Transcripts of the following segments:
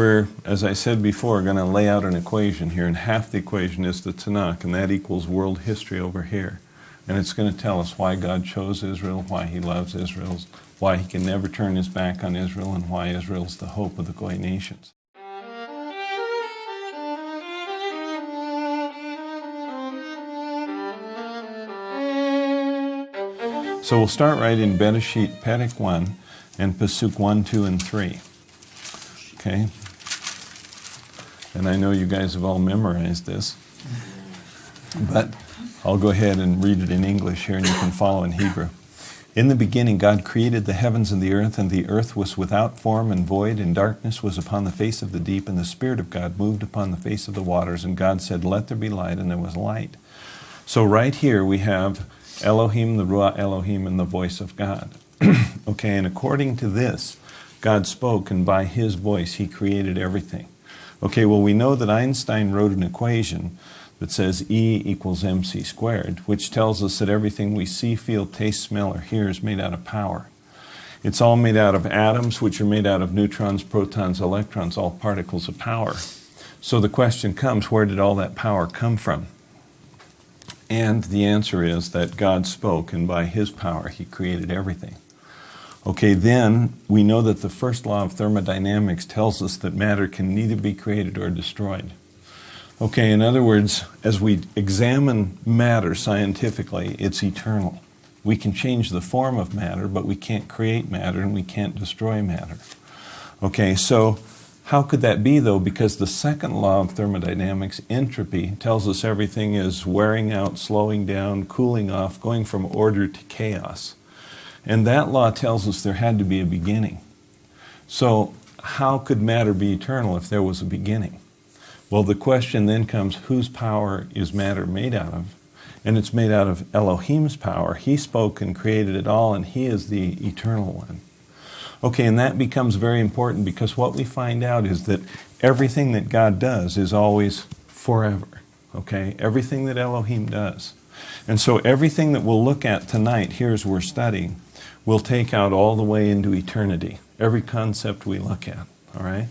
we're, as I said before, going to lay out an equation here, and half the equation is the Tanakh, and that equals world history over here. And it's going to tell us why God chose Israel, why he loves Israel, why he can never turn his back on Israel, and why Israel's the hope of the Goy nations. So we'll start right in Bereshit, Perek 1, and Pasuk 1, 2, and 3. Okay? And I know you guys have all memorized this, but I'll go ahead and read it in English here, and you can follow in Hebrew. In the beginning, God created the heavens and the earth was without form and void, and darkness was upon the face of the deep, and the Spirit of God moved upon the face of the waters, and God said, "Let there be light," and there was light. So right here we have Elohim, the Ruach Elohim, and the voice of God. Okay, and according to this, God spoke, and by his voice he created everything. Okay, well, we know that Einstein wrote an equation that says E equals mc squared, which tells us that everything we see, feel, taste, smell, or hear is made out of power. It's all made out of atoms, which are made out of neutrons, protons, electrons, all particles of power. So the question comes, where did all that power come from? And the answer is that God spoke, and by his power he created everything. Okay, then we know that the first law of thermodynamics tells us that matter can neither be created or destroyed. Okay, in other words, as we examine matter scientifically, it's eternal. We can change the form of matter, but we can't create matter, and we can't destroy matter. Okay, so how could that be, though? Because the second law of thermodynamics, entropy, tells us everything is wearing out, slowing down, cooling off, going from order to chaos. And that law tells us there had to be a beginning. So how could matter be eternal if there was a beginning? Well, the question then comes, whose power is matter made out of? And it's made out of Elohim's power. He spoke and created it all, and he is the eternal one. Okay, and that becomes very important, because what we find out is that everything that God does is always forever. Okay, everything that Elohim does. And so everything that we'll look at tonight, here as we're studying, we'll take out all the way into eternity. Every concept we look at, all right?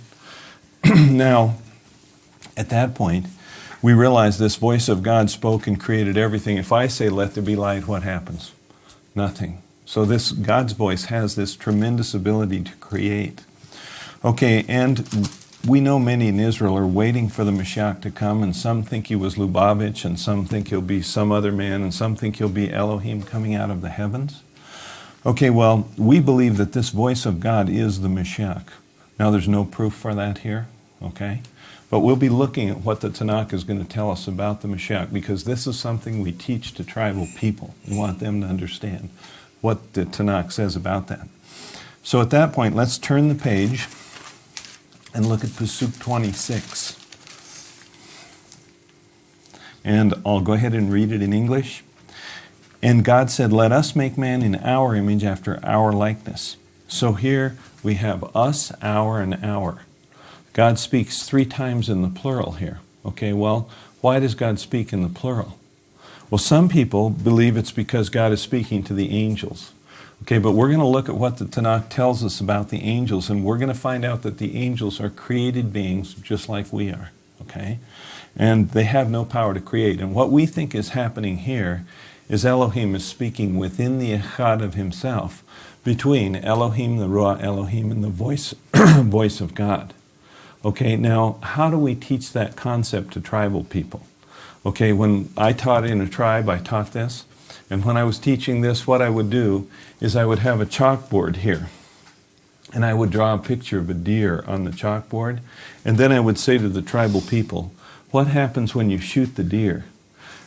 Now, at that point, we realize this voice of God spoke and created everything. If I say, "Let there be light," what happens? Nothing. So this God's voice has this tremendous ability to create. Okay, and we know many in Israel are waiting for the Mashiach to come, and some think he was Lubavitch, and some think he'll be some other man, and some think he'll be Elohim coming out of the heavens. Okay, well, we believe that this voice of God is the Mashiach. Now, there's no proof for that here, okay? But we'll be looking at what the Tanakh is going to tell us about the Mashiach, because this is something we teach to tribal people. We want them to understand what the Tanakh says about that. So at that point, let's turn the page and look at Pasuk 26. And I'll go ahead and read it in English. And God said, "Let us make man in our image, after our likeness." So here we have us, our, and our. God speaks 3 times in the plural here. Okay, well, why does God speak in the plural? Well, some people believe it's because God is speaking to the angels. Okay, but we're going to look at what the Tanakh tells us about the angels, and we're going to find out that the angels are created beings just like we are. Okay? And they have no power to create. And what we think is happening here is Elohim is speaking within the Echad of himself, between Elohim, the Ruach Elohim, and the voice of God. Okay, now, how do we teach that concept to tribal people? Okay, when I taught in a tribe, I taught this. And when I was teaching this, what I would do is I would have a chalkboard here. And I would draw a picture of a deer on the chalkboard. And then I would say to the tribal people, "What happens when you shoot the deer?"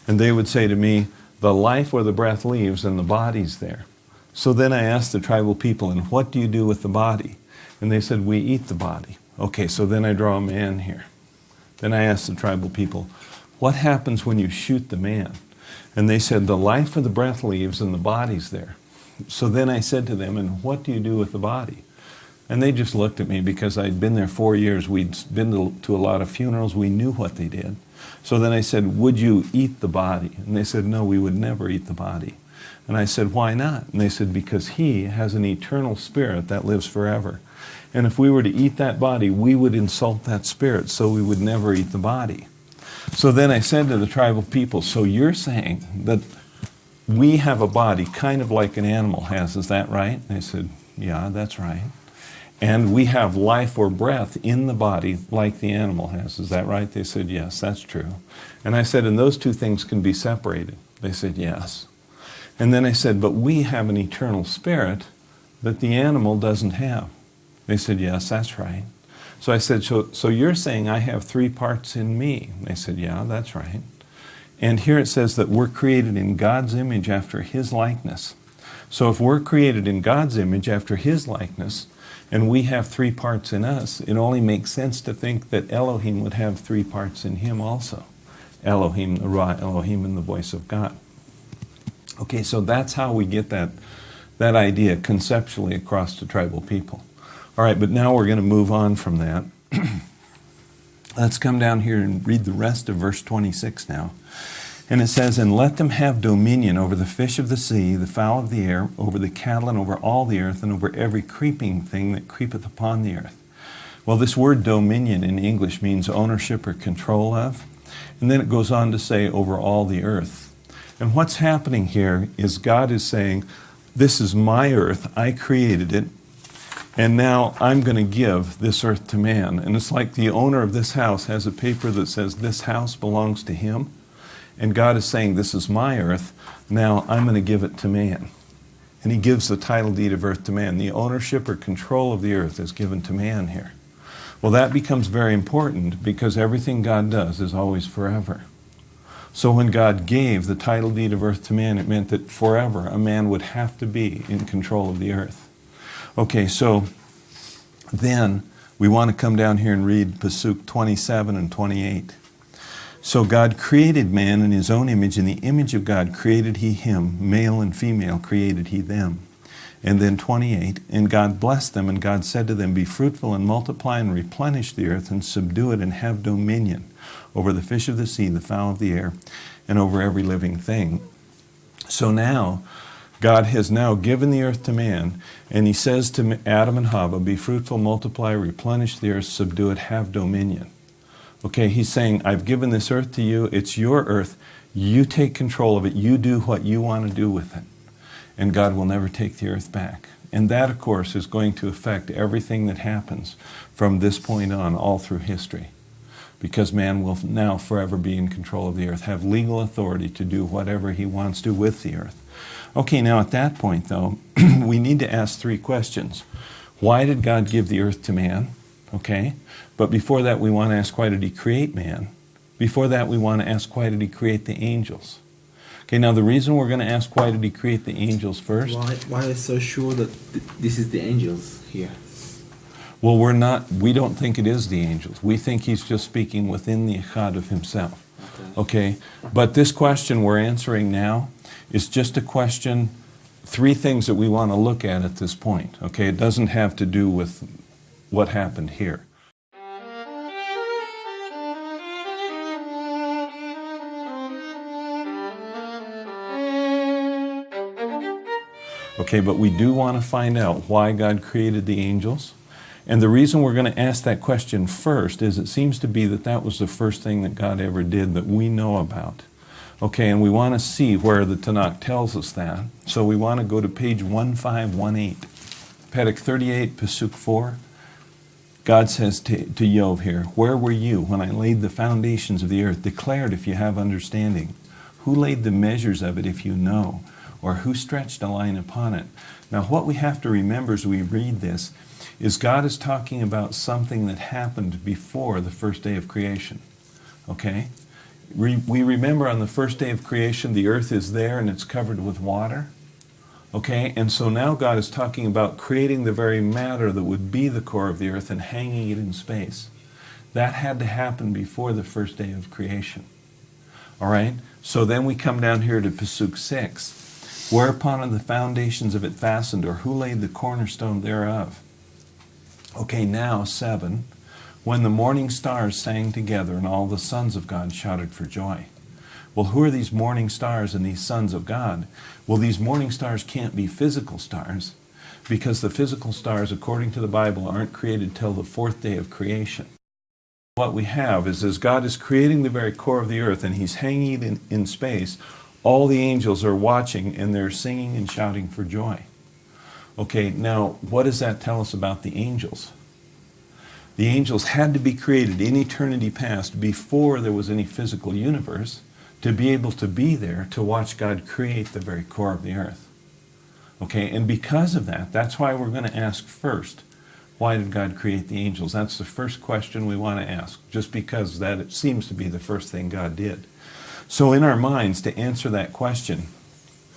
And they would say to me, "The life where the breath leaves, and the body's there." So then I asked the tribal people, "And what do you do with the body?" And they said, "We eat the body." Okay, so then I draw a man here. Then I asked the tribal people, "What happens when you shoot the man?" And they said, "The life of the breath leaves, and the body's there." So then I said to them, "And what do you do with the body?" And they just looked at me, because I'd been there 4 years. We'd been to a lot of funerals. We knew what they did. So then I said, "Would you eat the body?" And they said, "No, we would never eat the body." And I said, "Why not?" And they said, "Because he has an eternal spirit that lives forever. And if we were to eat that body, we would insult that spirit, so we would never eat the body. So then I said to the tribal people, so you're saying that we have a body kind of like an animal has, is that right? And they said, yeah, that's right. And we have life or breath in the body like the animal has, is that right? They said, yes, that's true. And I said, and those two things can be separated. They said, yes. And then I said, but we have an eternal spirit that the animal doesn't have. They said, yes, that's right. So I said, so you're saying I have 3 parts in me? They said, yeah, that's right. And here it says that we're created in God's image after His likeness. So if we're created in God's image after His likeness, and we have 3 parts in us, it only makes sense to think that Elohim would have 3 parts in Him also. Elohim, the Ra Elohim, and the voice of God. Okay, so that's how we get that idea conceptually across to tribal people. All right, but now we're going to move on from that. Let's come down here and read the rest of verse 26 now. And it says, and let them have dominion over the fish of the sea, the fowl of the air, over the cattle, and over all the earth, and over every creeping thing that creepeth upon the earth. Well, this word dominion in English means ownership or control of. And then it goes on to say, over all the earth. And what's happening here is God is saying, this is my earth, I created it, and now I'm going to give this earth to man. And it's like the owner of this house has a paper that says this house belongs to him. And God is saying, this is my earth, now I'm going to give it to man. And He gives the title deed of earth to man. The ownership or control of the earth is given to man here. Well, that becomes very important because everything God does is always forever. So when God gave the title deed of earth to man, it meant that forever a man would have to be in control of the earth. Okay, so then we want to come down here and read Pasuk 27 and 28. So God created man in His own image. In the image of God created He him. Male and female created He them. And then 28, and God blessed them, and God said to them, be fruitful and multiply and replenish the earth and subdue it and have dominion over the fish of the sea, the fowl of the air, and over every living thing. So now, God has now given the earth to man, and He says to Adam and Hava, be fruitful, multiply, replenish the earth, subdue it, have dominion. Okay, He's saying, I've given this earth to you, it's your earth, you take control of it, you do what you want to do with it. And God will never take the earth back. And that, of course, is going to affect everything that happens from this point on, all through history. Because man will now forever be in control of the earth, have legal authority to do whatever he wants to with the earth. Okay, now at that point, though, we need to ask 3 questions. Why did God give the earth to man? Okay, but before that we want to ask, why did He create man? Before that we want to ask, why did He create the angels? Okay, now the reason we're going to ask, why did He create the angels first? Why are you so sure that this is the angels here? Well, we don't think it is the angels. We think He's just speaking within the echad of Himself. Okay, but this question we're answering now is just a question, 3 things that we want to look at this point. Okay, it doesn't have to do with what happened here. Okay, but we do want to find out why God created the angels. And the reason we're going to ask that question first is it seems to be that that was the first thing that God ever did that we know about. Okay, and we want to see where the Tanakh tells us that. So we want to go to page 1518. Perek 38, Pasuk 4. God says to Yov here, where were you when I laid the foundations of the earth? Declare it if you have understanding. Who laid the measures of it if you know? Or who stretched a line upon it? Now what we have to remember as we read this is God is talking about something that happened before the first day of creation. Okay? We remember on the first day of creation the earth is there and it's covered with water. Okay? And so now God is talking about creating the very matter that would be the core of the earth and hanging it in space. That had to happen before the first day of creation. All right? So then we come down here to Pasuk 6. Whereupon are the foundations of it fastened, or who laid the cornerstone thereof? Okay, now 7. When the morning stars sang together and all the sons of God shouted for joy. Well, who are these morning stars and these sons of God? Well, these morning stars can't be physical stars because the physical stars, according to the Bible, aren't created till the fourth day of creation. What we have is, as God is creating the very core of the earth and he's hanging it in space, all the angels are watching and they're singing and shouting for joy. Okay, now what does that tell us about the angels? The angels had to be created in eternity past before there was any physical universe to be able to be there to watch God create the very core of the earth. Okay, and because of that, that's why we're going to ask first, why did God create the angels? That's the first question we want to ask, just because that it seems to be the first thing God did. So in our minds, to answer that question,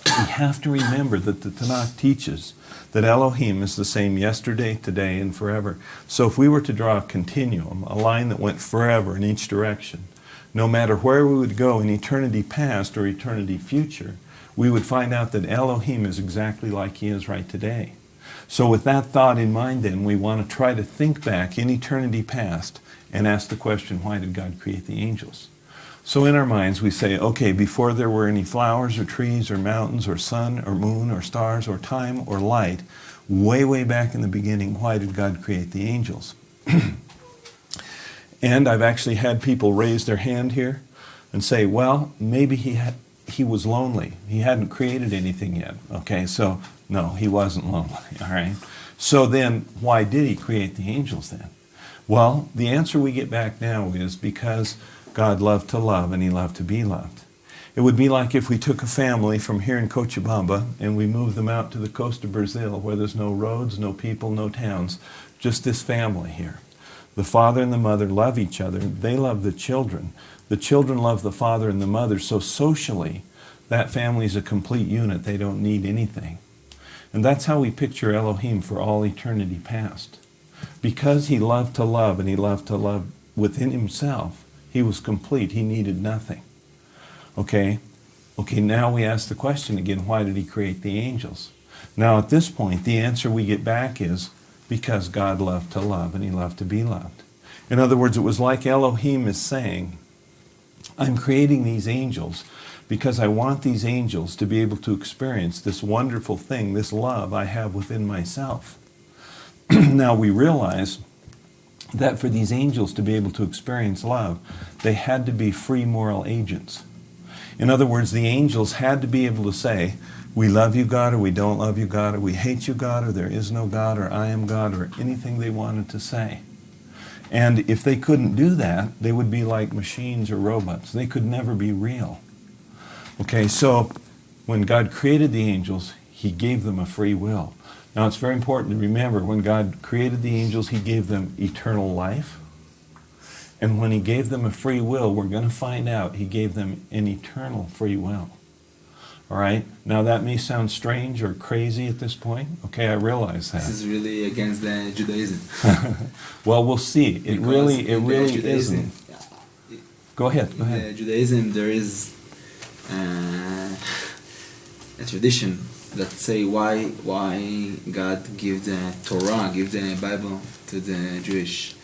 we have to remember that the Tanakh teaches that Elohim is the same yesterday, today, and forever. So if we were to draw a continuum, a line that went forever in each direction, no matter where we would go in eternity past or eternity future, we would find out that Elohim is exactly like he is right today. So with that thought in mind then, we want to try to think back in eternity past and ask the question, why did God create the angels? So in our minds we say, okay, before there were any flowers or trees or mountains or sun or moon or stars or time or light, way, way back in the beginning, why did God create the angels? And I've actually had people raise their hand here and say, well, maybe he was lonely. He hadn't created anything yet. Okay, so no, he wasn't lonely, all right? So then, why did he create the angels then? Well, the answer we get back now is because God loved to love and he loved to be loved. It would be like if we took a family from here in Cochabamba and we moved them out to the coast of Brazil where there's no roads, no people, no towns, just this family here. The father and the mother love each other. They love the children. The children love the father and the mother. So socially, that family is a complete unit. They don't need anything. And that's how we picture Elohim for all eternity past. Because he loved to love and he loved to love within himself, he was complete. He needed nothing. Okay, now we ask the question again, why did he create the angels? Now at this point, the answer we get back is because God loved to love and he loved to be loved. In other words, it was like Elohim is saying, I'm creating these angels because I want these angels to be able to experience this wonderful thing, this love I have within myself. Now we realize that for these angels to be able to experience love, they had to be free moral agents. In other words, the angels had to be able to say, we love you, God, or we don't love you, God, or we hate you, God, or there is no God, or I am God, or anything they wanted to say. And if they couldn't do that, they would be like machines or robots. They could never be real. Okay, so when God created the angels, he gave them a free will. Now it's very important to remember, when God created the angels, he gave them eternal life. And when he gave them a free will, we're going to find out he gave them an eternal free will. All right? Now that may sound strange or crazy at this point. Okay, I realize that. This is really against the Judaism. Well, we'll see. It really isn't. Go ahead. In Judaism, there is a tradition that say why God give the Torah, give the Bible to the Jewish,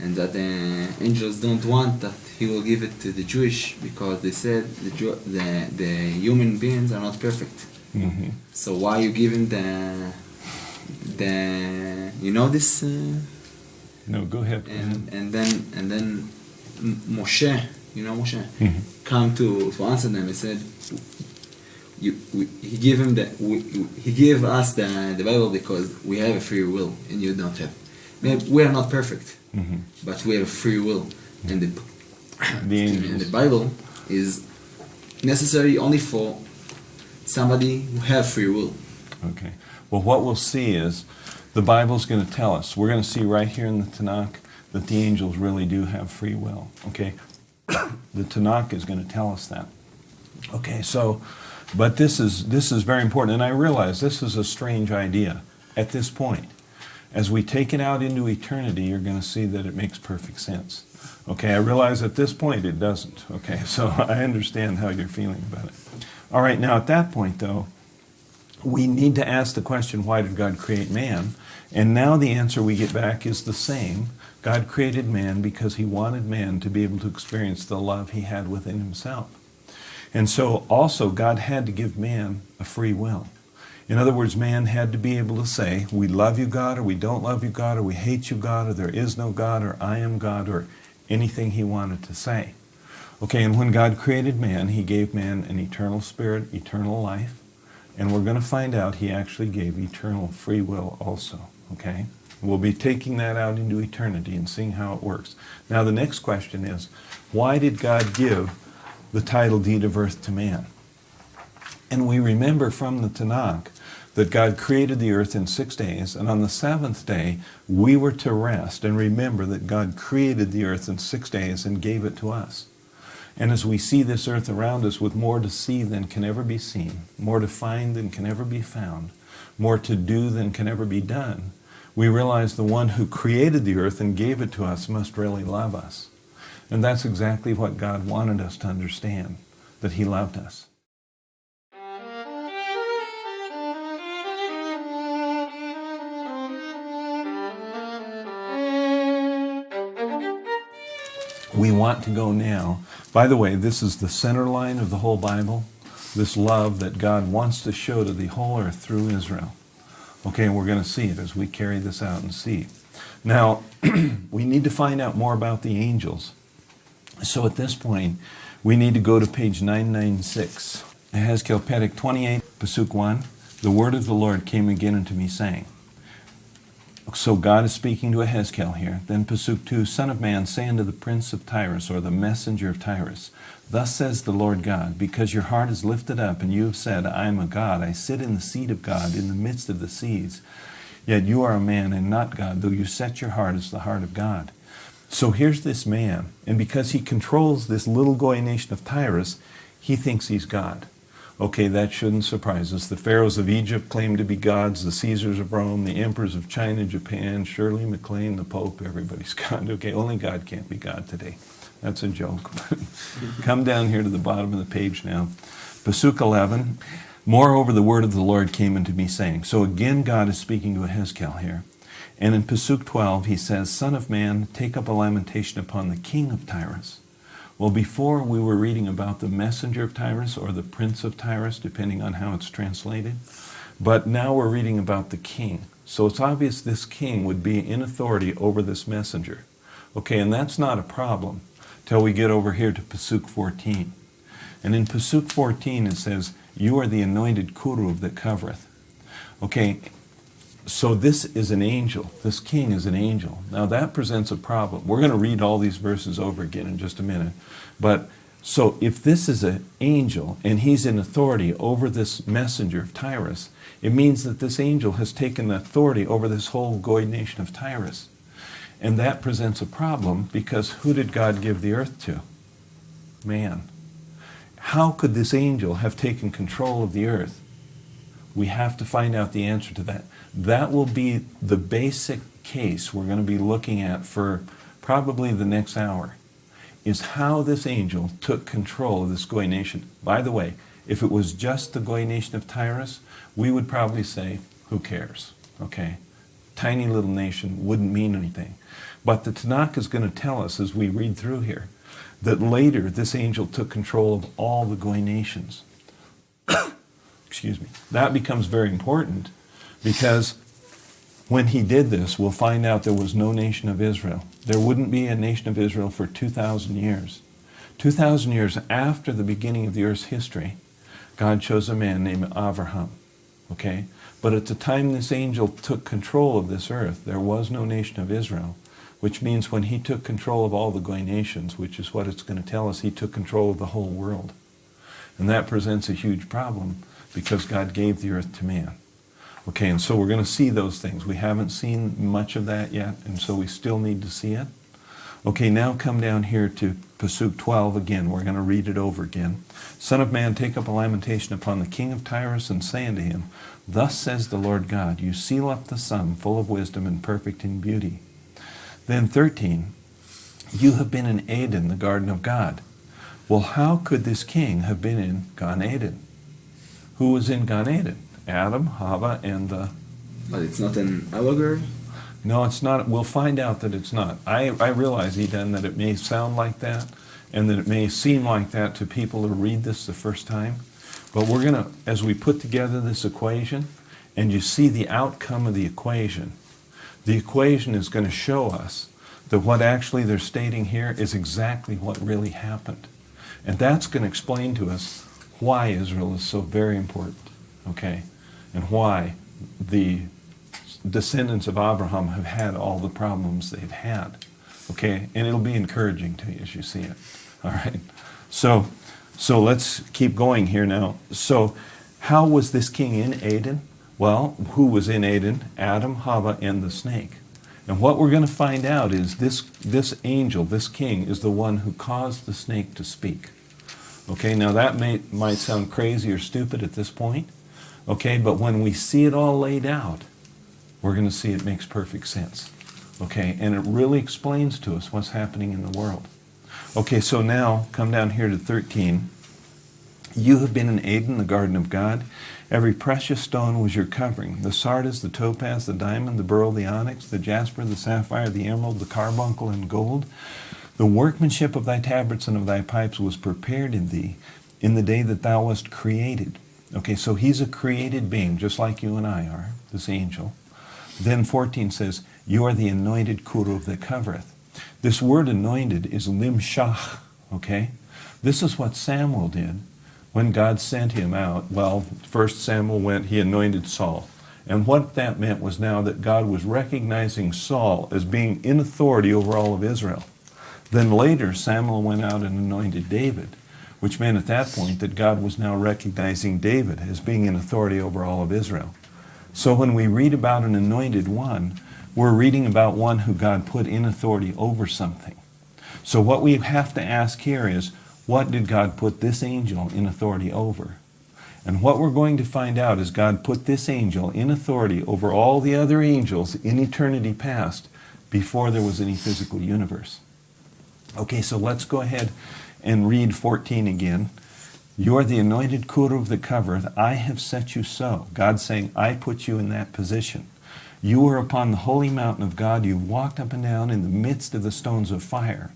and that the angels don't want that he will give it to the Jewish because they said the human beings are not perfect. Mm-hmm. So why you giving the you know this? No, go ahead. And then Moshe, you know Moshe, Mm-hmm. come to answer them. He said, he gave us the Bible because we have a free will and you don't have. We are not perfect, Mm-hmm. but we have a free will, and angels. the Bible is necessary only for somebody who have free will. Okay. Well, what we'll see is the Bible's going to tell us. We're going to see right here in the Tanakh that the angels really do have free will. Okay. The Tanakh is going to tell us that. Okay. So, but this is very important, and I realize this is a strange idea at this point. As we take it out into eternity, you're going to see that it makes perfect sense. Okay, I realize at this point it doesn't. Okay, so I understand how you're feeling about it. All right, now at that point, though, we need to ask the question, why did God create man? And now the answer we get back is the same. God created man because he wanted man to be able to experience the love he had within himself. And so also God had to give man a free will. In other words, man had to be able to say, we love you, God, or we don't love you, God, or we hate you, God, or there is no God, or I am God, or anything he wanted to say. Okay, and when God created man, he gave man an eternal spirit, eternal life, and we're going to find out he actually gave eternal free will also, okay? We'll be taking that out into eternity and seeing how it works. Now the next question is, why did God give the title deed of earth to man? And we remember from the Tanakh that God created the earth in 6 days, and on the seventh day we were to rest and remember that God created the earth in 6 days and gave it to us. And as we see this earth around us with more to see than can ever be seen, more to find than can ever be found, more to do than can ever be done, we realize the one who created the earth and gave it to us must really love us. And that's exactly what God wanted us to understand, that he loved us. We want to go now. By the way, this is the center line of the whole Bible, this love that God wants to show to the whole earth through Israel. Okay, and we're going to see it as we carry this out and see. Now, we need to find out more about the angels. So at this point, we need to go to page 996. Ehezkel Perek 28, Pasuk 1. The word of the Lord came again unto me, saying. So God is speaking to Ehezkel here. Then Pasuk 2, Son of man, say unto the prince of Tyrus, or the messenger of Tyrus, Thus says the Lord God, because your heart is lifted up, and you have said, I am a God, I sit in the seat of God, in the midst of the seas. Yet you are a man and not God, though you set your heart as the heart of God. So here's this man, and because he controls this little goy nation of Tyrus, he thinks he's God. Okay, that shouldn't surprise us. The pharaohs of Egypt claim to be gods, the Caesars of Rome, the emperors of China, Japan, Shirley MacLaine, the Pope, everybody's God. Okay, only God can't be God today. That's a joke. Come down here to the bottom of the page now. Pasuk 11, Moreover the word of the Lord came unto me, saying. So again God is speaking to Ehezkel here. And in Pasuk 12 he says, Son of man, take up a lamentation upon the king of Tyrus. Well, before we were reading about the messenger of Tyrus or the prince of Tyrus, depending on how it's translated. But now we're reading about the king. So it's obvious this king would be in authority over this messenger. Okay, and that's not a problem till we get over here to Pasuk 14. And in Pasuk 14 it says, You are the anointed Kuruv that covereth. Okay, so this is an angel. This king is an angel. Now that presents a problem. We're going to read all these verses over again in just a minute. But so if this is an angel and he's in authority over this messenger of Tyrus, it means that this angel has taken authority over this whole goy nation of Tyrus. And that presents a problem because who did God give the earth to? Man. How could this angel have taken control of the earth? We have to find out the answer to that. That will be the basic case we're going to be looking at for probably the next hour, is how this angel took control of this goy nation. By the way, if it was just the goy nation of Tyrus, we would probably say, who cares? Okay? Tiny little nation wouldn't mean anything. But the Tanakh is going to tell us as we read through here that later this angel took control of all the goy nations. Excuse me. That becomes very important because when he did this, we'll find out there was no nation of Israel. There wouldn't be a nation of Israel for 2,000 years. 2,000 years after the beginning of the earth's history, God chose a man named Avraham. Okay? But at the time this angel took control of this earth, there was no nation of Israel, which means when he took control of all the goy nations, which is what it's going to tell us, he took control of the whole world. And that presents a huge problem because God gave the earth to man. Okay, and so we're going to see those things. We haven't seen much of that yet, and so we still need to see it. Okay, now come down here to Pasuk 12 again. We're going to read it over again. Son of man, take up a lamentation upon the king of Tyrus, and say unto him, Thus says the Lord God, You seal up the sum, full of wisdom and perfect in beauty. Then 13, You have been in Eden, the garden of God. Well, how could this king have been in Gan Eden? Who was in Gan Eden? Adam, Hava, and the... But it's not an allegory? No, it's not. We'll find out that it's not. I realize, Eden, that it may sound like that, and that it may seem like that to people who read this the first time. But we're going to, as we put together this equation, and you see the outcome of the equation is going to show us that what actually they're stating here is exactly what really happened. And that's going to explain to us why Israel is so very important, okay? And why the descendants of Abraham have had all the problems they've had, okay? And it'll be encouraging to you as you see it, all right? So let's keep going here now. So how was this king in Eden? Well, who was in Eden? Adam, Hava, and the snake. And what we're going to find out is this angel, this king, is the one who caused the snake to speak. Okay, now that might sound crazy or stupid at this point, okay, but when we see it all laid out, we're going to see it makes perfect sense. Okay, and it really explains to us what's happening in the world. Okay, so now come down here to 13. You have been in Eden, the garden of God. Every precious stone was your covering. The sardius, the topaz, the diamond, the beryl, the onyx, the jasper, the sapphire, the emerald, the carbuncle, and gold. The workmanship of thy tabrets and of thy pipes was prepared in thee in the day that thou wast created. Okay, so he's a created being, just like you and I are, this angel. Then 14 says, you are the anointed kuruv that covereth. This word anointed is limshach, okay? This is what Samuel did when God sent him out. Well, first Samuel went, he anointed Saul. And what that meant was now that God was recognizing Saul as being in authority over all of Israel. Then later Samuel went out and anointed David, which meant at that point that God was now recognizing David as being in authority over all of Israel. So when we read about an anointed one, we're reading about one who God put in authority over something. So what we have to ask here is, what did God put this angel in authority over? And what we're going to find out is God put this angel in authority over all the other angels in eternity past before there was any physical universe. Okay, so let's go ahead and read 14 again. You are the anointed kuruv that covereth. I have set you so. God saying, I put you in that position. You are upon the holy mountain of God. You walked up and down in the midst of the stones of fire.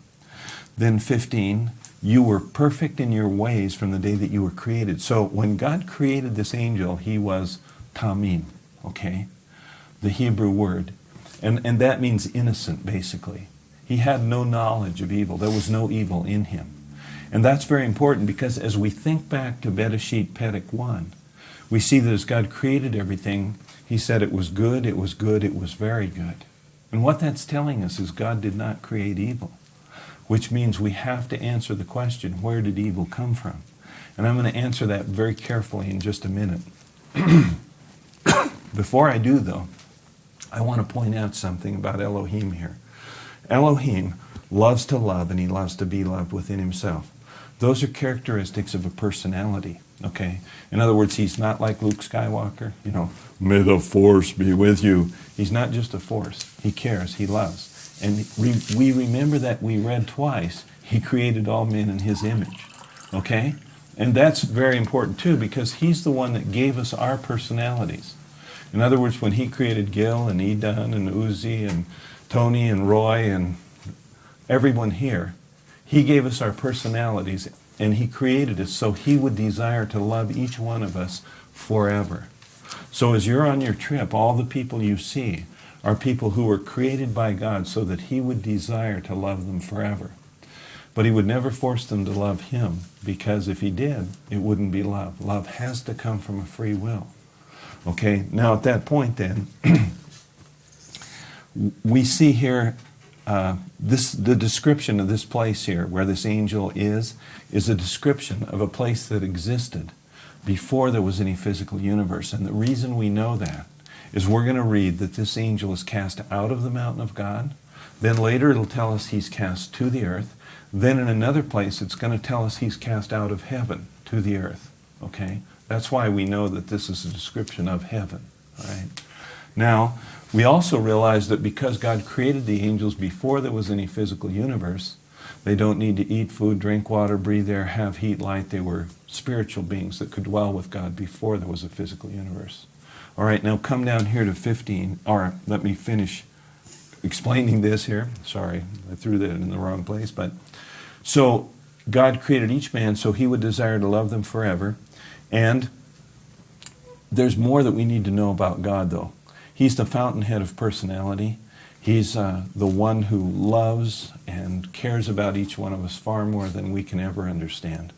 Then 15, you were perfect in your ways from the day that you were created. So when God created this angel, he was tamim, okay? The Hebrew word. And that means innocent, basically. He had no knowledge of evil. There was no evil in him. And that's very important because as we think back to Bereshit Perek 1, we see that as God created everything, he said it was good, it was good, it was very good. And what that's telling us is God did not create evil, which means we have to answer the question, where did evil come from? And I'm going to answer that very carefully in just a minute. Before I do, though, I want to point out something about Elohim here. Elohim loves to love, and he loves to be loved within himself. Those are characteristics of a personality, okay? In other words, he's not like Luke Skywalker, may the force be with you. He's not just a force. He cares, he loves. And we remember that we read twice, he created all men in his image, okay? And that's very important too, because he's the one that gave us our personalities. In other words, when he created Gil and Edan and Uzi and Tony and Roy and everyone here, he gave us our personalities, and he created us so he would desire to love each one of us forever. So as you're on your trip, all the people you see are people who were created by God so that he would desire to love them forever. But he would never force them to love him, because if he did, it wouldn't be love. Love has to come from a free will. Okay, now at that point then, we see here the description of this place here, where this angel is a description of a place that existed before there was any physical universe. And the reason we know that is we're going to read that this angel is cast out of the mountain of God. Then later it'll tell us he's cast to the earth. Then in another place it's going to tell us he's cast out of heaven to the earth. Okay? That's why we know that this is a description of heaven. All right? Now, we also realize that because God created the angels before there was any physical universe, they don't need to eat food, drink water, breathe air, have heat, light. They were spiritual beings that could dwell with God before there was a physical universe. All right, now come down here to 15, or let me finish explaining this here. Sorry, I threw that in the wrong place. But so God created each man so he would desire to love them forever. And There's more that we need to know about God, though. He's the fountainhead of personality. He's the one who loves and cares about each one of us far more than we can ever understand.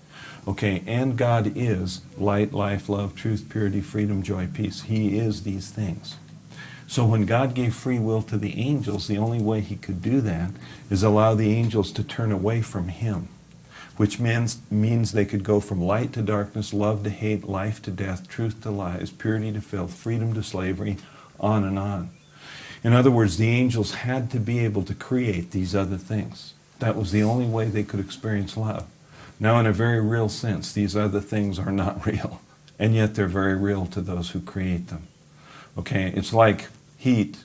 Okay, and God is light, life, love, truth, purity, freedom, joy, peace. He is these things. So when God gave free will to the angels, the only way he could do that is allow the angels to turn away from him, which means they could go from light to darkness, love to hate, life to death, truth to lies, purity to filth, freedom to slavery, on and on. In other words, the angels had to be able to create these other things. That was the only way they could experience love. Now, in a very real sense, these other things are not real, and yet they're very real to those who create them. Okay, it's like heat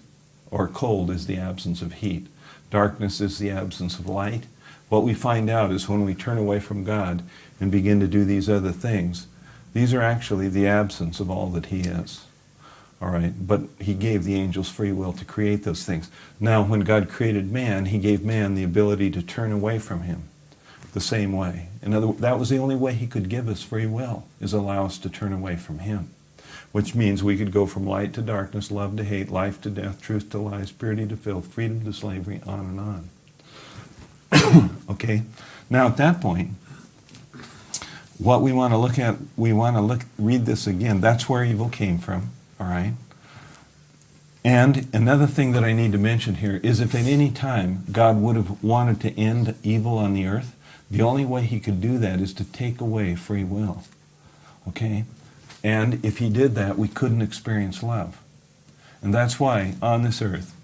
or cold is the absence of heat. Darkness is the absence of light. What we find out is when we turn away from God and begin to do these other things, these are actually the absence of all that he is. All right, but he gave the angels free will to create those things. Now, when God created man, he gave man the ability to turn away from him the same way. That was the only way he could give us free will, is allow us to turn away from him, which means we could go from light to darkness, love to hate, life to death, truth to lies, purity to filth, freedom to slavery, on and on. Okay, now at that point, what we want to look at, read this again. That's where evil came from, all right? And another thing that I need to mention here is if at any time God would have wanted to end evil on the earth, the only way he could do that is to take away free will, okay? And if he did that, we couldn't experience love. And that's why on this earth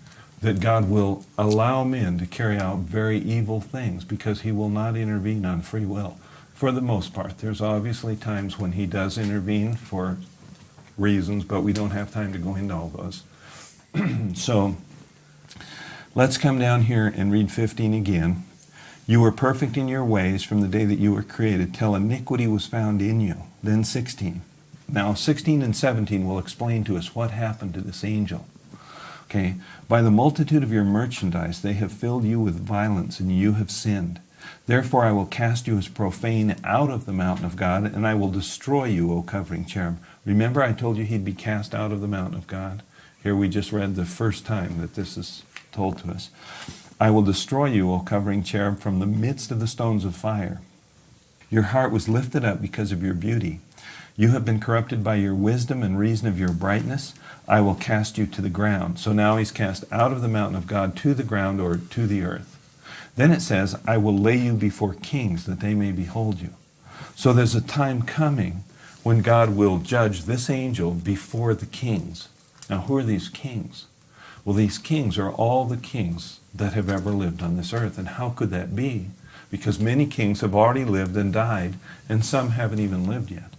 that God will allow men to carry out very evil things, because he will not intervene on free will. For the most part, there's obviously times when he does intervene for reasons, but we don't have time to go into all those. So let's come down here and read 15 again. You were perfect in your ways from the day that you were created, till iniquity was found in you. Then 16. Now 16 and 17 will explain to us what happened to this angel. Okay, by the multitude of your merchandise they have filled you with violence, and you have sinned. Therefore I will cast you as profane out of the mountain of God, and I will destroy you, O covering cherub. Remember I told you he'd be cast out of the mountain of God? Here we just read the first time that this is told to us. I will destroy you, O covering cherub, from the midst of the stones of fire. Your heart was lifted up because of your beauty. You have been corrupted by your wisdom and reason of your brightness. I will cast you to the ground. So now he's cast out of the mountain of God to the ground, or to the earth. Then it says, I will lay you before kings that they may behold you. So there's a time coming when God will judge this angel before the kings. Now who are these kings? Well, these kings are all the kings that have ever lived on this earth. And how could that be? Because many kings have already lived and died, and some haven't even lived yet.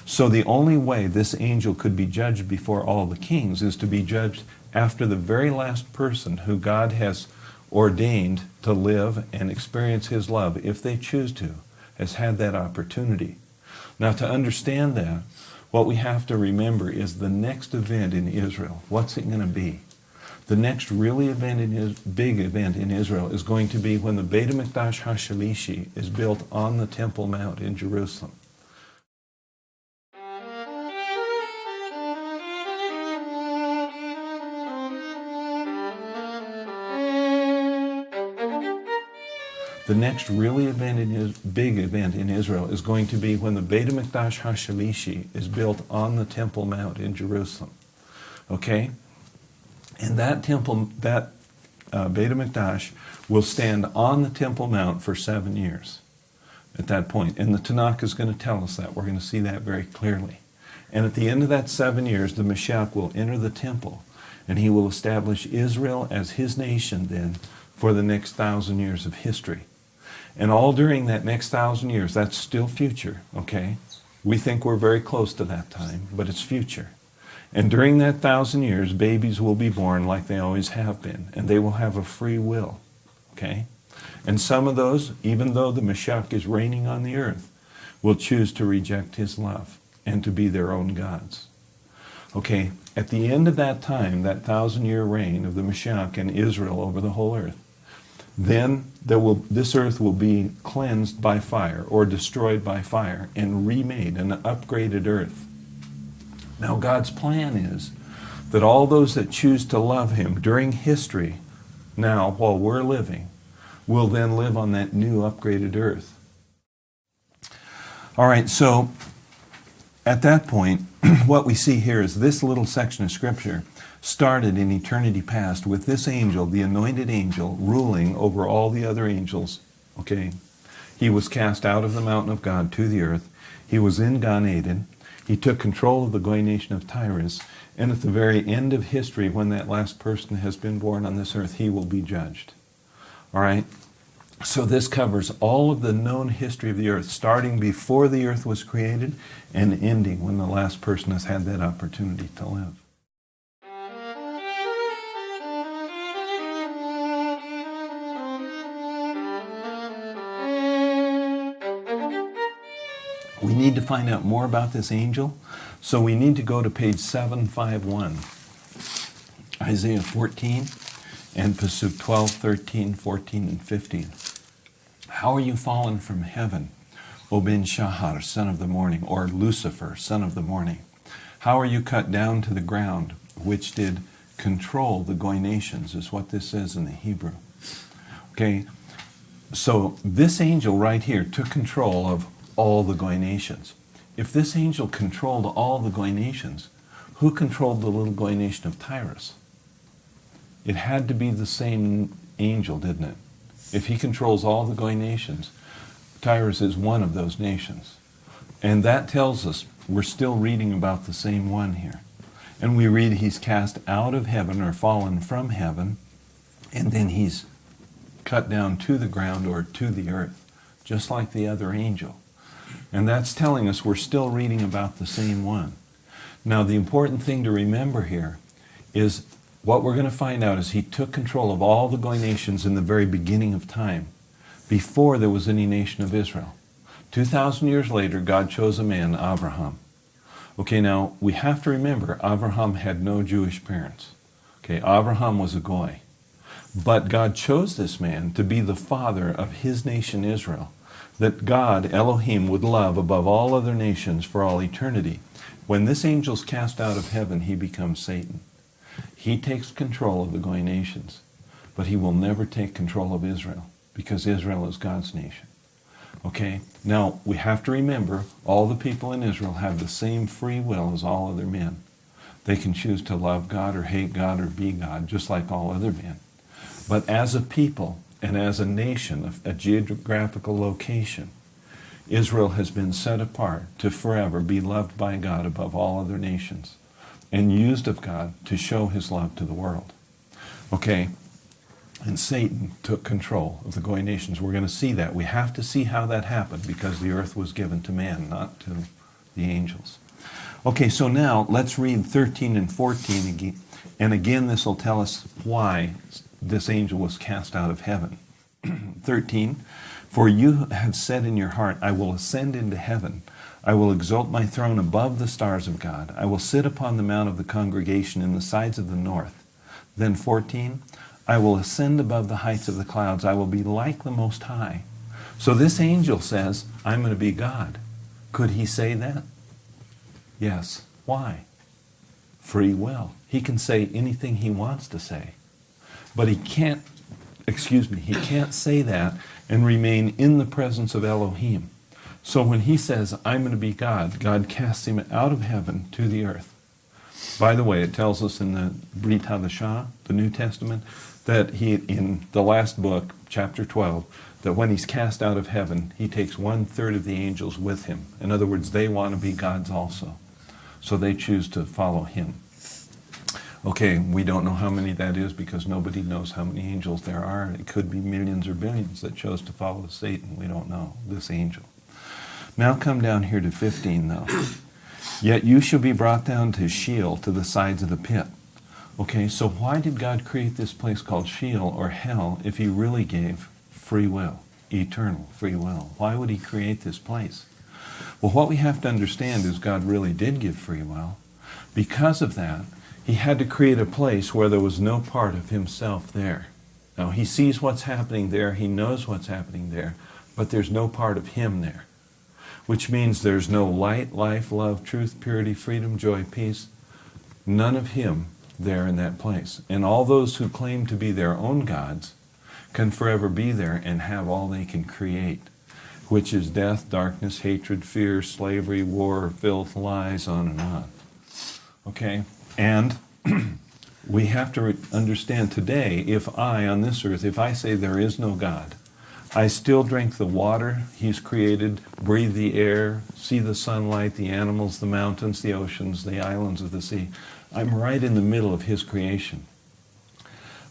So the only way this angel could be judged before all the kings is to be judged after the very last person who God has ordained to live and experience his love, if they choose to, has had that opportunity. Now, to understand that, what we have to remember is the next event in Israel. What's it going to be? The next really big event in Israel is going to be when the Beit HaMikdash HaShalishi is built on the Temple Mount in Jerusalem. The next really big event in Israel is going to be when the Beit HaMikdash HaShalishi is built on the Temple Mount in Jerusalem. Okay? And that Beit HaMikdash will stand on the Temple Mount for 7 years at that point. And the Tanakh is going to tell us that. We're going to see that very clearly. And at the end of that 7 years, the Mashiach will enter the temple, and he will establish Israel as his nation then for the next 1,000 years of history. And all during that next 1,000 years, that's still future, okay? We think we're very close to that time, but it's future. And during that 1,000 years, babies will be born like they always have been, and they will have a free will, okay? And some of those, even though the Mashiach is reigning on the earth, will choose to reject his love and to be their own gods. Okay, at the end of that time, that 1,000-year reign of the Mashiach and Israel over the whole earth, then this earth will be cleansed by fire or destroyed by fire and remade, an upgraded earth. Now God's plan is that all those that choose to love him during history, now while we're living, will then live on that new upgraded earth. All right, so at that point, what we see here is this little section of Scripture started in eternity past with this angel, the anointed angel, ruling over all the other angels. Okay? He was cast out of the mountain of God to the earth. He was in Gan Eden. He took control of the Goy nation of Tyrus. And at the very end of history, when that last person has been born on this earth, he will be judged. All right? So this covers all of the known history of the earth, starting before the earth was created and ending when the last person has had that opportunity to live. We need to find out more about this angel, so we need to go to page 751, Isaiah 14, and Pasuk 12, 13, 14, and 15. How are you fallen from heaven, O Ben-Shahar, son of the morning, or Lucifer, son of the morning? How are you cut down to the ground, which did control the Goy nations, is what this says in the Hebrew. Okay, so this angel right here took control of all the Goy nations. If this angel controlled all the Goy nations, who controlled the little Goy nation of Tyrus? It had to be the same angel, didn't it? If he controls all the Goy nations, Tyrus is one of those nations. And that tells us we're still reading about the same one here. And we read he's cast out of heaven or fallen from heaven, and then he's cut down to the ground or to the earth, just like the other angel. And that's telling us we're still reading about the same one. Now, the important thing to remember here is what we're going to find out is he took control of all the Goy nations in the very beginning of time, before there was any nation of Israel. 2,000 years later, God chose a man, Abraham. Okay, now, we have to remember, Abraham had no Jewish parents. Okay, Abraham was a Goy. But God chose this man to be the father of his nation Israel, that God, Elohim, would love above all other nations for all eternity. When this angel's cast out of heaven, he becomes Satan. He takes control of the Goy nations, but he will never take control of Israel, because Israel is God's nation. Okay? Now, we have to remember, all the people in Israel have the same free will as all other men. They can choose to love God or hate God or be God, just like all other men. But as a people and as a nation, a geographical location, Israel has been set apart to forever be loved by God above all other nations, and used of God to show his love to the world. Okay, and Satan took control of the Goy nations. We're going to see that. We have to see how that happened, because the earth was given to man, not to the angels. Okay, so now let's read 13 and 14 again. And again, this will tell us why this angel was cast out of heaven. 13, for you have said in your heart, I will ascend into heaven. I will exalt my throne above the stars of God. I will sit upon the mount of the congregation in the sides of the north. Then 14, I will ascend above the heights of the clouds. I will be like the Most High. So this angel says, I'm going to be God. Could he say that? Yes. Why? Free will. He can say anything he wants to say. But he can't say that and remain in the presence of Elohim. So when he says, I'm going to be God, God casts him out of heaven to the earth. By the way, it tells us in the Brit Hadashah, the New Testament, that he, in the last book, chapter 12, that when he's cast out of heaven, he takes 1/3 of the angels with him. In other words, they want to be gods also. So they choose to follow him. Okay, we don't know how many that is, because nobody knows how many angels there are. It could be millions or billions that chose to follow Satan. We don't know, this angel. Now come down here to 15, though. Yet you shall be brought down to Sheol, to the sides of the pit. Okay, so why did God create this place called Sheol, or hell, if he really gave free will, eternal free will? Why would he create this place? Well, what we have to understand is God really did give free will. Because of that, he had to create a place where there was no part of himself there. Now, he sees what's happening there, he knows what's happening there, but there's no part of him there. which means there's no light, life, love, truth, purity, freedom, joy, peace. None of Him there in that place. And all those who claim to be their own gods can forever be there and have all they can create, which is death, darkness, hatred, fear, slavery, war, filth, lies, on and on. Okay? And we have to understand today, if I, on this earth, if I say there is no God, I still drink the water He's created, breathe the air, see the sunlight, the animals, the mountains, the oceans, the islands of the sea. I'm right in the middle of His creation.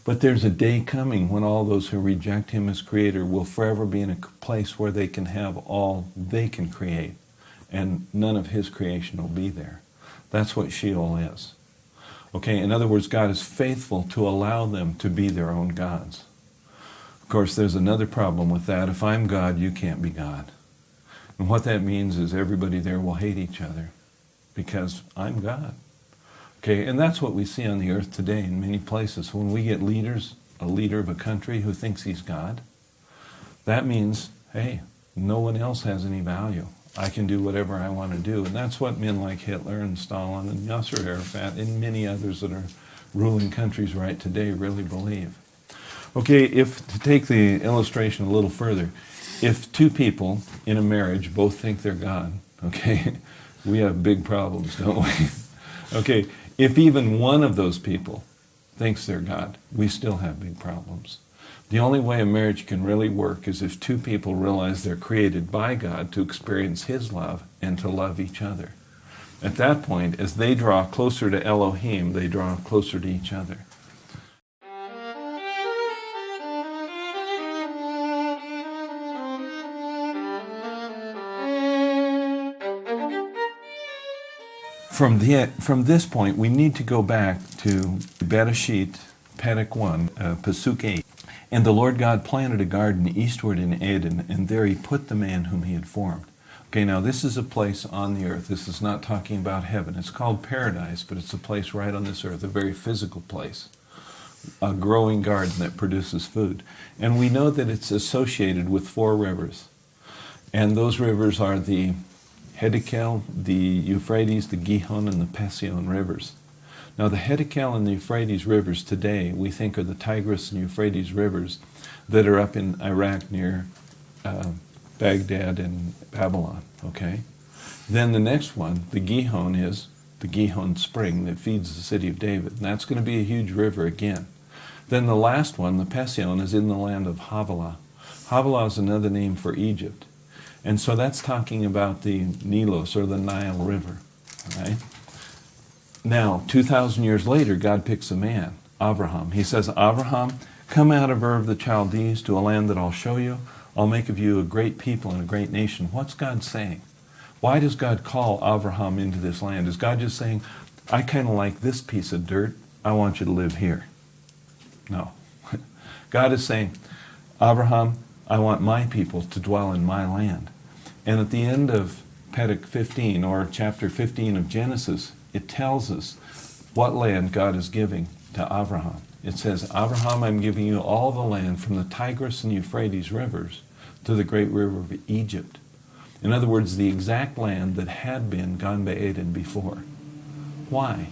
But there's a day coming when all those who reject Him as Creator will forever be in a place where they can have all they can create, and none of His creation will be there. That's what Sheol is. Okay, in other words, God is faithful to allow them to be their own gods. Of course, there's another problem with that. If I'm God, you can't be God. And what that means is everybody there will hate each other because I'm God. Okay, and that's what we see on the earth today in many places. When we get leaders, a leader of a country who thinks he's God, that means, hey, no one else has any value. I can do whatever I want to do. And that's what men like Hitler and Stalin and Yasser Arafat and many others that are ruling countries right today really believe. Okay, if to take the illustration a little further, if two people in a marriage both think they're God, okay, we have big problems, don't we? Okay, if even one of those people thinks they're God, we still have big problems. The only way a marriage can really work is if two people realize they're created by God to experience His love and to love each other. At that point, as they draw closer to Elohim, they draw closer to each other. From this point, we need to go back to Bereshit, Perek 1, Pasuk 8. And the Lord God planted a garden eastward in Eden, and there He put the man whom He had formed. Okay, now this is a place on the earth. This is not talking about heaven. It's called paradise, but it's a place right on this earth, a very physical place. A growing garden that produces food. And we know that it's associated with 4 rivers. And those rivers are the Hiddekel, the Euphrates, the Gihon, and the Pasion rivers. Now the Hiddekel and the Euphrates rivers today, we think are the Tigris and Euphrates rivers that are up in Iraq near Baghdad and Babylon, okay? Then the next one, the Gihon, is the Gihon spring that feeds the city of David. And that's going to be a huge river again. Then the last one, the Pasion, is in the land of Havilah. Havilah is another name for Egypt. And so that's talking about the Nilos, or the Nile River, right? Now, 2,000 years later, God picks a man, Abraham. He says, Abraham, come out of Ur of the Chaldees to a land that I'll show you. I'll make of you a great people and a great nation. What's God saying? Why does God call Abraham into this land? Is God just saying, I kind of like this piece of dirt. I want you to live here? No. God is saying, Abraham, I want my people to dwell in my land. And at the end of Perek 15, or chapter 15 of Genesis, it tells us what land God is giving to Abraham. It says, Abraham, I'm giving you all the land from the Tigris and Euphrates rivers to the great river of Egypt. In other words, the exact land that had been Gan Be'eden before. Why?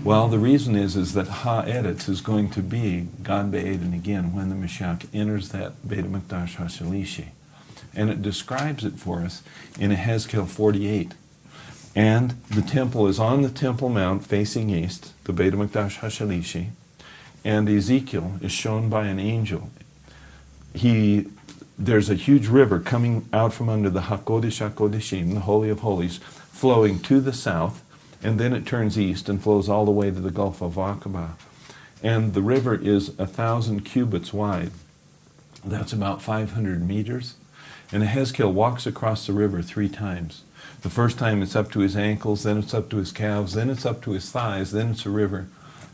Well, the reason is that Ha-Eretz is going to be Gan Be'eden again when the Mashiach enters that Beit HaMikdash HaShalishi. And it describes it for us in Ezekiel 48. And the temple is on the Temple Mount facing east, the Beit HaMikdash HaShalishi, and Ezekiel is shown by an angel. There's a huge river coming out from under the HaKodesh HaKodeshim, the Holy of Holies, flowing to the south, and then it turns east and flows all the way to the Gulf of Aqaba. And the river is 1,000 cubits wide. That's about 500 meters. And Ezekiel walks across the river 3 times. The first time it's up to his ankles, then it's up to his calves, then it's up to his thighs, then it's a river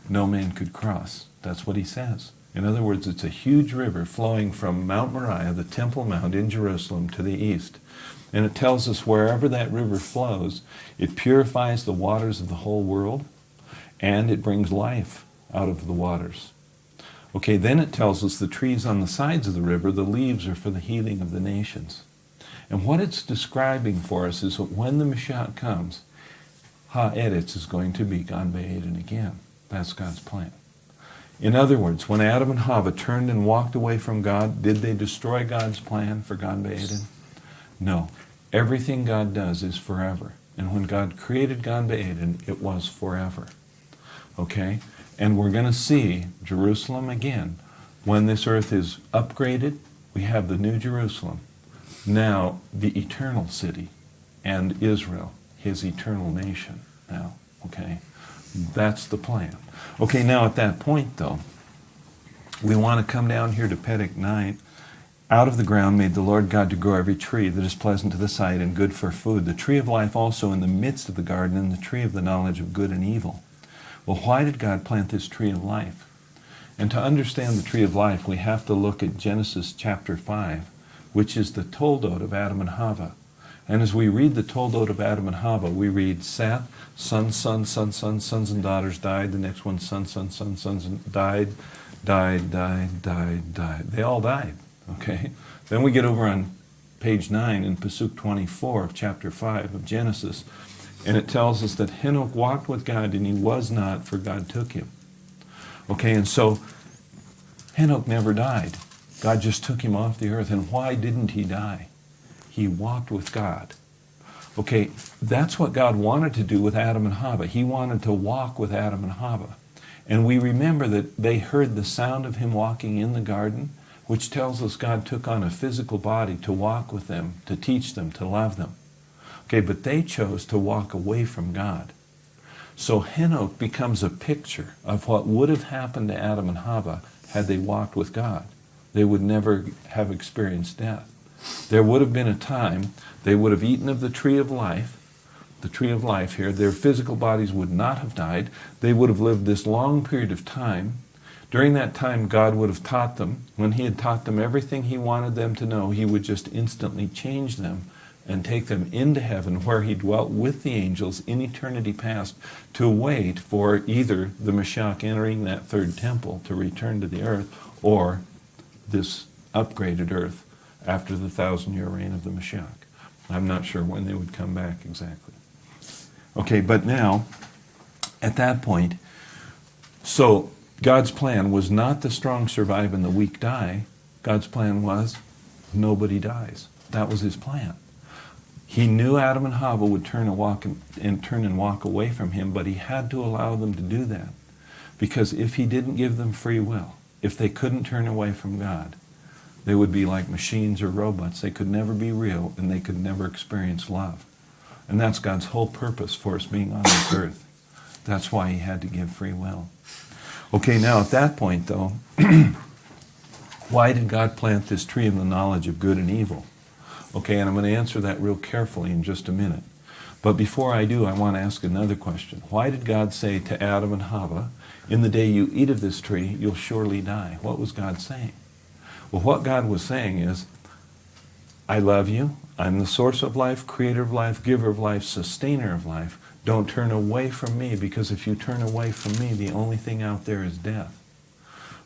no man could cross. That's what he says. In other words, it's a huge river flowing from Mount Moriah, the Temple Mount in Jerusalem, to the east. And it tells us wherever that river flows, it purifies the waters of the whole world, and it brings life out of the waters. Okay, then it tells us the trees on the sides of the river, the leaves are for the healing of the nations. And what it's describing for us is that when the Mashiach comes, Ha-Eretz is going to be Gan Be'eden again. That's God's plan. In other words, when Adam and Chava turned and walked away from God, did they destroy God's plan for Gan Be'eden? No. Everything God does is forever. And when God created Gan Be'eden, it was forever. Okay? And we're going to see Jerusalem again. When this earth is upgraded, we have the New Jerusalem. Now, the eternal city, and Israel, his eternal nation now. Okay? That's the plan. Okay, now at that point, though, we want to come down here to Perek 9. Out of the ground made the Lord God to grow every tree that is pleasant to the sight and good for food, the tree of life also in the midst of the garden, and the tree of the knowledge of good and evil. Well, why did God plant this tree of life? And to understand the tree of life, we have to look at Genesis chapter 5, which is the Toldot of Adam and Chava. And as we read the Toldot of Adam and Chava, we read Seth, sons and daughters died. The next one, sons and died. They all died. Okay? Then we get over on page 9 in Pasuk 24 of chapter 5 of Genesis, and it tells us that Henoch walked with God and he was not, for God took him. Okay, and so Henoch never died. God just took him off the earth. And why didn't he die? He walked with God. Okay, that's what God wanted to do with Adam and Chava. He wanted to walk with Adam and Chava. And we remember that they heard the sound of him walking in the garden, which tells us God took on a physical body to walk with them, to teach them, to love them. Okay, but they chose to walk away from God. So Henoch becomes a picture of what would have happened to Adam and Chava had they walked with God. They would never have experienced death. There would have been a time they would have eaten of the tree of life here. Their physical bodies would not have died. They would have lived this long period of time. During that time, God would have taught them. When he had taught them everything he wanted them to know, he would just instantly change them and take them into heaven, where he dwelt with the angels in eternity past, to wait for either the Mashiach entering that third temple to return to the earth, or this upgraded earth after the 1,000-year reign of the Mashiach. I'm not sure when they would come back exactly. Okay, but now, at that point, so God's plan was not the strong survive and the weak die. God's plan was nobody dies. That was his plan. He knew Adam and Chava would turn and walk away from him, but he had to allow them to do that. Because if he didn't give them free will, if they couldn't turn away from God, they would be like machines or robots. They could never be real, and they could never experience love. And that's God's whole purpose for us being on this earth. That's why he had to give free will. Okay, now at that point, though, why did God plant this tree of the knowledge of good and evil? Okay, and I'm going to answer that real carefully in just a minute. But before I do, I want to ask another question. Why did God say to Adam and Chava, in the day you eat of this tree, you'll surely die? What was God saying? Well, what God was saying is, I love you. I'm the source of life, creator of life, giver of life, sustainer of life. Don't turn away from me, because if you turn away from me, the only thing out there is death.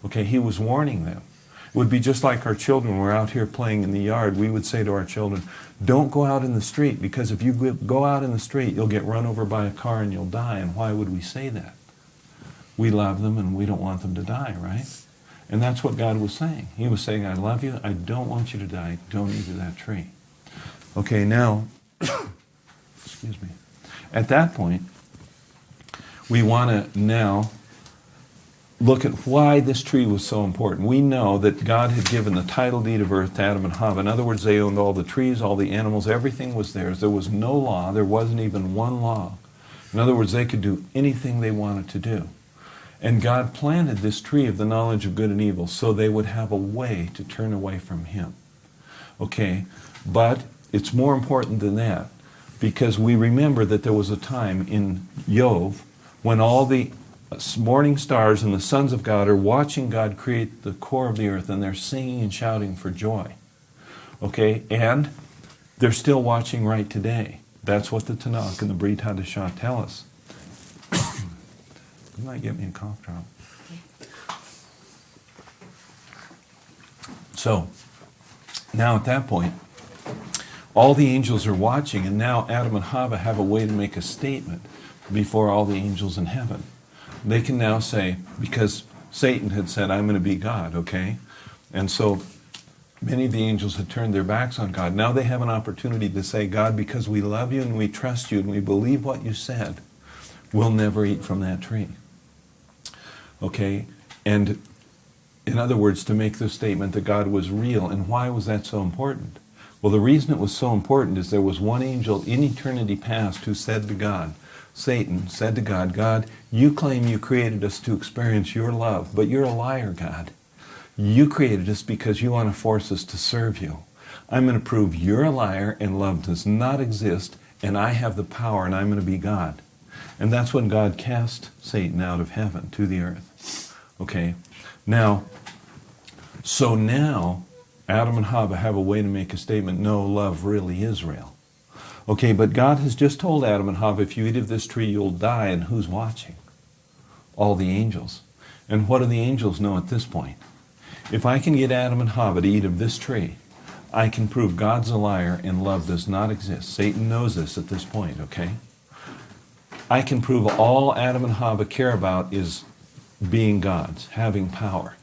Okay, he was warning them. It would be just like our children. We're out here playing in the yard. We would say to our children, don't go out in the street, because if you go out in the street, you'll get run over by a car and you'll die. And why would we say that? We love them and we don't want them to die, right? And that's what God was saying. He was saying, I love you. I don't want you to die. Don't eat of that tree. Okay, now, excuse me. At that point, we want to now look at why this tree was so important. We know that God had given the title deed of earth to Adam and Chava. In other words, they owned all the trees, all the animals, everything was theirs. There was no law. There wasn't even one law. In other words, they could do anything they wanted to do. And God planted this tree of the knowledge of good and evil so they would have a way to turn away from him. Okay, but it's more important than that, because we remember that there was a time in Yov when all the morning stars and the sons of God are watching God create the core of the earth, and they're singing and shouting for joy. Okay, and they're still watching right today. That's what the Tanakh and the Brit Hadashah tell us. You might get me a cough drop. So, now at that point, all the angels are watching, and now Adam and Hava have a way to make a statement before all the angels in heaven. They can now say, because Satan had said, I'm going to be God, okay? And so many of the angels had turned their backs on God. Now they have an opportunity to say, God, because we love you and we trust you and we believe what you said, we'll never eat from that tree. Okay? And in other words, to make the statement that God was real. And why was that so important? Well, the reason it was so important is there was one angel in eternity past who said to God, Satan said to God, God, you claim you created us to experience your love, but you're a liar, God. You created us because you want to force us to serve you. I'm going to prove you're a liar and love does not exist, and I have the power and I'm going to be God. And that's when God cast Satan out of heaven to the earth. Okay? Now, now, Adam and Hava have a way to make a statement, no, love really is real. Okay, but God has just told Adam and Hava, if you eat of this tree, you'll die, and who's watching? All the angels. And what do the angels know at this point? If I can get Adam and Hava to eat of this tree, I can prove God's a liar and love does not exist. Satan knows this at this point, okay? I can prove all Adam and Hava care about is being gods, having power.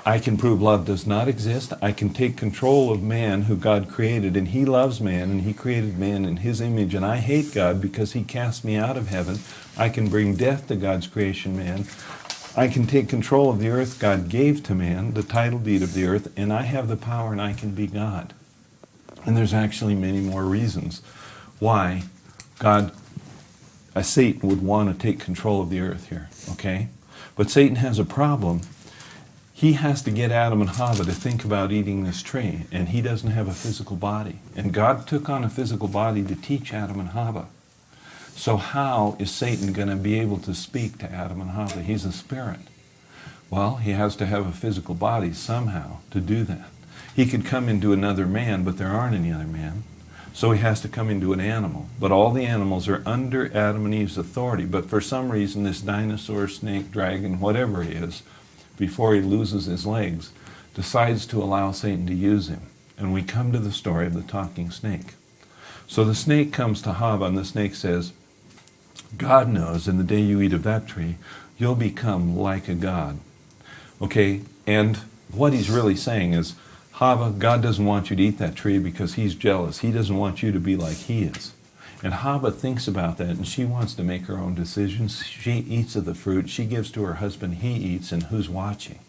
I can prove love does not exist. I can take control of man who God created, and he loves man, and he created man in his image, and I hate God because he cast me out of heaven. I can bring death to God's creation, man. I can take control of the earth God gave to man, the title deed of the earth, and I have the power and I can be God. And there's actually many more reasons why Satan would want to take control of the earth here, okay? But Satan has a problem. He has to get Adam and Hava to think about eating this tree, and he doesn't have a physical body. And God took on a physical body to teach Adam and Hava. So how is Satan going to be able to speak to Adam and Hava? He's a spirit. Well, he has to have a physical body somehow to do that. He could come into another man, but there aren't any other man. So he has to come into an animal. But all the animals are under Adam and Eve's authority. But for some reason, this dinosaur, snake, dragon, whatever he is, before he loses his legs, decides to allow Satan to use him. And we come to the story of the talking snake. So the snake comes to Hava, and the snake says, God knows in the day you eat of that tree, you'll become like a god. Okay, and what he's really saying is, Hava, God doesn't want you to eat that tree because he's jealous. He doesn't want you to be like he is. And Hava thinks about that, and she wants to make her own decisions. She eats of the fruit. She gives to her husband. He eats, and who's watching?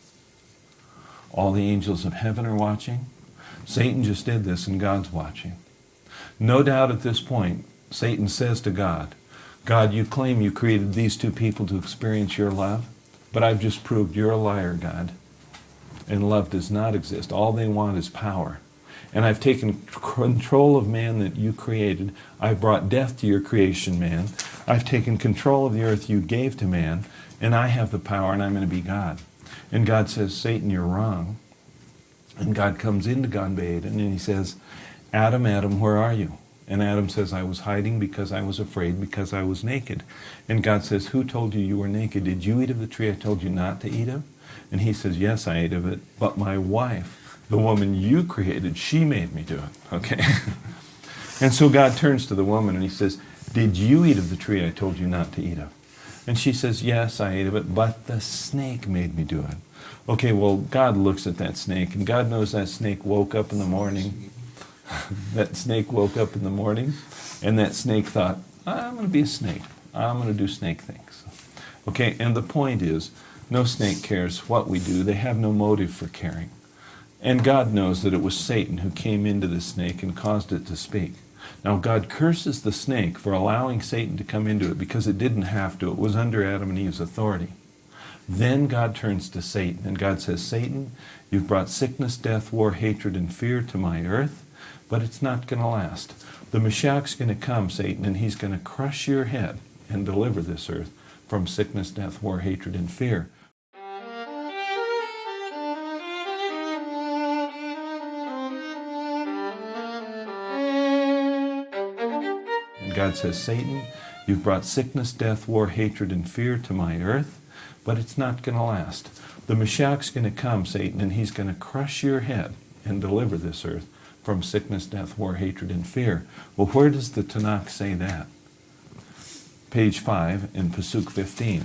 All the angels of heaven are watching. Satan just did this, and God's watching. No doubt at this point, Satan says to God, God, you claim you created these two people to experience your love, but I've just proved you're a liar, God. And love does not exist. All they want is power. And I've taken control of man that you created. I've brought death to your creation, man. I've taken control of the earth you gave to man, and I have the power, and I'm going to be God. And God says, Satan, you're wrong. And God comes into Gan Eden, and he says, Adam, Adam, where are you? And Adam says, I was hiding because I was afraid, because I was naked. And God says, who told you you were naked? Did you eat of the tree I told you not to eat of? And he says, yes, I ate of it, but my wife, the woman you created, she made me do it, okay? And so God turns to the woman and he says, did you eat of the tree I told you not to eat of? And she says, yes, I ate of it, but the snake made me do it. Okay, well, God looks at that snake, and God knows that snake woke up in the morning. That snake woke up in the morning, and that snake thought, I'm going to be a snake. I'm going to do snake things. Okay, and the point is, no snake cares what we do. They have no motive for caring. And God knows that it was Satan who came into the snake and caused it to speak. Now, God curses the snake for allowing Satan to come into it because it didn't have to. It was under Adam and Eve's authority. Then God turns to Satan, and God says, Satan, you've brought sickness, death, war, hatred, and fear to my earth, but it's not going to last. The Mashiach's going to come, Satan, and he's going to crush your head and deliver this earth from sickness, death, war, hatred, and fear. And God says, Satan, you've brought sickness, death, war, hatred, and fear to my earth, but it's not going to last. The Mashiach's going to come, Satan, and he's going to crush your head and deliver this earth from sickness, death, war, hatred, and fear. Well, where does the Tanakh say that? Page 5 in Pasuk 15,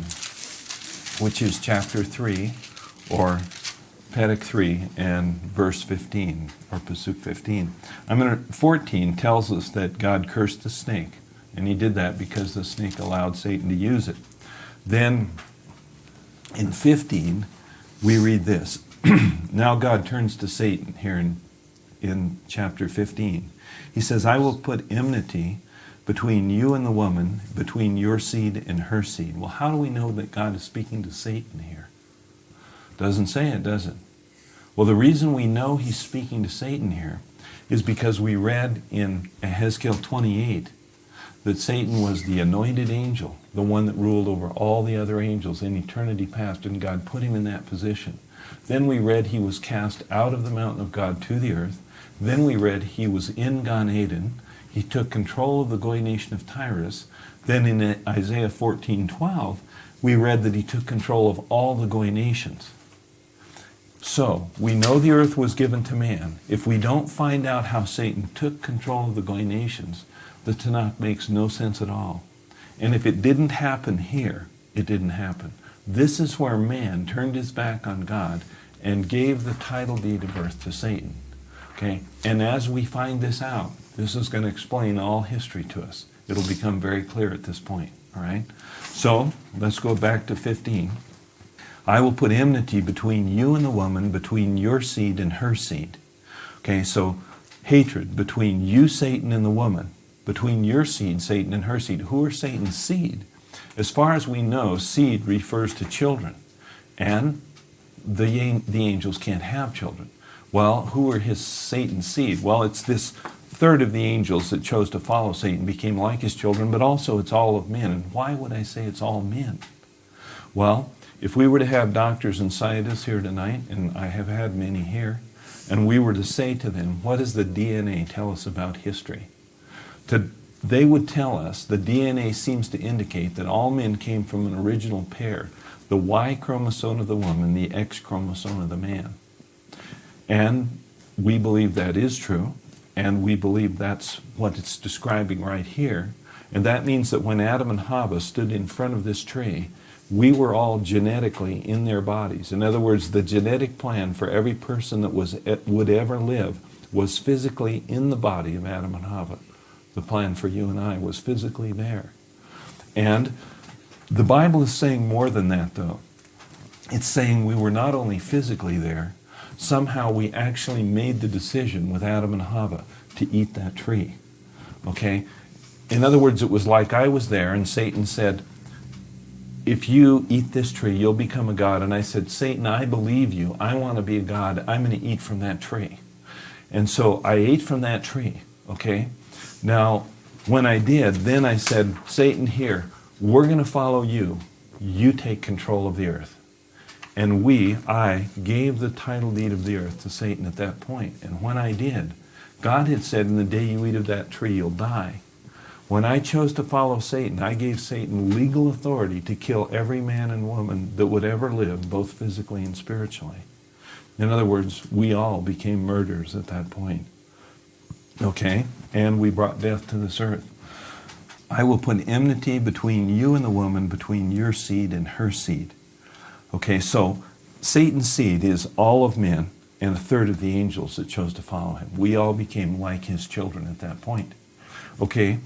which is chapter 3, or Perek 3 and verse 15, or Pasuk 15. 14 tells us that God cursed the snake, and he did that because the snake allowed Satan to use it. Then in 15, we read this. Now God turns to Satan here in chapter 15. He says, I will put enmity between you and the woman, between your seed and her seed. Well, how do we know that God is speaking to Satan here? Doesn't say it, does it? Well, the reason we know he's speaking to Satan here is because we read in Ezekiel 28 that Satan was the anointed angel, the one that ruled over all the other angels in eternity past, and God put him in that position. Then we read he was cast out of the mountain of God to the earth. Then we read he was in Gan Eden. He took control of the Goy nation of Tyrus. Then in Isaiah 14:12, we read that he took control of all the Goy nations. So, we know the earth was given to man. If we don't find out how Satan took control of the Goy nations, the Tanakh makes no sense at all. And if it didn't happen here, it didn't happen. This is where man turned his back on God and gave the title deed of birth to Satan. Okay? And as we find this out, this is going to explain all history to us. It'll become very clear at this point. All right? So, let's go back to 15. I will put enmity between you and the woman, between your seed and her seed. Okay, so hatred between you, Satan, and the woman, between your seed, Satan, and her seed. Who are Satan's seed? As far as we know, seed refers to children, and the angels can't have children. Well, who are Satan's seed? Well, it's this third of the angels that chose to follow Satan, became like his children, but also it's all of men. And why would I say it's all men? Well, if we were to have doctors and scientists here tonight, and I have had many here, and we were to say to them, what does the DNA tell us about history? They would tell us the DNA seems to indicate that all men came from an original pair, the Y chromosome of the woman, the X chromosome of the man. And we believe that is true, and we believe that's what it's describing right here. And that means that when Adam and Hava stood in front of this tree, we were all genetically in their bodies. In other words, the genetic plan for every person that would ever live was physically in the body of Adam and Hava. The plan for you and I was physically there. And the Bible is saying more than that, though. It's saying we were not only physically there, somehow we actually made the decision with Adam and Hava to eat that tree. Okay? In other words, it was like I was there and Satan said, if you eat this tree, you'll become a god. And I said, Satan, I believe you. I want to be a god. I'm going to eat from that tree. And so I ate from that tree, okay? Now, when I did, then I said, Satan, here, we're going to follow you. You take control of the earth. And I gave the title deed of the earth to Satan at that point. And when I did, God had said, in the day you eat of that tree, you'll die. When I chose to follow Satan, I gave Satan legal authority to kill every man and woman that would ever live, both physically and spiritually. In other words, we all became murderers at that point. Okay? And we brought death to this earth. I will put enmity between you and the woman, between your seed and her seed. Okay, so Satan's seed is all of men and a third of the angels that chose to follow him. We all became like his children at that point. Okay?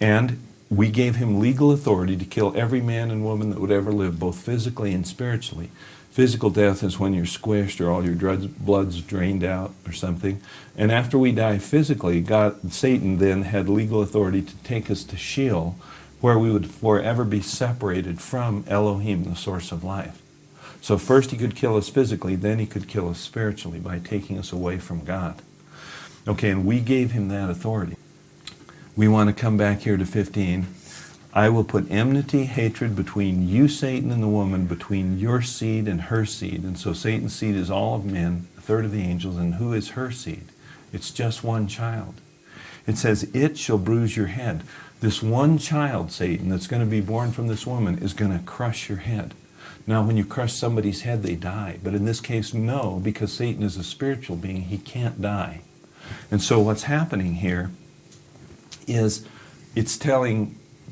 And we gave him legal authority to kill every man and woman that would ever live, both physically and spiritually. Physical death is when you're squished or all your blood's drained out or something. And after we die physically, Satan then had legal authority to take us to Sheol, where we would forever be separated from Elohim, the source of life. So first he could kill us physically, then he could kill us spiritually by taking us away from God. Okay, and we gave him that authority. We want to come back here to 15. I will put enmity, hatred between you, Satan, and the woman, between your seed and her seed. And so Satan's seed is all of men, a third of the angels. And who is her seed? It's just one child. It says, it shall bruise your head. This one child, Satan, that's going to be born from this woman is going to crush your head. Now, when you crush somebody's head, they die. But in this case, no, because Satan is a spiritual being. He can't die. And so what's happening here is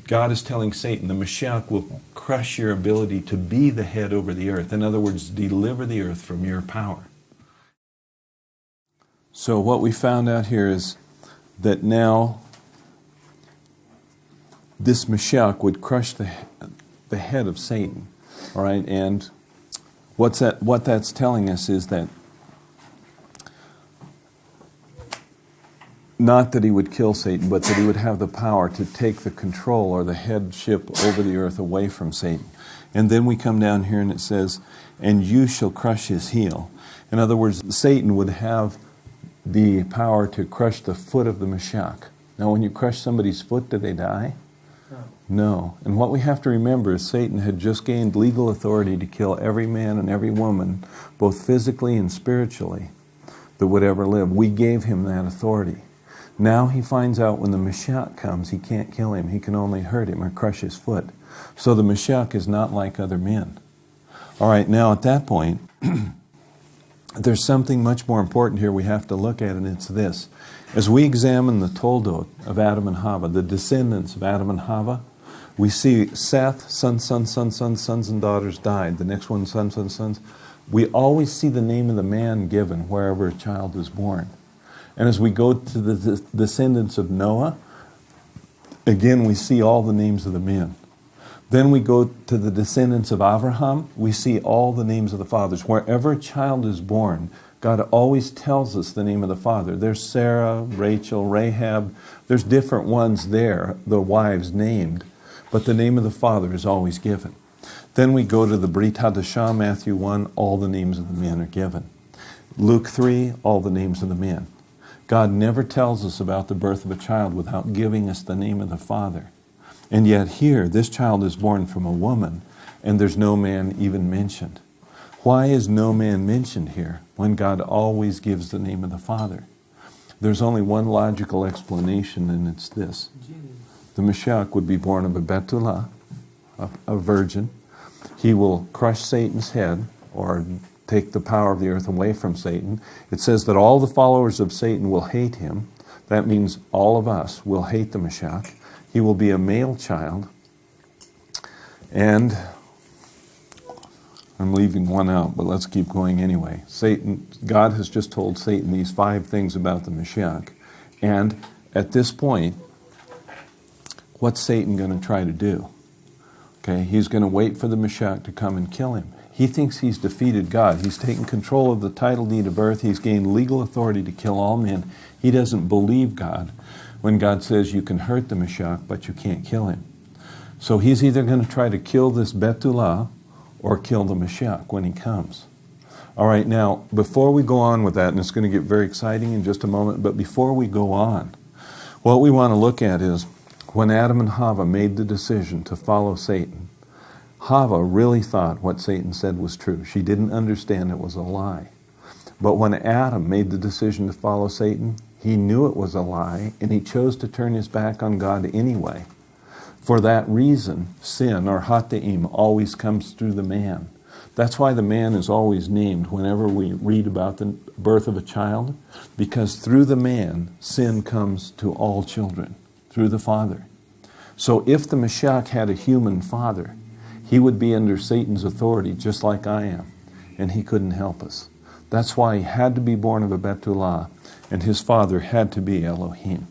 God is telling Satan, the Mashiach will crush your ability to be the head over the earth. In other words, deliver the earth from your power. So what we found out here is that now this Mashiach would crush the head of Satan. All right, and what that's telling us is that not that he would kill Satan, but that he would have the power to take the control or the headship over the earth away from Satan. And then we come down here and it says, and you shall crush his heel. In other words, Satan would have the power to crush the foot of the Mashiach. Now, when you crush somebody's foot, do they die? No. And what we have to remember is Satan had just gained legal authority to kill every man and every woman, both physically and spiritually, that would ever live. We gave him that authority. Now he finds out when the Mashiach comes, he can't kill him. He can only hurt him or crush his foot. So the Mashiach is not like other men. All right, now at that point, there's something much more important here we have to look at, and it's this. As we examine the Toldot of Adam and Hava, the descendants of Adam and Hava, we see Seth, sons and daughters died. The next one, sons. We always see the name of the man given wherever a child is born. And as we go to the descendants of Noah, again we see all the names of the men. Then we go to the descendants of Abraham, we see all the names of the fathers. Wherever a child is born, God always tells us the name of the father. There's Sarah, Rachel, Rahab. There's different ones there, the wives named, but the name of the father is always given. Then we go to the Brit Hadashah, Matthew 1, all the names of the men are given. Luke 3, all the names of the men. God never tells us about the birth of a child without giving us the name of the father. And yet here, this child is born from a woman, and there's no man even mentioned. Why is no man mentioned here when God always gives the name of the Father? There's only one logical explanation, and it's this. The Mashiach would be born of a Betula, a virgin. He will crush Satan's head, or take the power of the earth away from Satan. It says that all the followers of Satan will hate him. That means all of us will hate the Mashiach. He will be a male child. And I'm leaving one out, but let's keep going anyway. God has just told Satan these 5 things about the Mashiach. And at this point, what's Satan going to try to do? Okay, he's going to wait for the Mashiach to come and kill him. He thinks he's defeated God. He's taken control of the title deed of earth. He's gained legal authority to kill all men. He doesn't believe God when God says you can hurt the Mashiach, but you can't kill him. So he's either going to try to kill this Betula or kill the Mashiach when he comes. All right, now, before we go on with that, and it's going to get very exciting in just a moment, but before we go on, what we want to look at is when Adam and Hava made the decision to follow Satan, Hava really thought what Satan said was true. She didn't understand it was a lie. But when Adam made the decision to follow Satan, he knew it was a lie, and he chose to turn his back on God anyway. For that reason, sin, or Hata'im, always comes through the man. That's why the man is always named whenever we read about the birth of a child, because through the man, sin comes to all children, through the father. So if the Mashiach had a human father, he would be under Satan's authority, just like I am, and he couldn't help us. That's why he had to be born of a Betula, and his father had to be Elohim.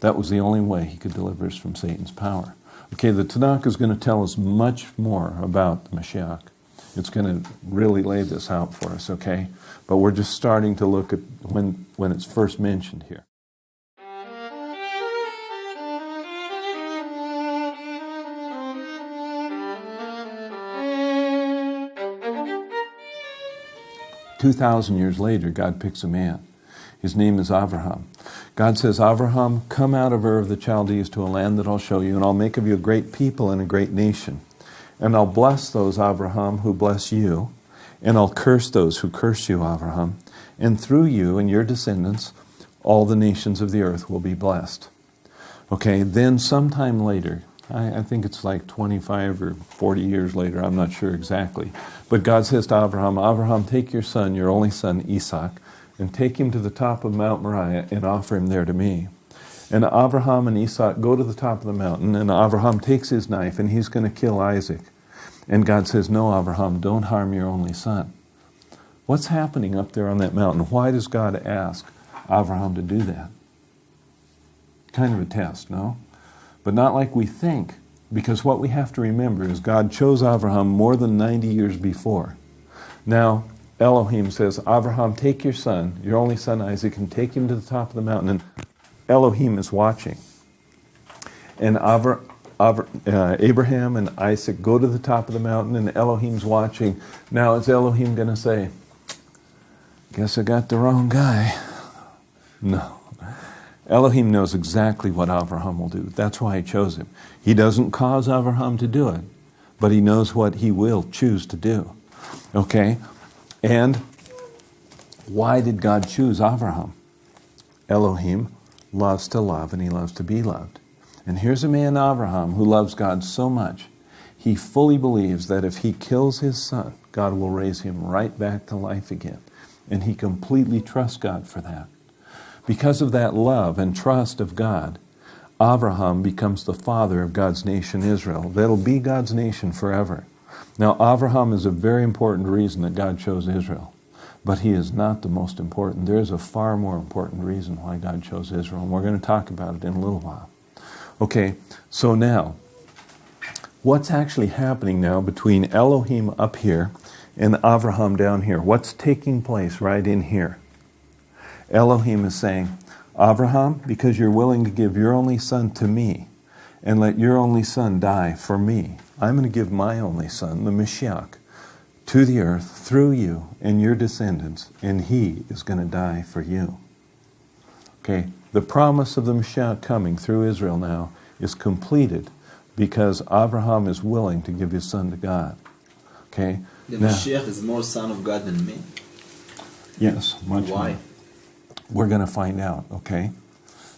That was the only way he could deliver us from Satan's power. Okay, the Tanakh is going to tell us much more about the Mashiach. It's going to really lay this out for us, okay? But we're just starting to look at when it's first mentioned here. "2,000 years later, God picks a man. His name is Abraham. God says, Abraham, come out of Ur of the Chaldees to a land that I'll show you, and I'll make of you a great people and a great nation. And I'll bless those, Abraham, who bless you, and I'll curse those who curse you, Abraham. And through you and your descendants, all the nations of the earth will be blessed." Okay, then sometime later, I think it's like 25 or 40 years later, I'm not sure exactly, but God says to Abraham, Abraham, take your son, your only son, Isaac, and take him to the top of Mount Moriah and offer him there to me. And Abraham and Isaac go to the top of the mountain, and Abraham takes his knife, and he's going to kill Isaac. And God says, no, Abraham, don't harm your only son. What's happening up there on that mountain? Why does God ask Abraham to do that? Kind of a test, no? But not like we think, because what we have to remember is God chose Abraham more than 90 years before. Now, Elohim says, Abraham, take your son, your only son Isaac, and take him to the top of the mountain. And Elohim is watching. And Abraham and Isaac go to the top of the mountain, and Elohim's watching. Now, is Elohim going to say, guess I got the wrong guy? No. Elohim knows exactly what Abraham will do. That's why he chose him. He doesn't cause Abraham to do it, but he knows what he will choose to do. Okay? And why did God choose Abraham? Elohim loves to love, and he loves to be loved. And here's a man, Abraham, who loves God so much, he fully believes that if he kills his son, God will raise him right back to life again. And he completely trusts God for that. Because of that love and trust of God, Abraham becomes the father of God's nation, Israel. That'll be God's nation forever. Now, Abraham is a very important reason that God chose Israel. But he is not the most important. There is a far more important reason why God chose Israel. And we're going to talk about it in a little while. Okay, so now, what's actually happening now between Elohim up here and Abraham down here? What's taking place right in here? Elohim is saying, Abraham, because you're willing to give your only son to me and let your only son die for me, I'm going to give my only son, the Mashiach, to the earth through you and your descendants, and he is going to die for you. Okay, the promise of the Mashiach coming through Israel now is completed because Abraham is willing to give his son to God. Okay? The Mashiach is more son of God than me. Yes, much Why? more. We're going to find out, okay?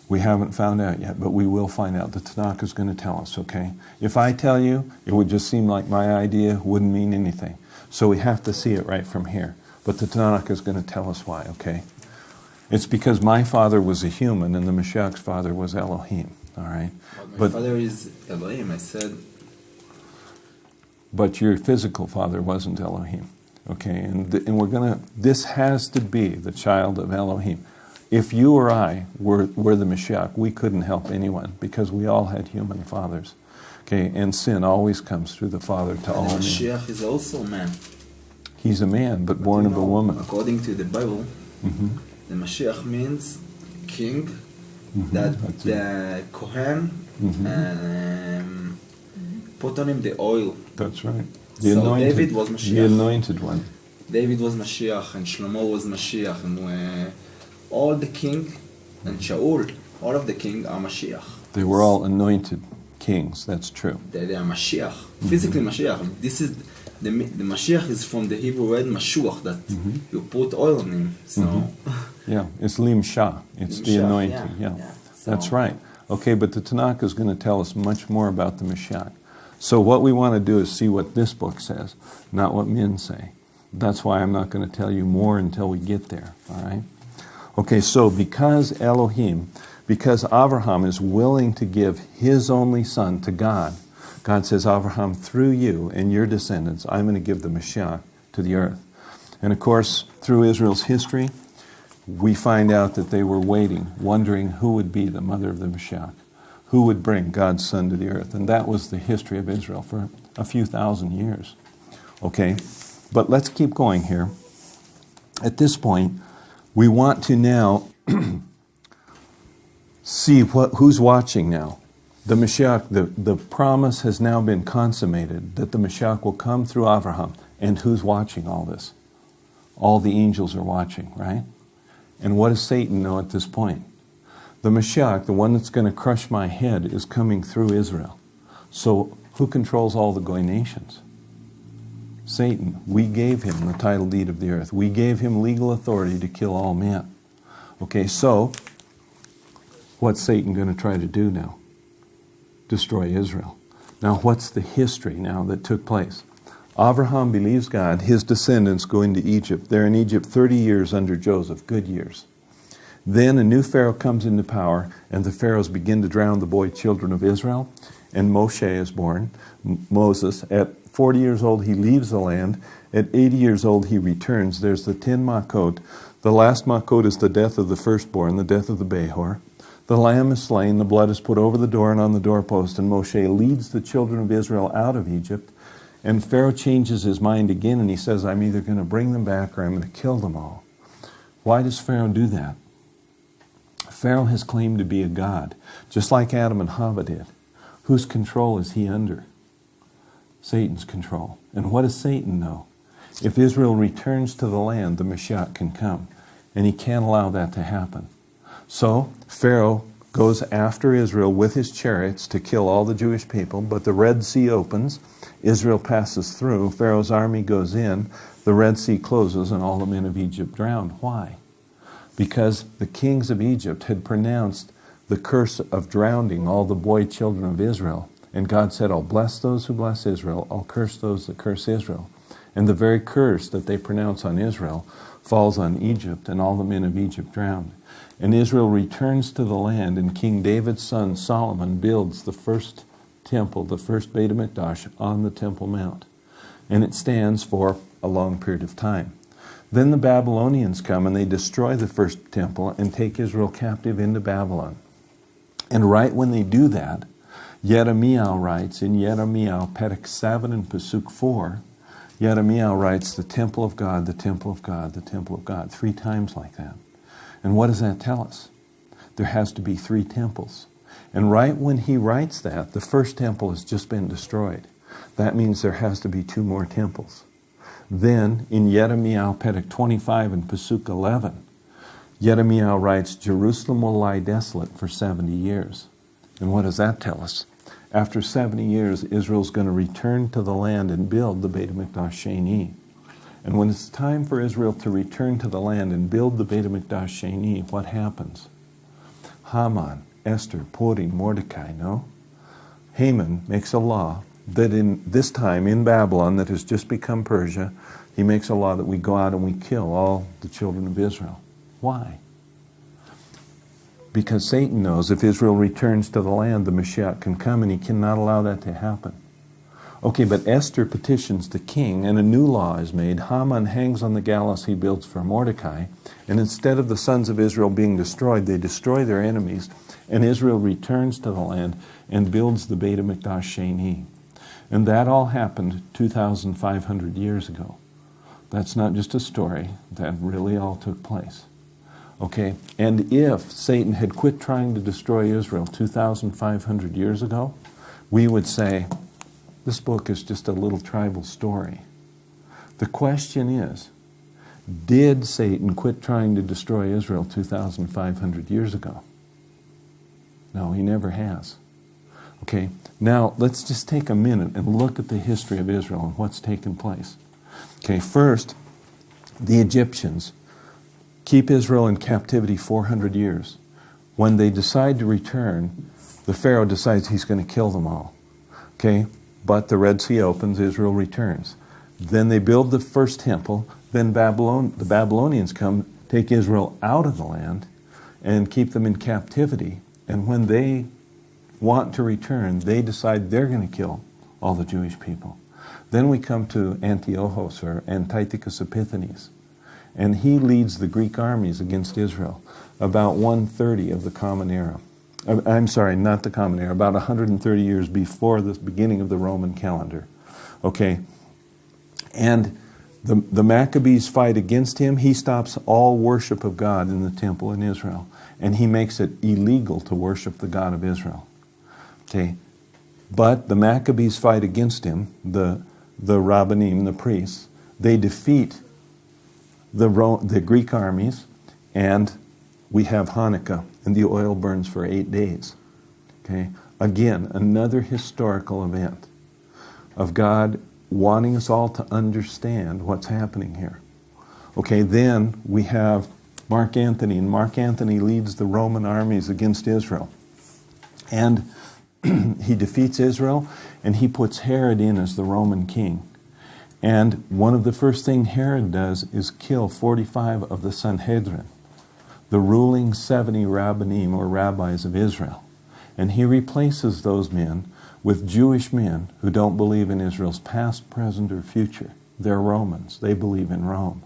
We haven't found out yet, but we will find out. The Tanakh is going to tell us, okay? If I tell you, it would just seem like my idea wouldn't mean anything. So we have to see it right from here. But the Tanakh is going to tell us why, okay? It's because my father was a human and the Mashiach's father was Elohim, all right? My father is Elohim, I said. But your physical father wasn't Elohim, okay? And we're going to, this has to be the child of Elohim. If you or I were the Mashiach, we couldn't help anyone because we all had human fathers. Okay, and sin always comes through the Father to all men. The Mashiach is also a man. He's a man, but born of a woman. According to the Bible, the Mashiach means king, that the Kohen put on him the oil. That's right. So David was Mashiach. The anointed one. David was Mashiach, and Shlomo was Mashiach, and all the king, and Shaul, all of the king are Mashiach. They were all anointed kings, that's true. They are Mashiach, physically Mashiach. This is the Mashiach is from the Hebrew word Mashuach, that you put oil on him. So yeah, it's Lim Shah. It's the anointing. Yeah. So, that's right. Okay, but the Tanakh is going to tell us much more about the Mashiach. So what we want to do is see what this book says, not what men say. That's why I'm not going to tell you more until we get there. All right. Okay, so because Abraham is willing to give his only son to God, God says, Abraham, through you and your descendants, I'm going to give the Mashiach to the earth. And of course, through Israel's history, we find out that they were waiting, wondering who would be the mother of the Mashiach, who would bring God's son to the earth. And that was the history of Israel for a few thousand years. Okay, but let's keep going here. At this point, we want to now see who's watching now. The Mashiach, the promise has now been consummated that the Mashiach will come through Abraham. And who's watching all this? All the angels are watching, right? And what does Satan know at this point? The Mashiach, the one that's going to crush my head, is coming through Israel. So who controls all the Goy nations? Satan. We gave him the title deed of the earth. We gave him legal authority to kill all men. Okay, so what's Satan going to try to do now? Destroy Israel. Now, what's the history now that took place? Abraham believes God. His descendants go into Egypt. They're in Egypt 30 years under Joseph, good years. Then a new Pharaoh comes into power, and the Pharaohs begin to drown the boy children of Israel, and Moshe is born, Moses. At 40 years old, he leaves the land. At 80 years old, he returns. There's the 10 Makot. The last Makot is the death of the firstborn, the death of the Behor. The lamb is slain, the blood is put over the door and on the doorpost, and Moshe leads the children of Israel out of Egypt. And Pharaoh changes his mind again, and he says, I'm either going to bring them back or I'm going to kill them all. Why does Pharaoh do that? Pharaoh has claimed to be a god, just like Adam and Hava did. Whose control is he under? Satan's control. And what does Satan know? If Israel returns to the land, the Mashiach can come. And he can't allow that to happen. So Pharaoh goes after Israel with his chariots to kill all the Jewish people, but the Red Sea opens. Israel passes through. Pharaoh's army goes in. The Red Sea closes, and all the men of Egypt drowned. Why? Because the kings of Egypt had pronounced the curse of drowning all the boy children of Israel. And God said, I'll bless those who bless Israel. I'll curse those that curse Israel. And the very curse that they pronounce on Israel falls on Egypt, and all the men of Egypt drowned. And Israel returns to the land, and King David's son Solomon builds the first temple, the first Beit HaMikdash, on the Temple Mount. And it stands for a long period of time. Then the Babylonians come and they destroy the first temple and take Israel captive into Babylon. And right when they do that, Yeremiah writes in Yeremiah, Perek 7 and Pasuk 4, Yeremiah writes, the temple of God, the temple of God, the temple of God, 3 times like that. And what does that tell us? There has to be 3 temples. And right when he writes that, the first temple has just been destroyed. That means there has to be 2 more temples. Then, in Yeremiah, Perek 25 and Pasuk 11, Yeremiah writes, Jerusalem will lie desolate for 70 years. And what does that tell us? After 70 years, Israel's going to return to the land and build the Beit HaMikdash Sheni. And when it's time for Israel to return to the land and build the Beit HaMikdash Sheni, what happens? Haman, Esther, Purim, Mordecai, no? Haman makes a law that in this time in Babylon that has just become Persia, he makes a law that we go out and we kill all the children of Israel. Why? Because Satan knows if Israel returns to the land, the Mashiach can come, and he cannot allow that to happen. Okay, but Esther petitions the king, and a new law is made. Haman hangs on the gallows he builds for Mordecai, and instead of the sons of Israel being destroyed, they destroy their enemies, and Israel returns to the land and builds the Beit HaMikdash Sheni. And that all happened 2,500 years ago. That's not just a story. That really all took place. Okay, and if Satan had quit trying to destroy Israel 2,500 years ago, we would say, this book is just a little tribal story. The question is, did Satan quit trying to destroy Israel 2,500 years ago? No, he never has. Okay, now let's just take a minute and look at the history of Israel and what's taken place. Okay, first, the Egyptians keep Israel in captivity 400 years. When they decide to return, the Pharaoh decides he's going to kill them all. Okay, but the Red Sea opens, Israel returns. Then they build the first temple, then the Babylonians come, take Israel out of the land, and keep them in captivity. And when they want to return, they decide they're going to kill all the Jewish people. Then we come to Antiochus, or Antiochus Epiphanes, and he leads the Greek armies against Israel about 130 of the Common Era. I'm sorry, not the Common Era, about 130 years before the beginning of the Roman calendar. Okay, and the Maccabees fight against him. He stops all worship of God in the temple in Israel, and he makes it illegal to worship the God of Israel. Okay, but the Maccabees fight against him, the Rabbanim, the priests. They defeat the Greek armies, and we have Hanukkah, and the oil burns for 8 days. Okay, again, another historical event of God wanting us all to understand what's happening here. Okay, then we have Mark Antony, and Mark Antony leads the Roman armies against Israel. And he defeats Israel, and he puts Herod in as the Roman king. And one of the first things Herod does is kill 45 of the Sanhedrin, the ruling 70 rabbanim, or rabbis of Israel. And he replaces those men with Jewish men who don't believe in Israel's past, present, or future. They're Romans. They believe in Rome.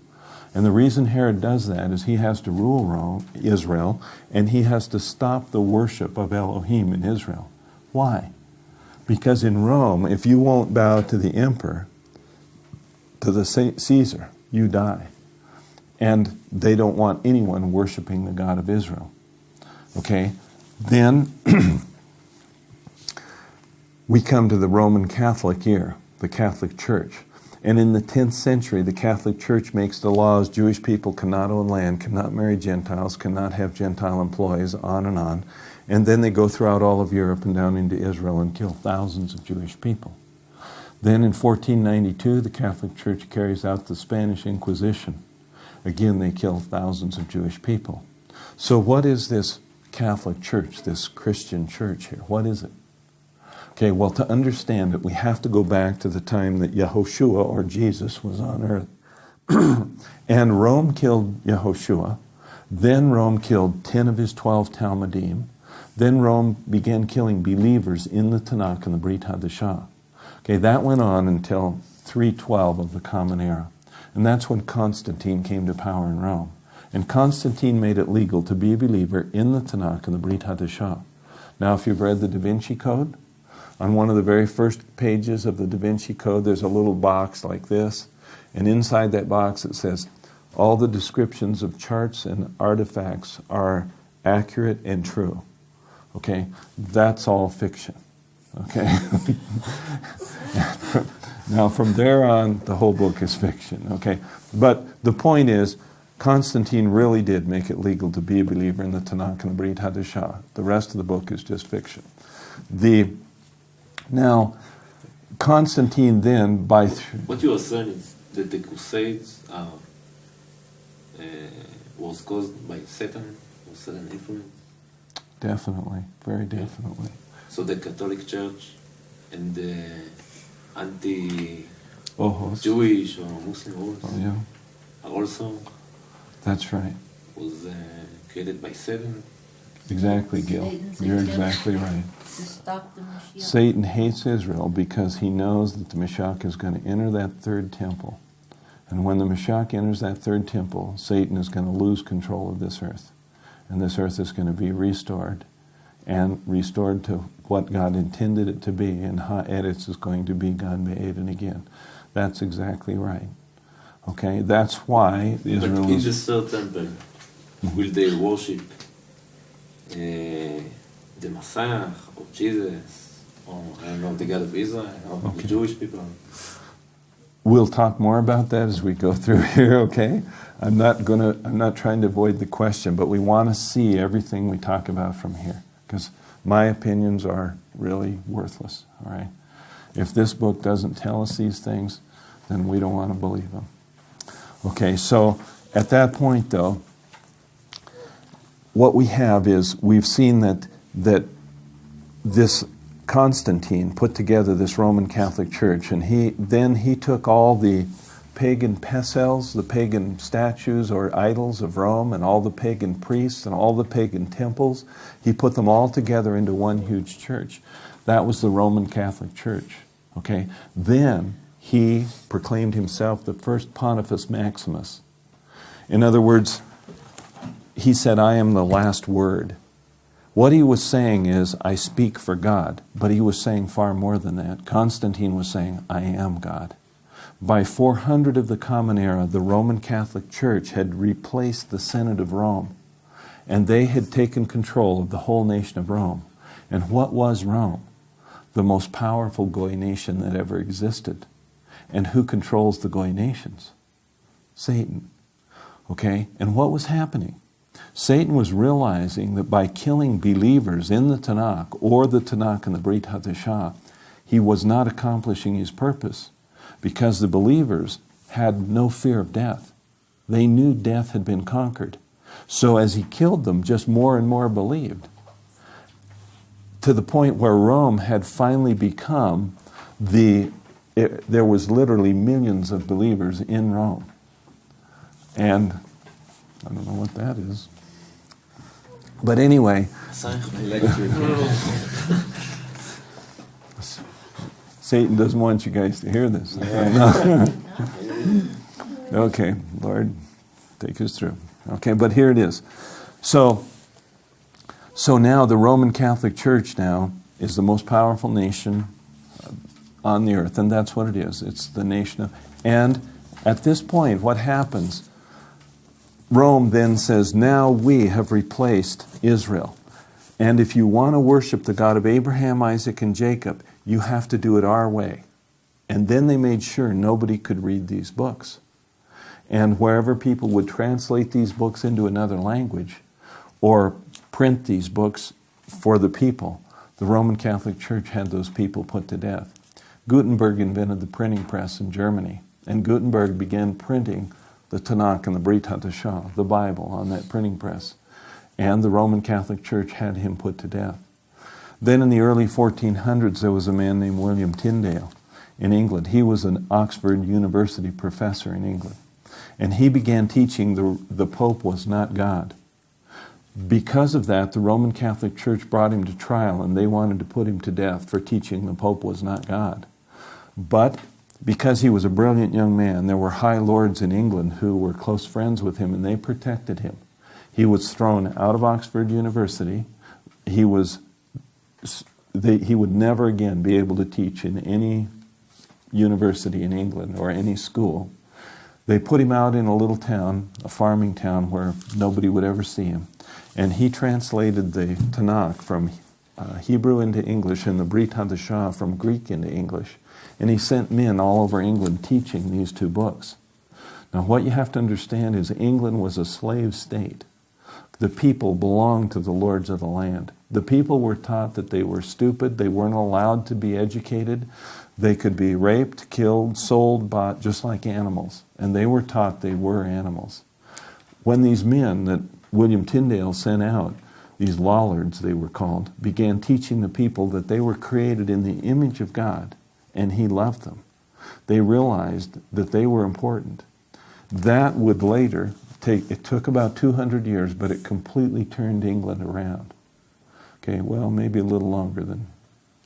And the reason Herod does that is he has to rule Israel, and he has to stop the worship of Elohim in Israel. Why? Because in Rome, if you won't bow to the emperor, to the Caesar, you die. And they don't want anyone worshiping the God of Israel. Okay? Then we come to the Roman Catholic era, the Catholic Church. And in the 10th century, the Catholic Church makes the laws: Jewish people cannot own land, cannot marry Gentiles, cannot have Gentile employees, on and on. And then they go throughout all of Europe and down into Israel and kill thousands of Jewish people. Then in 1492, the Catholic Church carries out the Spanish Inquisition. Again, they kill thousands of Jewish people. So what is this Catholic Church, this Christian church here? What is it? Okay, well, to understand it, we have to go back to the time that Yehoshua, or Jesus, was on earth. And Rome killed Yehoshua. Then Rome killed 10 of his 12 Talmudim. Then Rome began killing believers in the Tanakh and the Brit Hadashah. Okay, that went on until 312 of the Common Era. And that's when Constantine came to power in Rome. And Constantine made it legal to be a believer in the Tanakh and the Brit Hadashah. Now, if you've read the Da Vinci Code, on one of the very first pages of the Da Vinci Code, there's a little box like this. And inside that box it says, all the descriptions of charts and artifacts are accurate and true. Okay? That's all fiction. Okay? Now, from there on, the whole book is fiction. Okay? But the point is, Constantine really did make it legal to be a believer in the Tanakh and the Brit Hadashah. The rest of the book is just fiction. Now, Constantine then, what you are saying is that the Crusades was caused by Satan, or Satan influence? Definitely, very definitely. So the Catholic Church and the anti-Jewish or Muslim rules are also... That's right. Was created by Satan. Exactly, Gil. You're exactly right. Satan hates Israel because he knows that the Mashiach is going to enter that third temple. And when the Mashiach enters that third temple, Satan is going to lose control of this earth. And this earth is going to be restored, and restored to what God intended it to be. And Ha'eretz is going to be God Be'eden again. That's exactly right. Okay, that's why Israel But in the third temple, will they worship the Messiah or Jesus or I don't know, the God of Israel or the Jewish people? We'll talk more about that as we go through here, okay? I'm not trying to avoid the question, but we want to see everything we talk about from here, because my opinions are really worthless, all right? If this book doesn't tell us these things, then we don't want to believe them. Okay, so at that point, though, what we have is we've seen that this Constantine put together this Roman Catholic Church, and he took all the pagan pesels, the pagan statues or idols of Rome, and all the pagan priests and all the pagan temples. He put them all together into one huge church. That was the Roman Catholic Church. Okay, then he proclaimed himself the first Pontifex Maximus. In other words, he said, I am the last word. What he was saying is, I speak for God. But he was saying far more than that. Constantine was saying, I am God. By 400 of the Common Era, the Roman Catholic Church had replaced the Senate of Rome. And they had taken control of the whole nation of Rome. And what was Rome? The most powerful Goy nation that ever existed. And who controls the Goy nations? Satan. Okay? And what was happening? Satan was realizing that by killing believers in the Tanakh, or the Tanakh and the Brit Hadashah, he was not accomplishing his purpose, because the believers had no fear of death. They knew death had been conquered. So as he killed them, just more and more believed, to the point where Rome had finally become the there was literally millions of believers in Rome. And I don't know what that is. But anyway, Satan doesn't want you guys to hear this. Okay, Lord, take us through. Okay, but here it is. So now the Roman Catholic Church now is the most powerful nation on the earth, and that's what it is. It's the nation of... And at this point, what happens? Rome then says, now we have replaced Israel. And if you want to worship the God of Abraham, Isaac, and Jacob, you have to do it our way. And then they made sure nobody could read these books. And wherever people would translate these books into another language or print these books for the people, the Roman Catholic Church had those people put to death. Gutenberg invented the printing press in Germany, and Gutenberg began printing the Tanakh and the Brit Hadashah, the Bible, on that printing press. And the Roman Catholic Church had him put to death. Then in the early 1400s, there was a man named William Tyndale in England. He was an Oxford University professor in England. And he began teaching the Pope was not God. Because of that, the Roman Catholic Church brought him to trial, and they wanted to put him to death for teaching the Pope was not God. But because he was a brilliant young man, there were high lords in England who were close friends with him, and they protected him. He was thrown out of Oxford University. He would never again be able to teach in any university in England or any school. They put him out in a little town, a farming town where nobody would ever see him. And he translated the Tanakh from Hebrew into English and the Brit Hadashah from Greek into English. And he sent men all over England teaching these two books. Now what you have to understand is England was a slave state. The people belonged to the lords of the land. The people were taught that they were stupid, they weren't allowed to be educated, they could be raped, killed, sold, bought, just like animals. And they were taught they were animals. When these men that William Tyndale sent out, these lollards they were called, began teaching the people that they were created in the image of God, and He loved them, they realized that they were important. That would later it took about 200 years, but it completely turned England around. Okay, well, maybe a little longer than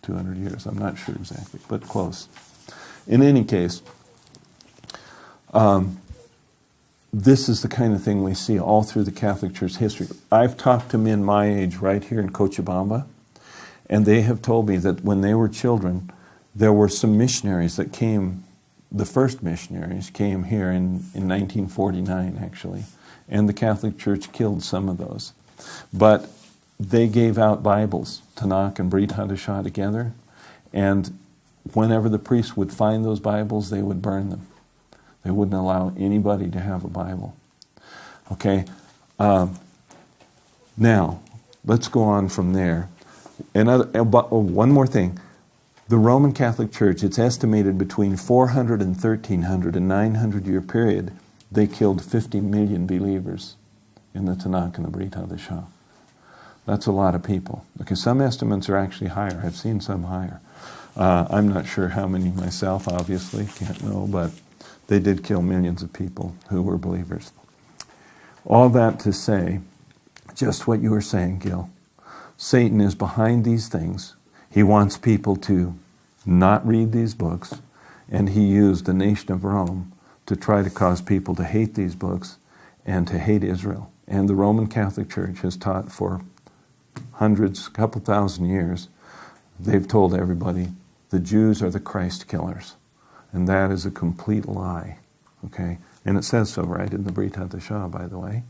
200 years. I'm not sure exactly, but close. In any case, this is the kind of thing we see all through the Catholic Church history. I've talked to men my age right here in Cochabamba, and they have told me that when they were children, there were some missionaries that came. The first missionaries came here in 1949, actually, and the Catholic Church killed some of those. But they gave out Bibles, Tanakh and Brit Hadashah together, and whenever the priests would find those Bibles, they would burn them. They wouldn't allow anybody to have a Bible. Okay, now, let's go on from there. One more thing. The Roman Catholic Church, it's estimated between 400 and 1300, a 900-year period, they killed 50 million believers in the Tanakh and the Brit Hadashah. That's a lot of people. Okay, some estimates are actually higher. I've seen some higher. I'm not sure how many myself, obviously, can't know, but they did kill millions of people who were believers. All that to say, just what you were saying, Gil. Satan is behind these things. He wants people to not read these books, and he used the nation of Rome to try to cause people to hate these books and to hate Israel. And the Roman Catholic Church has taught for hundreds, couple thousand years, they've told everybody the Jews are the Christ killers. And that is a complete lie. Okay? And it says so right in the Brit Hadashah, by the way.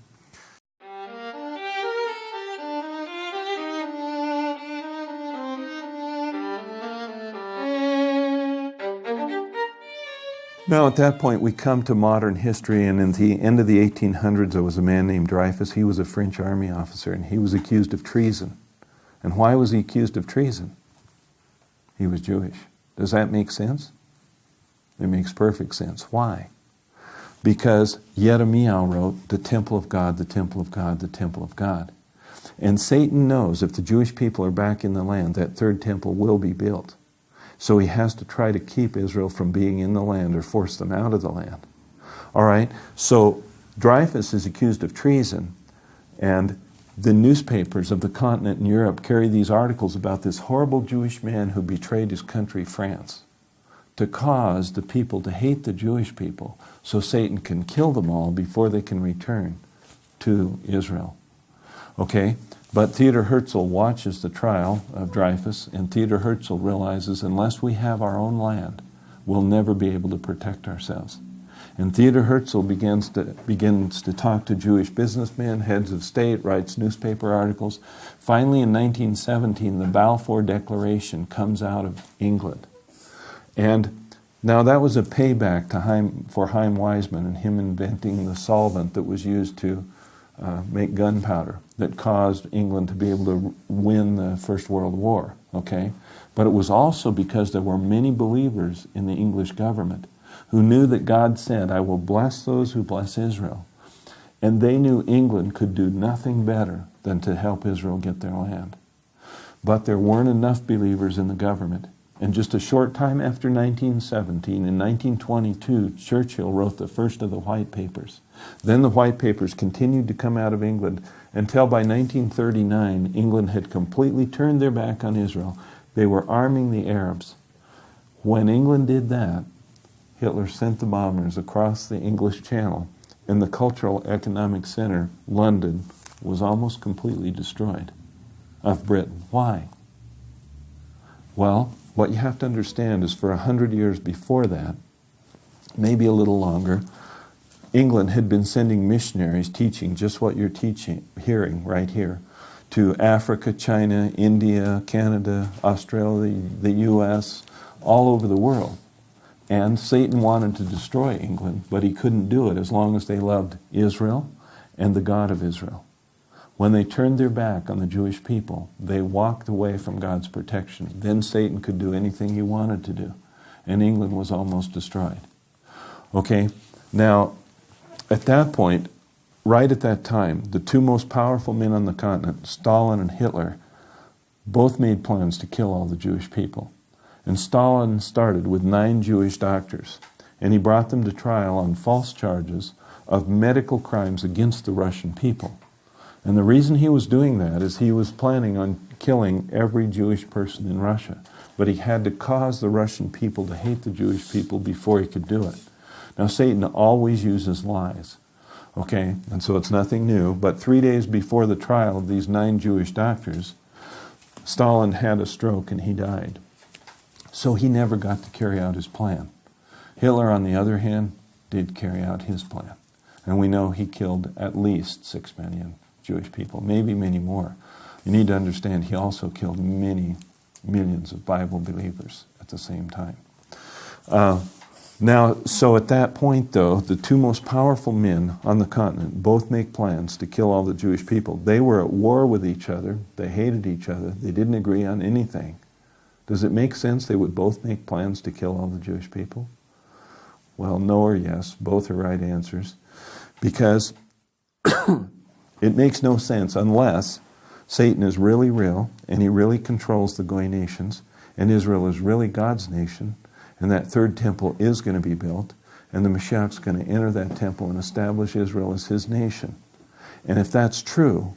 Now, at that point, we come to modern history, and in the end of the 1800s, there was a man named Dreyfus. He was a French army officer, and he was accused of treason. And why was he accused of treason? He was Jewish. Does that make sense? It makes perfect sense. Why? Because Jeremiah wrote, the temple of God, the temple of God, the temple of God. And Satan knows if the Jewish people are back in the land, that third temple will be built. So he has to try to keep Israel from being in the land or force them out of the land. All right, so Dreyfus is accused of treason, and the newspapers of the continent in Europe carry these articles about this horrible Jewish man who betrayed his country, France, to cause the people to hate the Jewish people so Satan can kill them all before they can return to Israel. Okay? But Theodor Herzl watches the trial of Dreyfus, and Theodor Herzl realizes unless we have our own land, we'll never be able to protect ourselves. And Theodor Herzl begins to talk to Jewish businessmen, heads of state, writes newspaper articles. Finally, in 1917, the Balfour Declaration comes out of England. And now that was a payback for Chaim Weizmann and him inventing the solvent that was used to make gunpowder that caused England to be able to win the First World War, okay? But it was also because there were many believers in the English government who knew that God said, I will bless those who bless Israel. And they knew England could do nothing better than to help Israel get their land. But there weren't enough believers in the government. And just a short time after 1917, in 1922, Churchill wrote the first of the White Papers. Then the White Papers continued to come out of England until by 1939, England had completely turned their back on Israel. They were arming the Arabs. When England did that, Hitler sent the bombers across the English Channel, and the cultural economic center, London, was almost completely destroyed of Britain. Why? Well, what you have to understand is for 100 years before that, maybe a little longer, England had been sending missionaries teaching just what you're hearing right here, to Africa, China, India, Canada, Australia, the U.S., all over the world. And Satan wanted to destroy England, but he couldn't do it as long as they loved Israel and the God of Israel. When they turned their back on the Jewish people, they walked away from God's protection. Then Satan could do anything he wanted to do, and England was almost destroyed. Okay, now, at that point, right at that time, the two most powerful men on the continent, Stalin and Hitler, both made plans to kill all the Jewish people. And Stalin started with 9 Jewish doctors, and he brought them to trial on false charges of medical crimes against the Russian people. And the reason he was doing that is he was planning on killing every Jewish person in Russia, but he had to cause the Russian people to hate the Jewish people before he could do it. Now, Satan always uses lies, okay? And so it's nothing new, but 3 days before the trial of these 9 Jewish doctors, Stalin had a stroke and he died. So he never got to carry out his plan. Hitler, on the other hand, did carry out his plan. And we know he killed at least 6 million Jewish people, maybe many more. You need to understand he also killed many millions of Bible believers at the same time. So at that point, though, the two most powerful men on the continent both make plans to kill all the Jewish people. They were at war with each other. They hated each other. They didn't agree on anything. Does it make sense they would both make plans to kill all the Jewish people? Well, no or yes. Both are right answers. Because it makes no sense unless Satan is really real and he really controls the Goy nations and Israel is really God's nation and that third temple is going to be built and the Mashiach's going to enter that temple and establish Israel as his nation. And if that's true,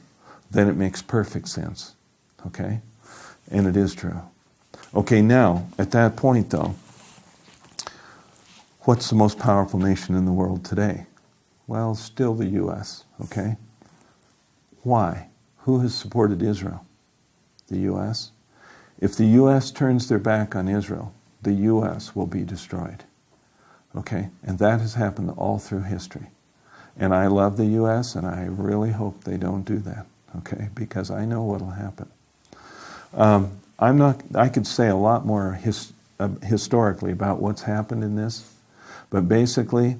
then it makes perfect sense. Okay? And it is true. Okay, now, at that point, though, what's the most powerful nation in the world today? Well, still the U.S., okay? Why? Who has supported Israel? The U.S.? If the U.S. turns their back on Israel, the U.S. will be destroyed, okay? And that has happened all through history. And I love the U.S., and I really hope they don't do that, okay? Because I know what will happen. I could say a lot more historically about what's happened in this, but basically,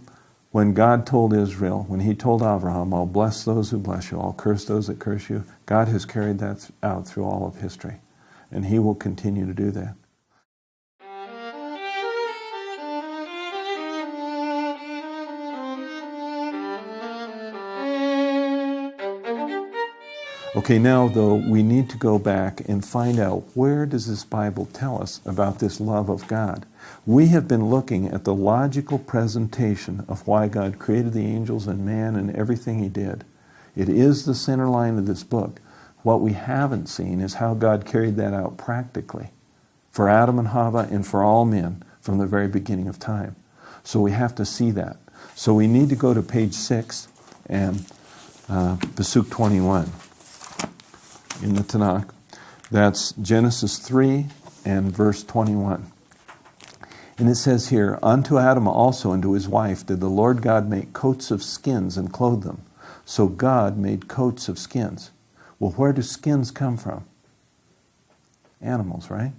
when God told Israel, when he told Abraham, I'll bless those who bless you, I'll curse those that curse you, God has carried that out through all of history, and he will continue to do that. Okay, now though, we need to go back and find out, where does this Bible tell us about this love of God? We have been looking at the logical presentation of why God created the angels and man and everything he did. It is the center line of this book. What we haven't seen is how God carried that out practically for Adam and Hava and for all men from the very beginning of time. So we have to see that. So we need to go to page 6 and Pasuk 21 in the Tanakh. That's Genesis 3 and verse 21. And it says here, unto Adam also and to his wife did the Lord God make coats of skins and clothe them. So God made coats of skins. Well, where do skins come from? Animals, right?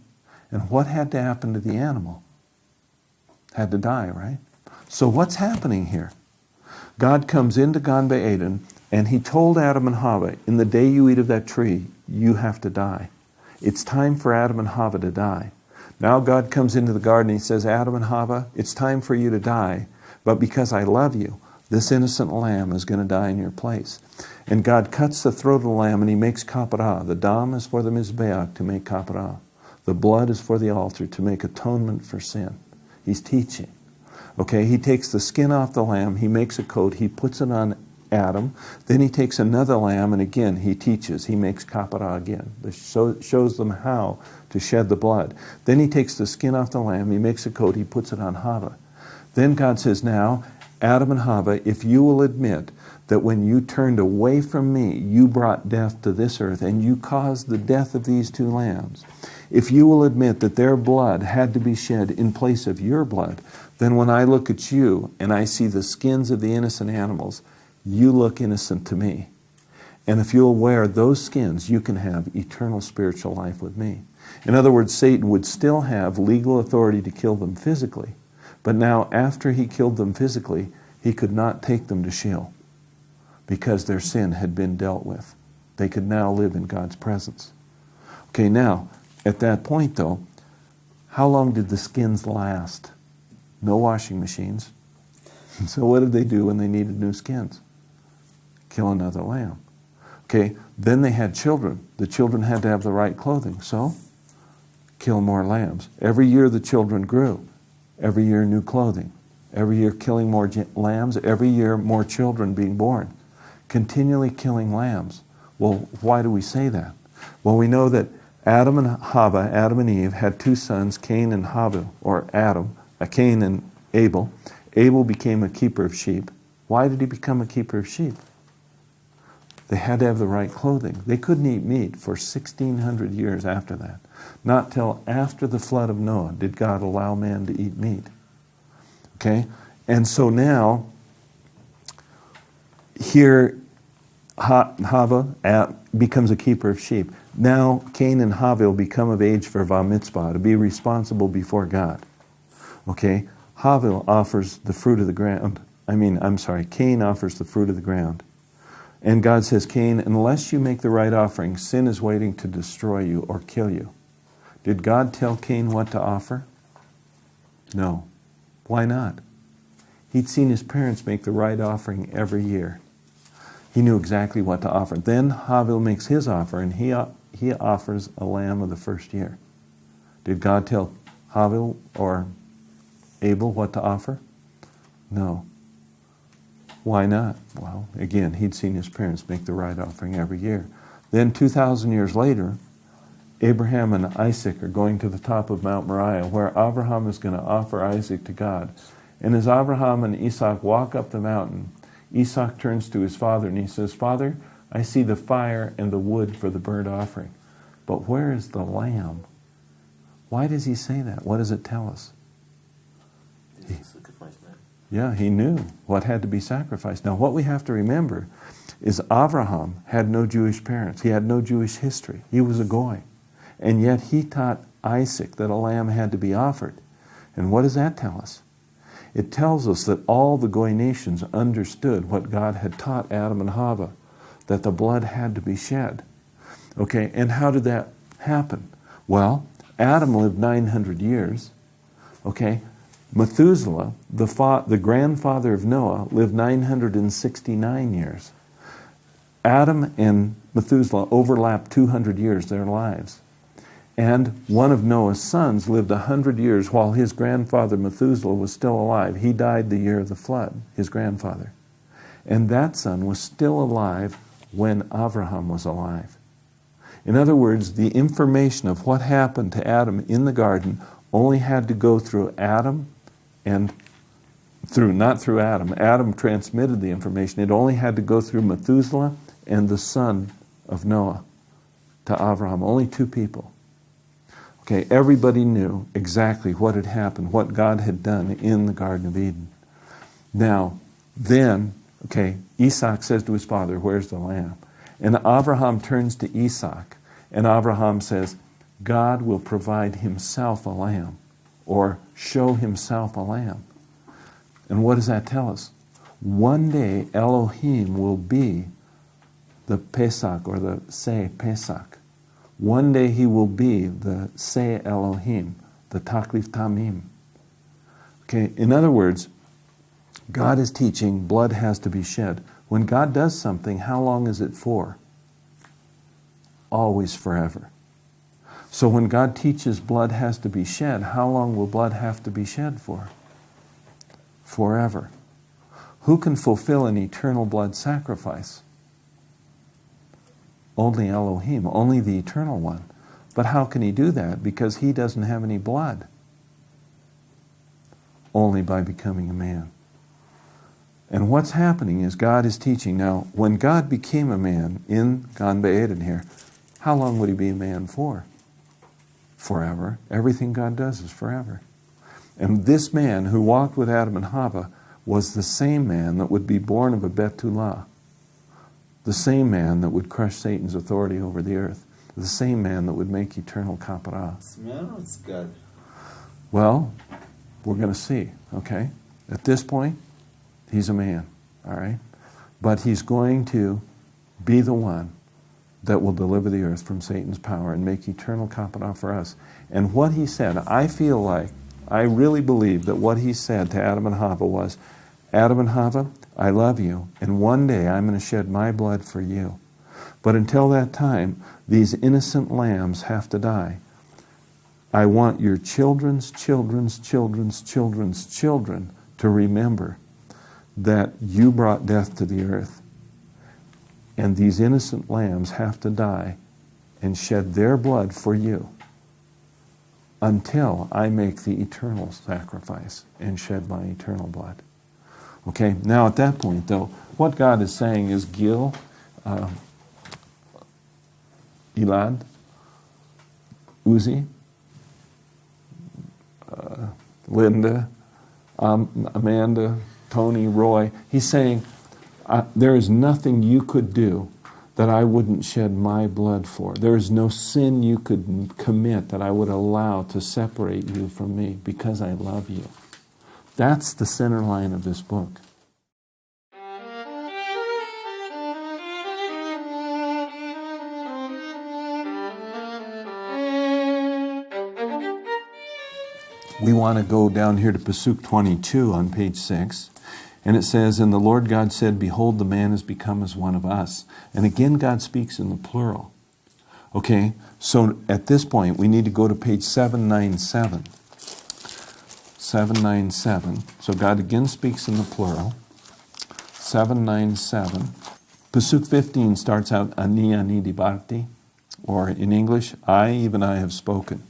And what had to happen to the animal? Had to die, right? So what's happening here? God comes into Gan Eden and he told Adam and Hava, in the day you eat of that tree, you have to die. It's time for Adam and Hava to die. Now God comes into the garden and he says, Adam and Hava, it's time for you to die, but because I love you, this innocent lamb is going to die in your place. And God cuts the throat of the lamb and he makes kaparah. The dam is for the mizbeach, to make kaparah. The blood is for the altar, to make atonement for sin. He's teaching. Okay, he takes the skin off the lamb, he makes a coat, he puts it on Adam, then he takes another lamb and again he teaches, he makes kaparah again. This shows them how to shed the blood. Then he takes the skin off the lamb, he makes a coat, he puts it on Hava. Then God says, now, Adam and Hava, if you will admit that when you turned away from me, you brought death to this earth and you caused the death of these two lambs, if you will admit that their blood had to be shed in place of your blood, then when I look at you and I see the skins of the innocent animals, you look innocent to me. And if you'll wear those skins, you can have eternal spiritual life with me. In other words, Satan would still have legal authority to kill them physically, but now after he killed them physically, he could not take them to Sheol because their sin had been dealt with. They could now live in God's presence. Okay, now, at that point though, how long did the skins last? No washing machines. So what did they do when they needed new skins? Kill another lamb. Okay, then they had children. The children had to have the right clothing, so kill more lambs. Every year the children grew. Every year new clothing. Every year killing more lambs. Every year more children being born. Continually killing lambs. Well, why do we say that? Well, we know that Adam and Hava, Adam and Eve, had two sons, Cain and Havel, or Adam, Cain and Abel. Abel became a keeper of sheep. Why did he become a keeper of sheep? They had to have the right clothing. They couldn't eat meat for 1,600 years after that. Not till after the flood of Noah did God allow man to eat meat. Okay? And so now, here, Hava becomes a keeper of sheep. Now, Cain and Havel become of age for Bar Mitzvah, to be responsible before God. Okay? Havel offers the fruit of the ground. Cain offers the fruit of the ground. And God says, Cain, unless you make the right offering, sin is waiting to destroy you or kill you. Did God tell Cain what to offer? No. Why not? He'd seen his parents make the right offering every year. He knew exactly what to offer. Then Havel makes his offer, and he offers a lamb of the first year. Did God tell Havel or Abel what to offer? No. Why not? Well, again, he'd seen his parents make the right offering every year. Then 2,000 years later, Abraham and Isaac are going to the top of Mount Moriah, where Abraham is going to offer Isaac to God. And as Abraham and Isaac walk up the mountain, Isaac turns to his father and he says, Father, I see the fire and the wood for the burnt offering, but where is the lamb? Why does he say that? What does it tell us? Yeah, he knew what had to be sacrificed. Now, what we have to remember is Abraham had no Jewish parents. He had no Jewish history. He was a goy. And yet he taught Isaac that a lamb had to be offered. And what does that tell us? It tells us that all the goy nations understood what God had taught Adam and Hava, that the blood had to be shed. Okay, and how did that happen? Well, Adam lived 900 years. Okay, Methuselah, the grandfather of Noah, lived 969 years. Adam and Methuselah overlapped 200 years, their lives. And one of Noah's sons lived 100 years while his grandfather Methuselah was still alive. He died the year of the flood, his grandfather. And that son was still alive when Abraham was alive. In other words, the information of what happened to Adam in the garden only had to go through Adam and not through Adam. Adam transmitted the information. It only had to go through Methuselah and the son of Noah to Abraham. Only two people. Okay, everybody knew exactly what had happened, what God had done in the Garden of Eden. Now, then, okay, Isaac says to his father, "Where's the lamb?" And Abraham turns to Isaac, and Abraham says, God will provide himself a lamb, or show himself a lamb. And what does that tell us? One day Elohim will be the Pesach, or the Seh Pesach. One day he will be the Seh Elohim, the Taklif Tamim. Okay, in other words, God is teaching blood has to be shed. When God does something, how long is it for? Always forever. So when God teaches blood has to be shed, how long will blood have to be shed for? Forever. Who can fulfill an eternal blood sacrifice? Only Elohim, only the Eternal One. But how can he do that? Because he doesn't have any blood. Only by becoming a man. And what's happening is God is teaching. Now, when God became a man in Gan Be'eden here, how long would he be a man for? Forever. Everything God does is forever. And this man who walked with Adam and Hava was the same man that would be born of a Betullah. The same man that would crush Satan's authority over the earth. The same man that would make eternal kapara. It's man or it's God? Well, we're going to see, okay? At this point, he's a man, all right? But he's going to be the one that will deliver the earth from Satan's power and make eternal kapara for us. And what he said, I feel like, I really believe that what he said to Adam and Hava was, Adam and Hava, I love you, and one day I'm going to shed my blood for you. But until that time, these innocent lambs have to die. I want your children's children's children's children's children to remember that you brought death to the earth. And these innocent lambs have to die and shed their blood for you until I make the eternal sacrifice and shed my eternal blood. Okay, now at that point, though, what God is saying is Gil, Elad, Uzi, Linda, Amanda, Tony, Roy. He's saying, there is nothing you could do that I wouldn't shed my blood for. There is no sin you could commit that I would allow to separate you from me because I love you. That's the center line of this book. We want to go down here to Pasuk 22 on page 6. And it says, and the Lord God said, behold, the man has become as one of us. And again, God speaks in the plural. Okay, so at this point, we need to go to page 797. 797. So God again speaks in the plural. 797. Pasuk 15 starts out, ani dibarti, or in English, even I have spoken.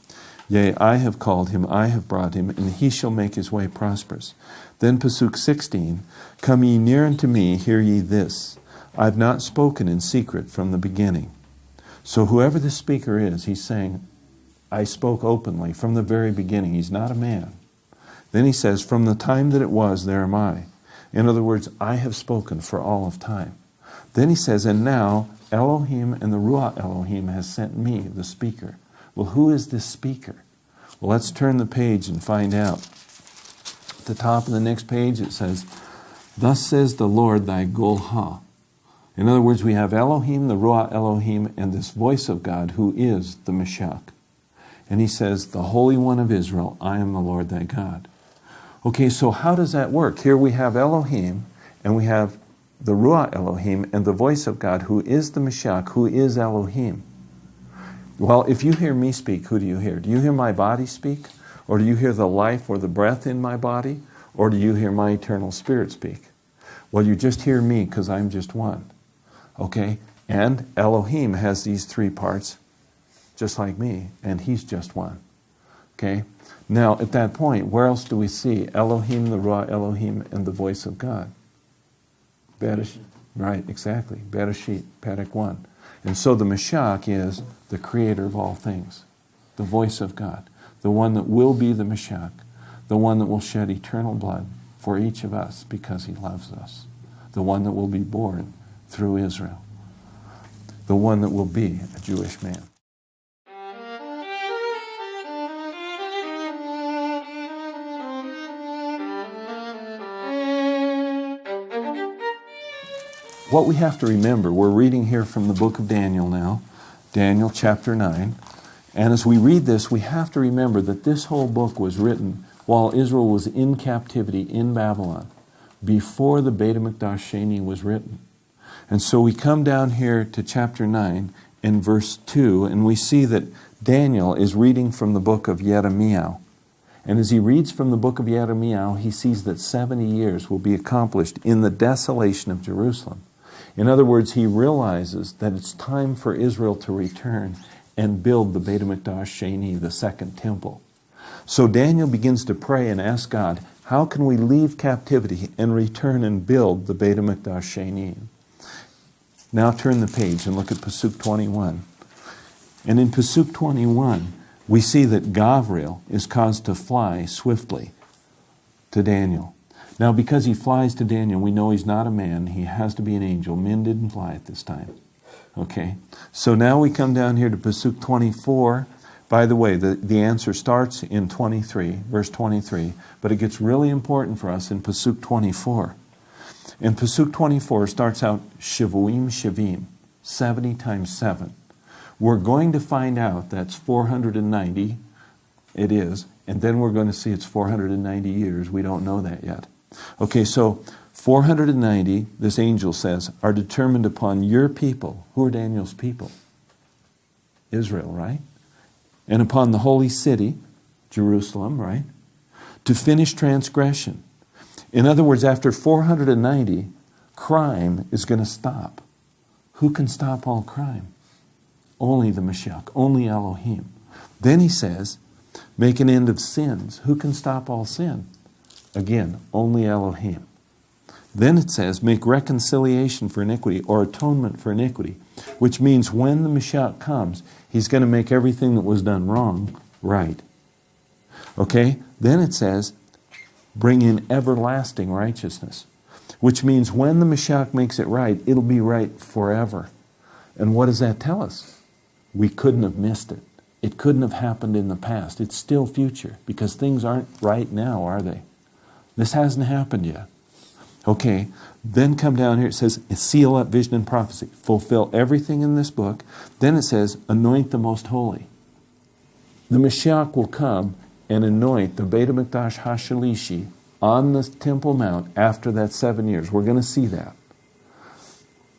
Yea, I have called him, I have brought him, and he shall make his way prosperous. Then Pasuk 16, come ye near unto me, hear ye this. I have not spoken in secret from the beginning. So whoever the speaker is, he's saying, I spoke openly from the very beginning. He's not a man. Then he says, from the time that it was, there am I. In other words, I have spoken for all of time. Then he says, and now Elohim and the Ruach Elohim has sent me, the speaker. Well, who is this speaker? Well, let's turn the page and find out. At the top of the next page it says, thus says the Lord thy Golha. In other words, we have Elohim, the Ruach Elohim, and this voice of God who is the Meshach. And he says, the Holy One of Israel, I am the Lord thy God. Okay, so how does that work? Here we have Elohim, and we have the Ruach Elohim, and the voice of God, who is the Mashiach, who is Elohim. Well, if you hear me speak, who do you hear? Do you hear my body speak? Or do you hear the life or the breath in my body? Or do you hear my eternal spirit speak? Well, you just hear me because I'm just one. Okay? And Elohim has these three parts, just like me, and he's just one. Okay? Now, at that point, where else do we see Elohim, the Ruach Elohim, and the voice of God? Right, exactly. Bereshit, Perek 1. And so the Mashiach is the creator of all things, the voice of God, the one that will be the Mashiach, the one that will shed eternal blood for each of us because he loves us, the one that will be born through Israel, the one that will be a Jewish man. What we have to remember, we're reading here from the book of Daniel now, Daniel chapter 9, and as we read this, we have to remember that this whole book was written while Israel was in captivity in Babylon, before the Beit HaMikdash Sheni was written. And so we come down here to chapter 9 in verse 2, and we see that Daniel is reading from the book of Jeremiah. And as he reads from the book of Jeremiah, he sees that 70 years will be accomplished in the desolation of Jerusalem. In other words, he realizes that it's time for Israel to return and build the Beit HaMikdash Sheni, the second temple. So Daniel begins to pray and ask God, how can we leave captivity and return and build the Beit HaMikdash Sheni? Now turn the page and look at Pasuk 21. And in Pasuk 21, we see that Gavriel is caused to fly swiftly to Daniel. Now, because he flies to Daniel, we know he's not a man. He has to be an angel. Men didn't fly at this time. Okay? So now we come down here to Pasuk 24. By the way, the answer starts in 23, verse 23, but it gets really important for us in Pasuk 24. And Pasuk 24 starts out Shivuim Shivim, 70 times 7. We're going to find out that's 490, it is, and then we're going to see it's 490 years. We don't know that yet. Okay, so 490, this angel says, are determined upon your people. Who are Daniel's people? Israel, right? And upon the holy city, Jerusalem, right? To finish transgression. In other words, after 490, crime is going to stop. Who can stop all crime? Only the Mashiach, only Elohim. Then he says, make an end of sins. Who can stop all sin? Again, only Elohim. Then it says, make reconciliation for iniquity, or atonement for iniquity, which means when the Mashiach comes, he's going to make everything that was done wrong right. Okay? Then it says, bring in everlasting righteousness, which means when the Mashiach makes it right, it'll be right forever. And what does that tell us? We couldn't have missed it. It couldn't have happened in the past. It's still future, because things aren't right now, are they? This hasn't happened yet. Okay, then come down here, it says, seal up vision and prophecy. Fulfill everything in this book. Then it says, anoint the most holy. The Mashiach will come and anoint the Beit HaMikdash HaShalishi on the Temple Mount after that 7 years. We're going to see that.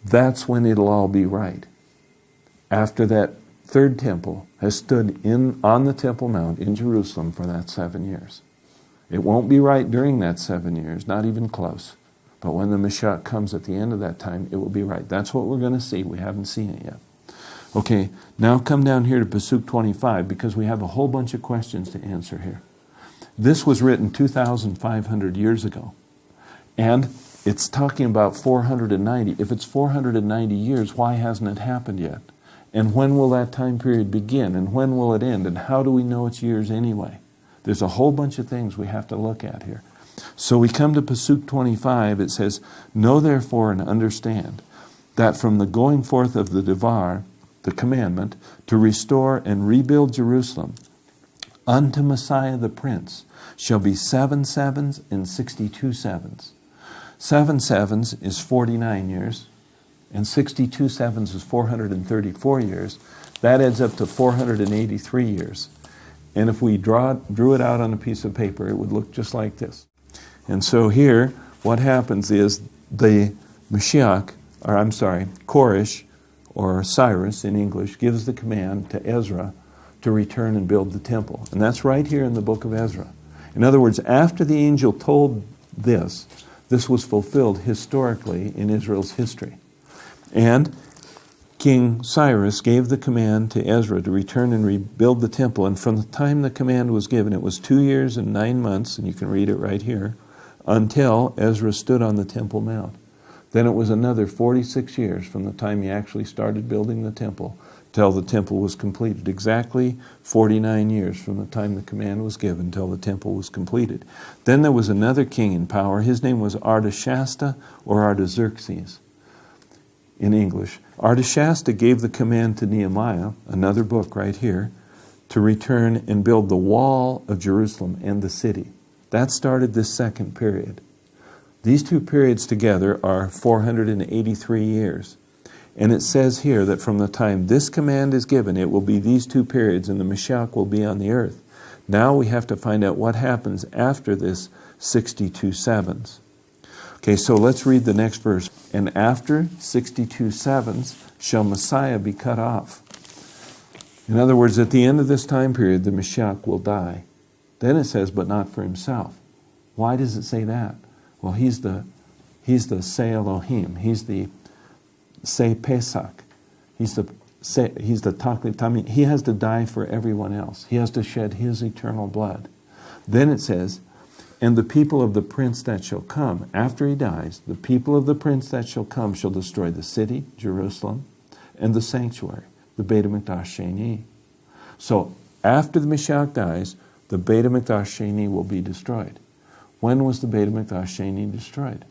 That's when it'll all be right. After that third temple has stood on the Temple Mount in Jerusalem for that 7 years. It won't be right during that 7 years, not even close. But when the Mashiach comes at the end of that time, it will be right. That's what we're going to see. We haven't seen it yet. Okay, now come down here to Pasuk 25, because we have a whole bunch of questions to answer here. This was written 2,500 years ago. And it's talking about 490. If it's 490 years, why hasn't it happened yet? And when will that time period begin? And when will it end? And how do we know it's years anyway? There's a whole bunch of things we have to look at here. So we come to Pasuk 25. It says, know therefore and understand that from the going forth of the Devar, the commandment, to restore and rebuild Jerusalem, unto Messiah the Prince, shall be 7 sevens and 62 sevens. 7 sevens is 49 years, and 62 sevens is 434 years. That adds up to 483 years. And if we drew it out on a piece of paper, it would look just like this. And so here, what happens is the Koresh, or Cyrus in English, gives the command to Ezra to return and build the temple. And that's right here in the book of Ezra. In other words, after the angel told this was fulfilled historically in Israel's history. And King Cyrus gave the command to Ezra to return and rebuild the temple. And from the time the command was given, it was 2 years and 9 months, and you can read it right here, until Ezra stood on the Temple Mount. Then it was another 46 years from the time he actually started building the temple till the temple was completed. Exactly 49 years from the time the command was given till the temple was completed. Then there was another king in power. His name was Artashasta or Artaxerxes in English. Artashasta gave the command to Nehemiah, another book right here, to return and build the wall of Jerusalem and the city. That started this second period. These two periods together are 483 years. And it says here that from the time this command is given, it will be these two periods, and the Mashiach will be on the earth. Now we have to find out what happens after this 62 sevens. Okay, so let's read the next verse. And after 62 sevens shall Messiah be cut off. In other words, at the end of this time period, the Mashiach will die. Then it says, but not for himself. Why does it say that? Well, he's the Se Elohim. He's the Se Pesach. He's the Taklit Tamim. He has to die for everyone else. He has to shed his eternal blood. Then it says, and the people of the prince that shall come, after he dies, the people of the prince that shall come shall destroy the city, Jerusalem, and the sanctuary, the Beit HaMikdash Sheni. So, after the Mashiach dies, the Beit HaMikdash Sheni will be destroyed. When was the Beit HaMikdash Sheni destroyed?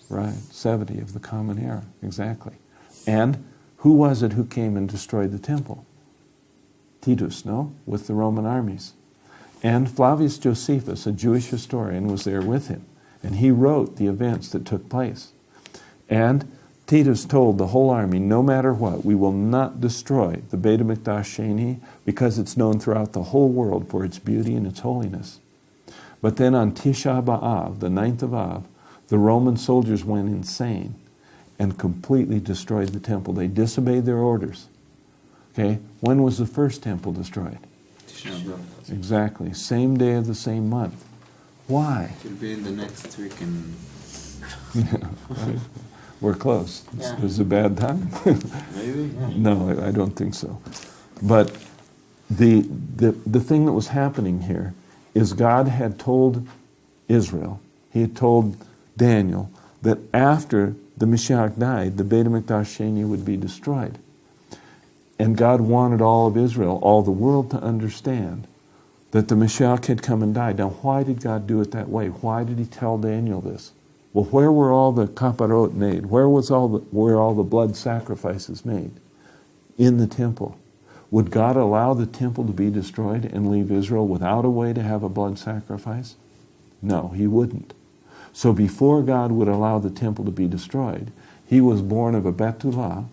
Right, 70 of the Common Era, exactly. And who was it who came and destroyed the temple? Titus, no? With the Roman armies. And Flavius Josephus, a Jewish historian, was there with him. And he wrote the events that took place. And Titus told the whole army, no matter what, we will not destroy the Beit HaMikdash Sheni because it's known throughout the whole world for its beauty and its holiness. But then on Tisha B'Av, the 9th of Av, the Roman soldiers went insane and completely destroyed the temple. They disobeyed their orders. Okay, when was the first temple destroyed? Exactly, same day of the same month. Why? It will be in the next week and Right. We're close. Yeah. It's a bad time. Maybe? No, I don't think so. But the thing that was happening here is God had told Israel, he had told Daniel, that after the Mashiach died, the Beit HaMikdash Sheni would be destroyed. And God wanted all of Israel, all the world, to understand that the Mashiach had come and died. Now, why did God do it that way? Why did he tell Daniel this? Well, where were all the kaparot made? Where were all the blood sacrifices made? In the temple. Would God allow the temple to be destroyed and leave Israel without a way to have a blood sacrifice? No, he wouldn't. So before God would allow the temple to be destroyed, he was born of a Betullah.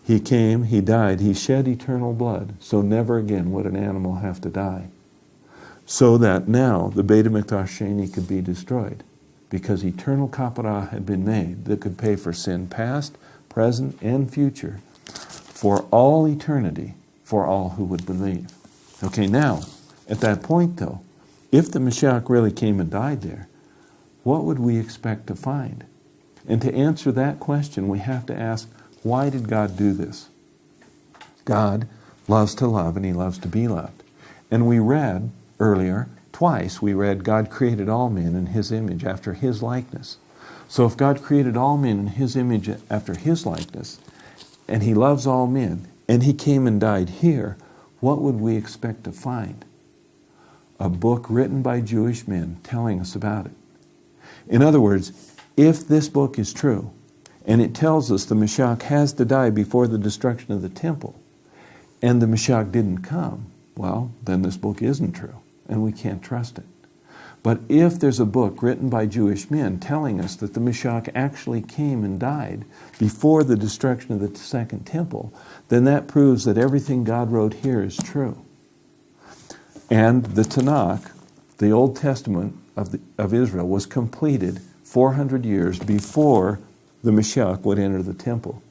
He came, he died, he shed eternal blood, so never again would an animal have to die. So that now the Beit HaMikdash Sheni could be destroyed, because eternal kapara had been made that could pay for sin past, present, and future for all eternity, for all who would believe. Okay, now, at that point though, if the Mashiach really came and died there, what would we expect to find? And to answer that question, we have to ask, why did God do this? God loves to love and he loves to be loved. And we read earlier, twice we read, God created all men in his image after his likeness. So if God created all men in his image after his likeness, and he loves all men, and he came and died here, what would we expect to find? A book written by Jewish men telling us about it. In other words, if this book is true, and it tells us the Mashiach has to die before the destruction of the temple, and the Mashiach didn't come, well, then this book isn't true, and we can't trust it. But if there's a book written by Jewish men telling us that the Mashiach actually came and died before the destruction of the second temple, then that proves that everything God wrote here is true. And the Tanakh, the Old Testament of Israel, was completed 400 years before the Mashiach would enter the temple.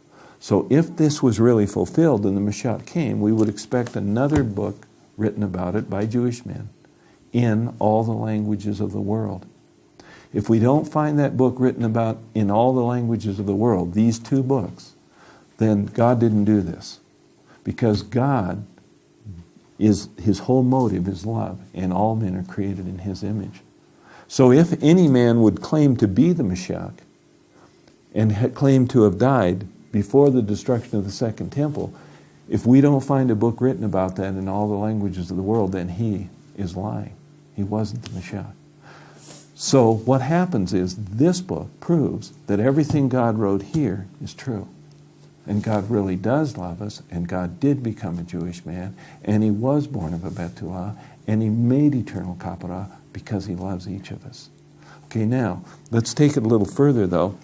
So if this was really fulfilled and the Mashiach came, we would expect another book written about it by Jewish men in all the languages of the world. If we don't find that book written about in all the languages of the world, these two books, then God didn't do this. Because God is, his whole motive is love, and all men are created in his image. So if any man would claim to be the Mashiach and claim to have died before the destruction of the second temple, if we don't find a book written about that in all the languages of the world, then he is lying. He wasn't the Mashiach. So what happens is this book proves that everything God wrote here is true. And God really does love us, and God did become a Jewish man, and he was born of a Betula, and he made eternal kapara because he loves each of us. Okay, now, let's take it a little further, though.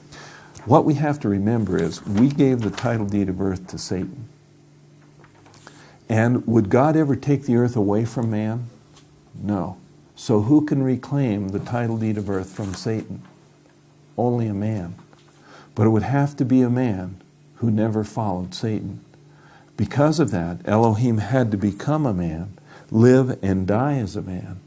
What we have to remember is we gave the title deed of earth to Satan. And would God ever take the earth away from man? No. So who can reclaim the title deed of earth from Satan? Only a man. But it would have to be a man who never followed Satan. Because of that, Elohim had to become a man, live and die as a man,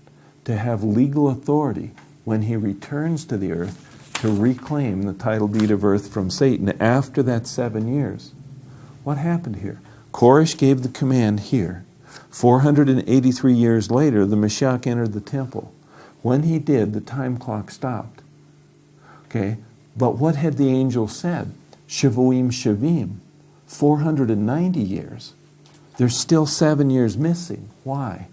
to have legal authority when he returns to the earth to reclaim the title deed of earth from Satan after that 7 years. What happened here? Koresh gave the command here. 483 years later, the Mashiach entered the temple. When he did, the time clock stopped. Okay? But what had the angel said? Shavuim Shavim. 490 years. There's still 7 years missing. Why?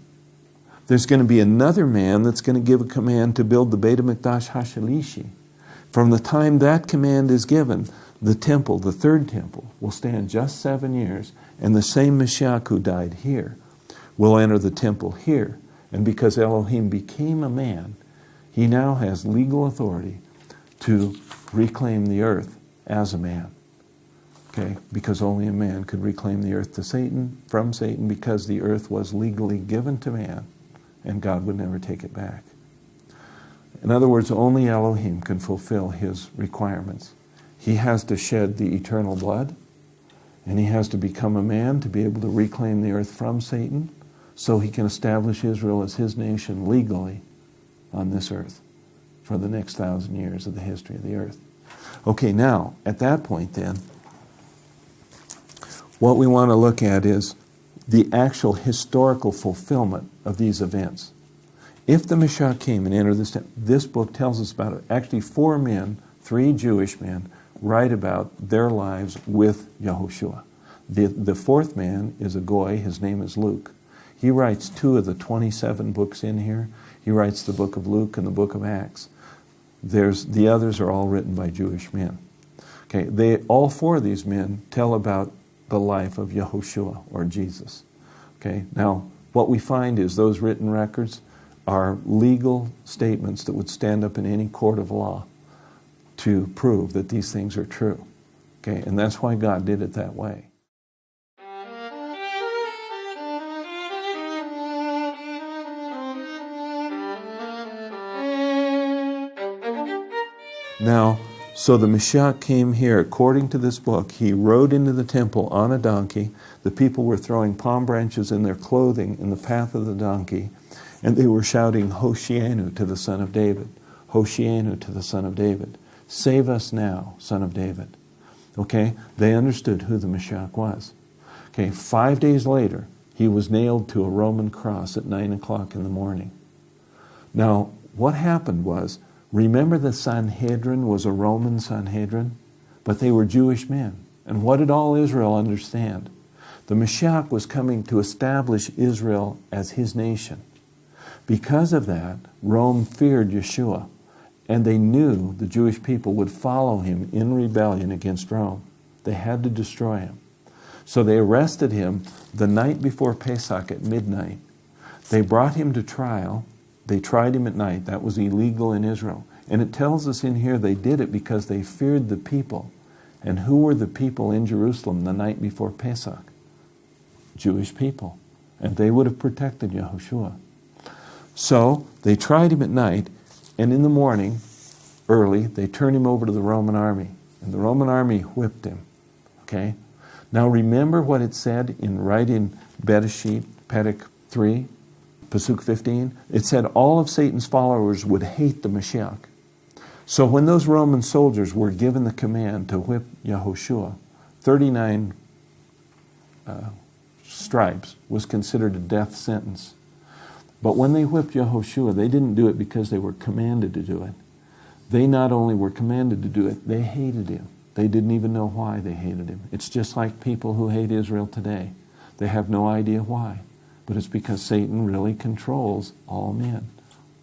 There's going to be another man that's going to give a command to build the Beit HaMikdash HaShalishi. From the time that command is given, the temple, the third temple, will stand just 7 years, and the same Mashiach who died here will enter the temple here. And because Elohim became a man, he now has legal authority to reclaim the earth as a man. Okay? Because only a man could reclaim the earth to Satan, from Satan, because the earth was legally given to man, and God would never take it back. In other words, only Elohim can fulfill his requirements. He has to shed the eternal blood, and he has to become a man to be able to reclaim the earth from Satan, so he can establish Israel as his nation legally on this earth for the next 1,000 years of the history of the earth. Okay, now, at that point then, what we want to look at is the actual historical fulfillment of these events. If the Mashiach came and entered this book tells us about it. Actually, 4 men, 3 Jewish men, write about their lives with Yahushua. The fourth man is a Goy. His name is Luke. He writes 2 of the 27 books in here. He writes the book of Luke and the book of Acts. The others are all written by Jewish men. Okay, all 4 of these men tell about the life of Yahushua, or Jesus. Okay, now what we find is those written records are legal statements that would stand up in any court of law to prove that these things are true. Okay, and that's why God did it that way. Now, so the Mashiach came here, according to this book. He rode into the temple on a donkey. The people were throwing palm branches in their clothing in the path of the donkey, and they were shouting, Hoshianu, to the Son of David. Hoshianu, to the Son of David. Save us now, Son of David. Okay, they understood who the Mashiach was. Okay, 5 days later, he was nailed to a Roman cross at 9 o'clock in the morning. Now, what happened was, remember the Sanhedrin was a Roman Sanhedrin, but they were Jewish men. And what did all Israel understand? The Mashiach was coming to establish Israel as his nation. Because of that, Rome feared Yeshua, and they knew the Jewish people would follow him in rebellion against Rome. They had to destroy him. So they arrested him the night before Pesach at midnight. They brought him to trial. They tried him at night. That was illegal in Israel. And it tells us in here they did it because they feared the people. And who were the people in Jerusalem the night before Pesach? Jewish people. And they would have protected Yahushua. So they tried him at night, and in the morning, early, they turned him over to the Roman army. And the Roman army whipped him. Okay? Now remember what it said in Bereshit, Perek 3, Pasuk 15? It said all of Satan's followers would hate the Mashiach. So when those Roman soldiers were given the command to whip Yehoshua, 39 stripes was considered a death sentence. But when they whipped Yehoshua, they didn't do it because they were commanded to do it. They not only were commanded to do it, they hated him. They didn't even know why they hated him. It's just like people who hate Israel today. They have no idea why. But it's because Satan really controls all men.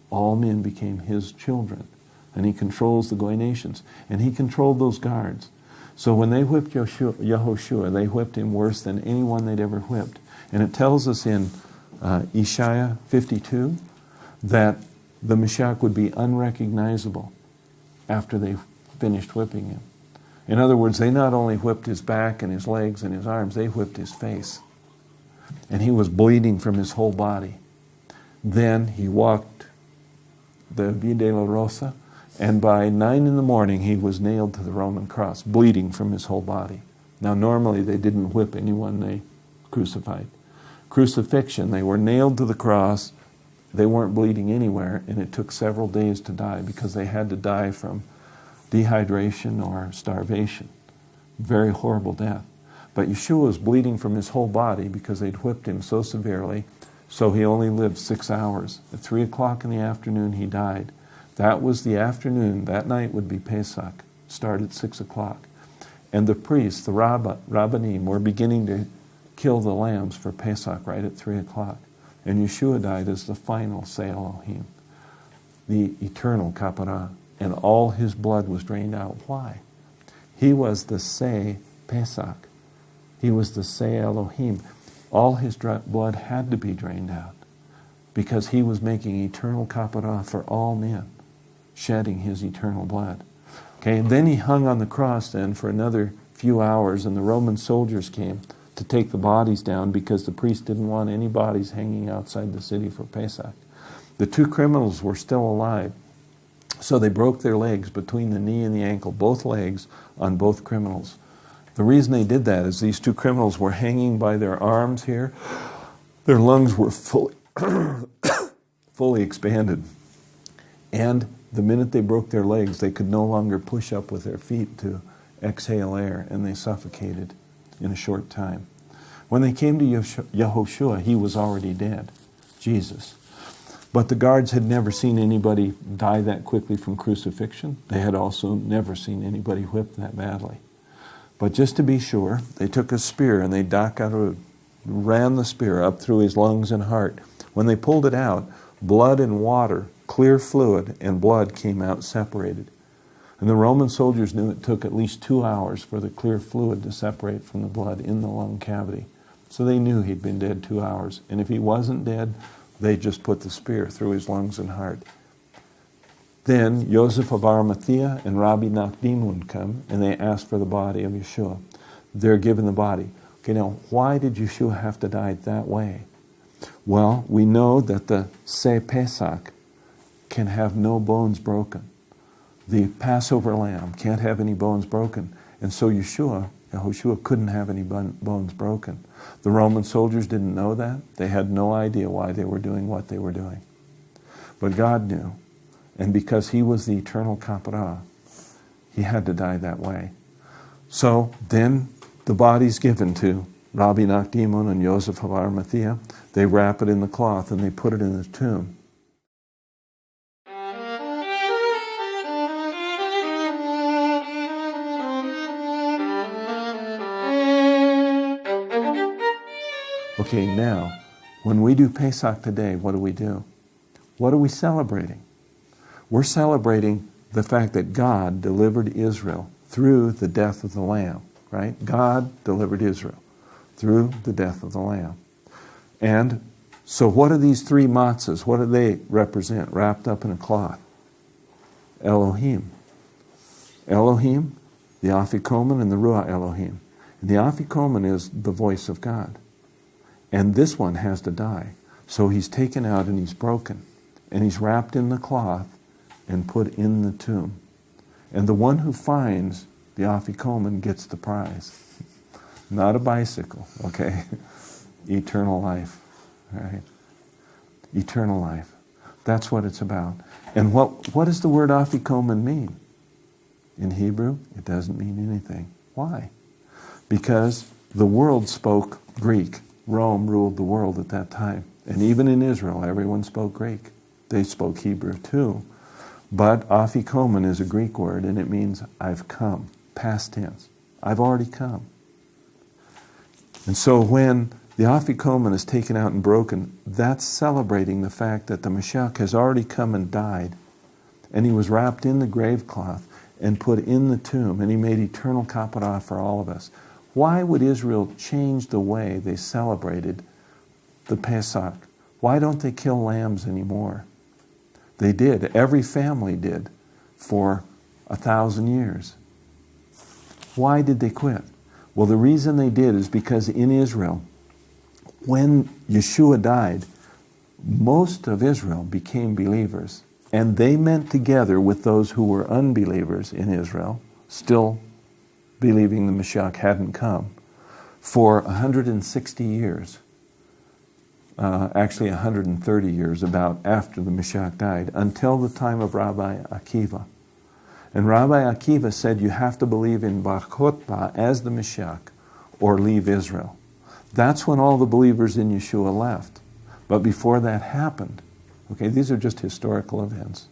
All men became his children. And he controls the Goy nations. And he controlled those guards. So when they whipped Yehoshua, they whipped him worse than anyone they'd ever whipped. And it tells us in Isaiah 52 that the Mashiach would be unrecognizable after they finished whipping him. In other words, they not only whipped his back and his legs and his arms, they whipped his face. And he was bleeding from his whole body. Then he walked the Via de la Rosa, and by 9 in the morning he was nailed to the Roman cross, bleeding from his whole body. Now normally they didn't whip anyone they crucified. Crucifixion, they were nailed to the cross, they weren't bleeding anywhere, and it took several days to die because they had to die from dehydration or starvation. Very horrible death. But Yeshua was bleeding from his whole body because they'd whipped him so severely, so he only lived 6 hours. At 3 o'clock in the afternoon he died. That was the afternoon. That night would be Pesach. Start at 6 o'clock. And the priests, the Rabbanim, were beginning to kill the lambs for Pesach right at 3 o'clock. And Yeshua died as the final Say Elohim, the eternal Kapara. And all his blood was drained out. Why? He was the Say Pesach. He was the Say Elohim. All his blood had to be drained out because he was making eternal Kapara for all men, shedding his eternal blood. Okay, and then he hung on the cross then for another few hours, and the Roman soldiers came to take the bodies down because the priest didn't want any bodies hanging outside the city for Pesach. The 2 criminals were still alive, so they broke their legs between the knee and the ankle, both legs on both criminals. The reason they did that is these 2 criminals were hanging by their arms here. Their lungs were fully expanded. And the minute they broke their legs, they could no longer push up with their feet to exhale air, and they suffocated in a short time. When they came to Yehoshua, he was already dead, Jesus. But the guards had never seen anybody die that quickly from crucifixion. They had also never seen anybody whipped that badly. But just to be sure, they took a spear and they ran the spear up through his lungs and heart. When they pulled it out, blood and water, clear fluid and blood came out separated. And the Roman soldiers knew it took at least 2 hours for the clear fluid to separate from the blood in the lung cavity. So they knew he'd been dead 2 hours. And if he wasn't dead, they just put the spear through his lungs and heart. Then Joseph of Arimathea and Rabbi Nachdim would come, and they asked for the body of Yeshua. They're given the body. Okay, now, why did Yeshua have to die that way? Well, we know that the Seh Pesach can have no bones broken. The Passover lamb can't have any bones broken. And so Yehoshua couldn't have any bones broken. The Roman soldiers didn't know that. They had no idea why they were doing what they were doing. But God knew. And because he was the eternal Kapara, he had to die that way. So then the body's given to Rabbi Nachdimon and Joseph of Arimathea. They wrap it in the cloth and they put it in the tomb. Okay, now, when we do Pesach today, what do? What are we celebrating? We're celebrating the fact that God delivered Israel through the death of the Lamb, right? God delivered Israel through the death of the Lamb. And so what are these 3 matzahs? What do they represent wrapped up in a cloth? Elohim. Elohim, the Afikomen, and the Ruach Elohim. And the Afikomen is the voice of God. And this one has to die. So he's taken out and he's broken. And he's wrapped in the cloth and put in the tomb. And the one who finds the Afikoman gets the prize. Not a bicycle, okay? Eternal life, right? Eternal life. That's what it's about. And what does the word Afikoman mean? In Hebrew, it doesn't mean anything. Why? Because the world spoke Greek. Rome ruled the world at that time. And even in Israel, everyone spoke Greek. They spoke Hebrew too. But Afikoman is a Greek word, and it means I've come, past tense. I've already come. And so when the Afikoman is taken out and broken, that's celebrating the fact that the Mashiach has already come and died, and he was wrapped in the grave cloth and put in the tomb, and he made eternal kapara for all of us. Why would Israel change the way they celebrated the Pesach? Why don't they kill lambs anymore? They did. Every family did for 1,000 years. Why did they quit? Well, the reason they did is because in Israel, when Yeshua died, most of Israel became believers. And they met together with those who were unbelievers in Israel, still believing the Mashiach hadn't come, for 160 years. Actually 130 years about after the Mashiach died, until the time of Rabbi Akiva. And Rabbi Akiva said you have to believe in Bar Kokhba as the Mashiach or leave Israel. That's when all the believers in Yeshua left. But before that happened, okay, these are just historical events.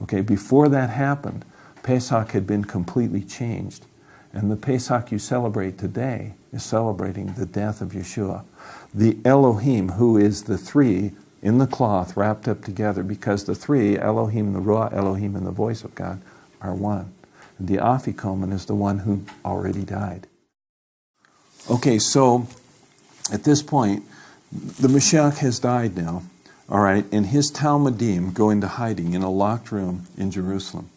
Okay, before that happened, Pesach had been completely changed. And the Pesach you celebrate today is celebrating the death of Yeshua. The Elohim, who is the three in the cloth wrapped up together, because the three, Elohim, the Ruah Elohim, and the voice of God, are one. And the Afikoman is the one who already died. Okay, so at this point, the Mashiach has died now, all right, and his Talmudim go into hiding in a locked room in Jerusalem,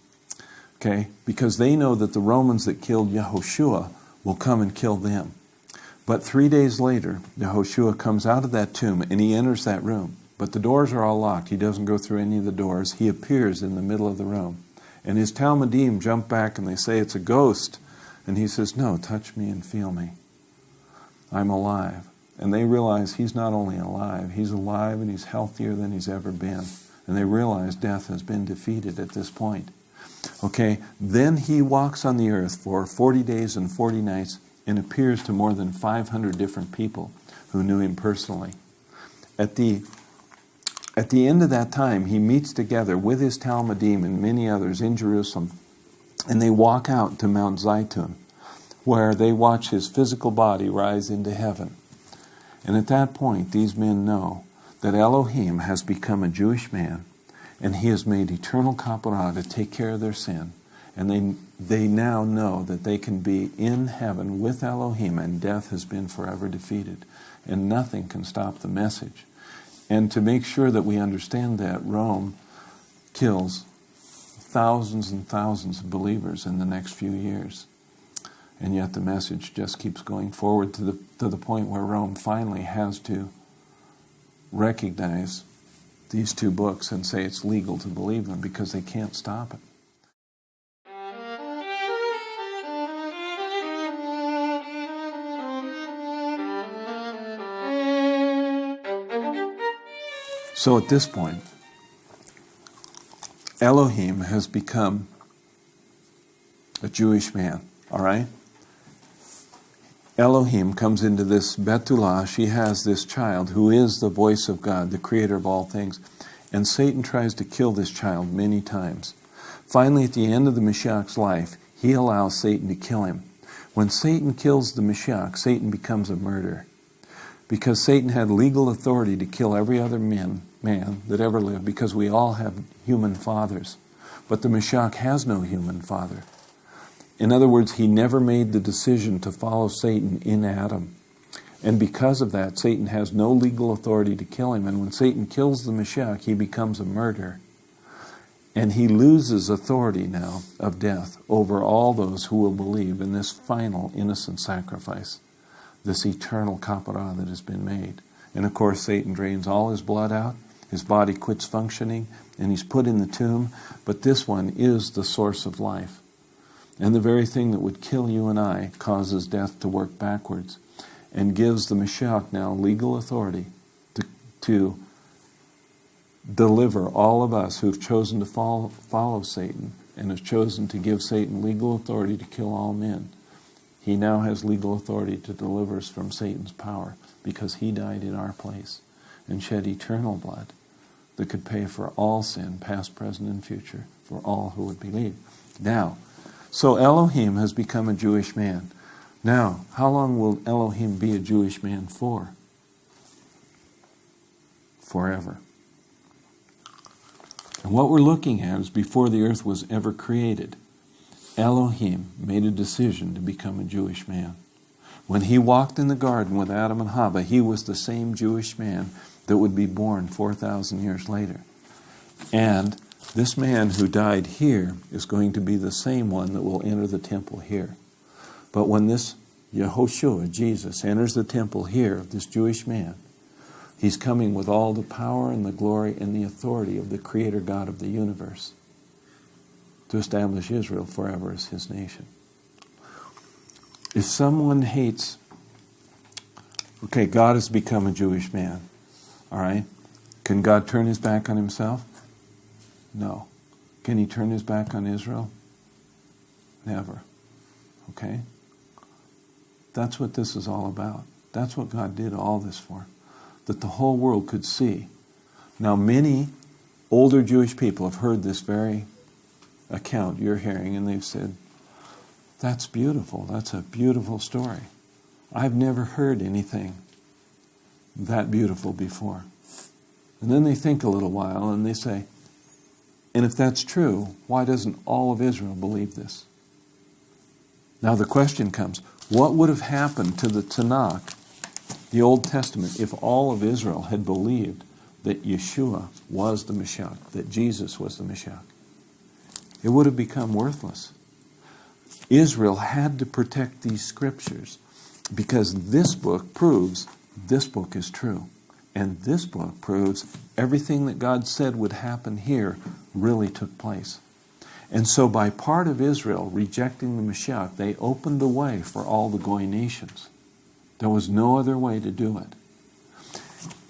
okay, because they know that the Romans that killed Yehoshua will come and kill them. But 3 days later, Yehoshua comes out of that tomb and he enters that room. But the doors are all locked. He doesn't go through any of the doors. He appears in the middle of the room. And his Talmudim jump back and they say, it's a ghost. And he says, no, touch me and feel me. I'm alive. And they realize he's not only alive, he's alive and he's healthier than he's ever been. And they realize death has been defeated at this point. Okay, then he walks on the earth for 40 days and 40 nights and appears to more than 500 different people who knew him personally. At the end of that time, he meets together with his Talmudim and many others in Jerusalem, and they walk out to Mount Zaitun, where they watch his physical body rise into heaven. And at that point, these men know that Elohim has become a Jewish man, and he has made eternal kapara to take care of their sin. And they now know that they can be in heaven with Elohim, and death has been forever defeated. And nothing can stop the message. And to make sure that we understand that, Rome kills thousands and thousands of believers in the next few years. And yet the message just keeps going forward to the point where Rome finally has to recognize these two books and say it's legal to believe them because they can't stop it. So at this point, Elohim has become a Jewish man, all right? Elohim comes into this Betula. She has this child who is the voice of God, the creator of all things. And Satan tries to kill this child many times. Finally, at the end of the Mashiach's life, he allows Satan to kill him. When Satan kills the Mashiach, Satan becomes a murderer. Because Satan had legal authority to kill every other man that ever lived, because we all have human fathers. But the Mashiach has no human father. In other words, he never made the decision to follow Satan in Adam. And because of that, Satan has no legal authority to kill him. And when Satan kills the Mashiach, he becomes a murderer. And he loses authority now of death over all those who will believe in this final innocent sacrifice, this eternal kapara that has been made. And of course, Satan drains all his blood out. His body quits functioning, and he's put in the tomb. But this one is the source of life. And the very thing that would kill you and I causes death to work backwards and gives the Mashiach now legal authority to deliver all of us who've chosen to follow Satan and have chosen to give Satan legal authority to kill all men. He now has legal authority to deliver us from Satan's power because he died in our place and shed eternal blood that could pay for all sin, past, present, and future, for all who would believe. Now, so Elohim has become a Jewish man. Now, how long will Elohim be a Jewish man for? Forever. And what we're looking at is before the earth was ever created, Elohim made a decision to become a Jewish man. When he walked in the garden with Adam and Hava, he was the same Jewish man that would be born 4,000 years later. And this man who died here is going to be the same one that will enter the temple here. But when this Yehoshua, Jesus, enters the temple here, this Jewish man, he's coming with all the power and the glory and the authority of the Creator God of the universe to establish Israel forever as his nation. If someone hates, okay, God has become a Jewish man, all right? Can God turn his back on himself? No. Can he turn his back on Israel? Never. Okay? That's what this is all about. That's what God did all this for. That the whole world could see. Now, many older Jewish people have heard this very account you're hearing, and they've said, that's beautiful. That's a beautiful story. I've never heard anything that beautiful before. And then they think a little while, and they say, and if that's true, why doesn't all of Israel believe this? Now the question comes, what would have happened to the Tanakh, the Old Testament, if all of Israel had believed that Yeshua was the Mashiach, that Jesus was the Mashiach? It would have become worthless. Israel had to protect these scriptures because this book proves this book is true. And this book proves everything that God said would happen here really took place. And so by part of Israel rejecting the Mashiach, they opened the way for all the Goy nations. There was no other way to do it.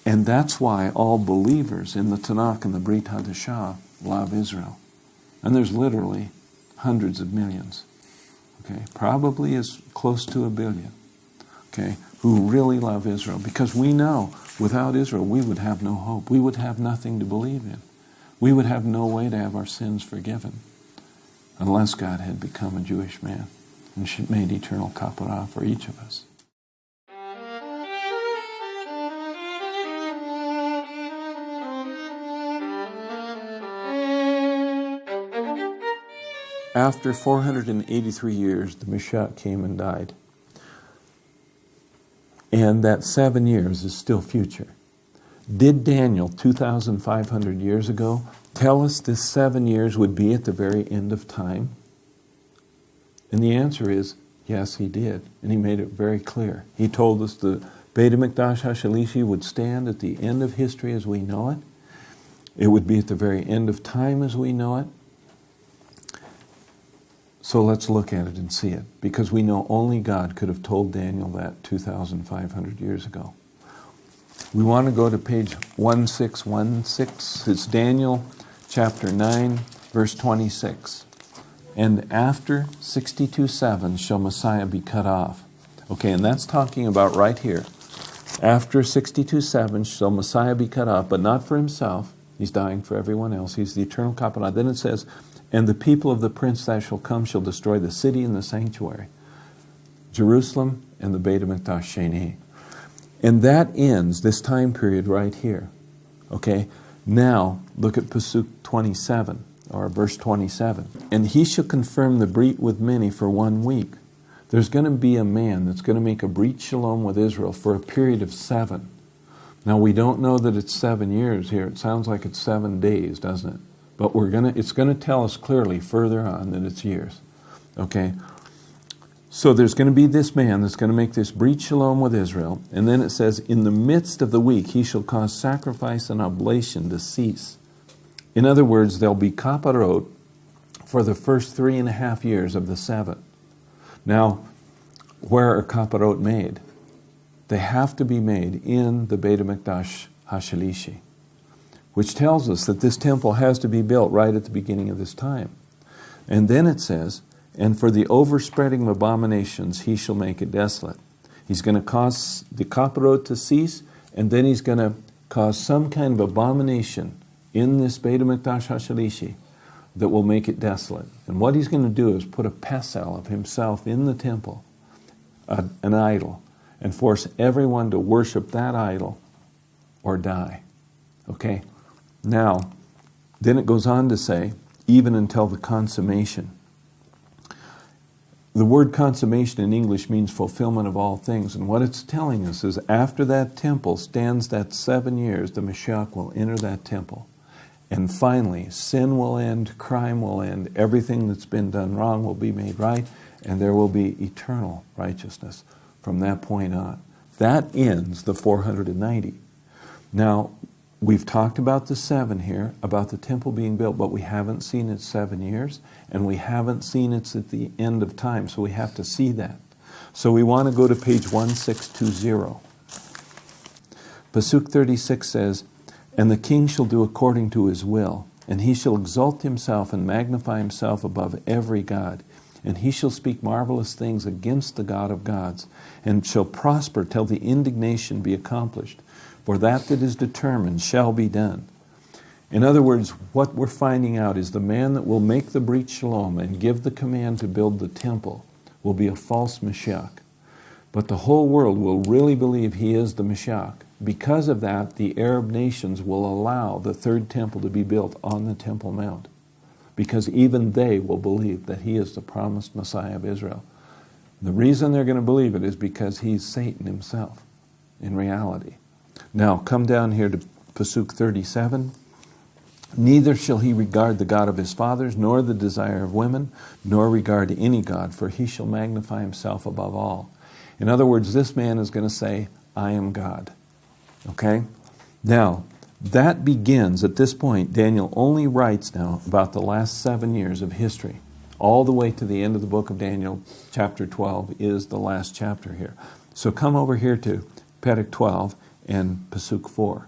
And that's why all believers in the Tanakh and the Brit Hadashah love Israel. And there's literally hundreds of millions. Okay, probably as close to 1 billion. Okay, who really love Israel. Because we know without Israel we would have no hope. We would have nothing to believe in. We would have no way to have our sins forgiven unless God had become a Jewish man and made eternal kapara for each of us. After 483 years, the Mashiach came and died. And that 7 years is still future. Did Daniel, 2,500 years ago, tell us this 7 years would be at the very end of time? And the answer is, yes, he did. And he made it very clear. He told us the Beit HaMikdash HaShalishi would stand at the end of history as we know it. It would be at the very end of time as we know it. So let's look at it and see it, because we know only God could have told Daniel that 2,500 years ago. We want to go to page 1616. It's Daniel chapter 9, verse 26. And after 62/7 shall Messiah be cut off. Okay, and that's talking about right here. After 62/7 shall Messiah be cut off, but not for himself. He's dying for everyone else. He's the eternal kapara. Then it says, and the people of the prince that shall come shall destroy the city and the sanctuary, Jerusalem and the Beit HaMikdash Sheni. And that ends this time period right here. Okay? Now, look at Pasuk 27, or verse 27. And he shall confirm the brit with many for 1 week. There's going to be a man that's going to make a brit shalom with Israel for a period of 7. Now, we don't know that it's 7 years here. It sounds like it's 7 days, doesn't it? But it's going to tell us clearly further on that it's years. Okay? So there's going to be this man that's going to make this brit shalom with Israel. And then it says, in the midst of the week, he shall cause sacrifice and oblation to cease. In other words, there'll be kaparot for the first 3.5 years of the 7. Now, where are kaparot made? They have to be made in the Beit HaMikdash Hashalishi, which tells us that this temple has to be built right at the beginning of this time. And then it says, and for the overspreading of abominations, he shall make it desolate. He's going to cause the kaparot to cease, and then he's going to cause some kind of abomination in this Beit HaMikdash Hashalishi that will make it desolate. And what he's going to do is put a pesel of himself in the temple, an idol, and force everyone to worship that idol or die. Okay? Now, then it goes on to say, even until the consummation. The word consummation in English means fulfillment of all things. And what it's telling us is after that temple stands that 7 years, the Mashiach will enter that temple. And finally, sin will end, crime will end, everything that's been done wrong will be made right, and there will be eternal righteousness from that point on. That ends the 490. Now, we've talked about the 7 here, about the temple being built, but we haven't seen its 7 years, and we haven't seen it's at the end of time, so we have to see that. So we want to go to page 1620. Pasuk 36 says, and the king shall do according to his will, and he shall exalt himself and magnify himself above every god, and he shall speak marvelous things against the God of gods, and shall prosper till the indignation be accomplished. For that is determined shall be done. In other words, what we're finding out is the man that will make the breach shalom and give the command to build the temple will be a false Mashiach. But the whole world will really believe he is the Mashiach. Because of that, the Arab nations will allow the 3rd temple to be built on the Temple Mount. Because even they will believe that he is the promised Messiah of Israel. The reason they're going to believe it is because he's Satan himself, in reality. Now, come down here to Pasuk 37. Neither shall he regard the God of his fathers, nor the desire of women, nor regard any God, for he shall magnify himself above all. In other words, this man is going to say, I am God. Okay? Now, that begins, at this point, Daniel only writes now about the last 7 years of history. All the way to the end of the book of Daniel, chapter 12 is the last chapter here. So come over here to Perek 12 and Pasuk 4.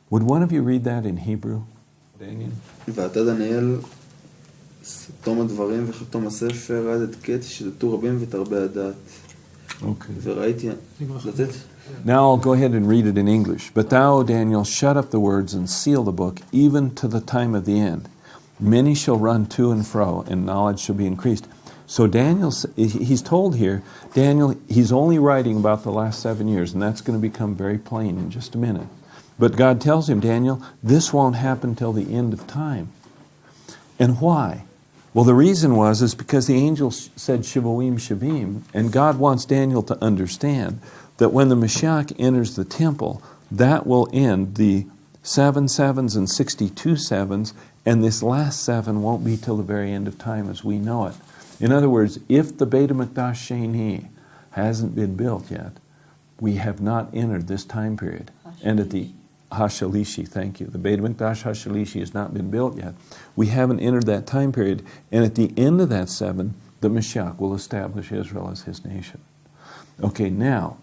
Would one of you read that in Hebrew, Daniel? ואתה דניאל, תום הדברים וחתום הספר עד את קץ שדתו רבים ותרבה הדעת. Okay. וראיתי, לתת? Now I'll go ahead and read it in English. But thou, O Daniel, shut up the words and seal the book, even to the time of the end. Many shall run to and fro, and knowledge shall be increased. So Daniel, he's told here, Daniel, he's only writing about the last 7 years, and that's going to become very plain in just a minute. But God tells him, Daniel, this won't happen till the end of time. And why? Well, the reason is because the angel said Shivoim Shavim, and God wants Daniel to understand that when the Mashiach enters the temple, that will end the 7 sevens and 62 sevens, and this last 7 won't be till the very end of time as we know it. In other words, if the Beit HaMikdash Sheni hasn't been built yet, we have not entered this time period. And at the Hashalishi, thank you. The Beit HaMikdash Hashalishi has not been built yet. We haven't entered that time period. And at the end of that 7, the Mashiach will establish Israel as his nation. Okay, now,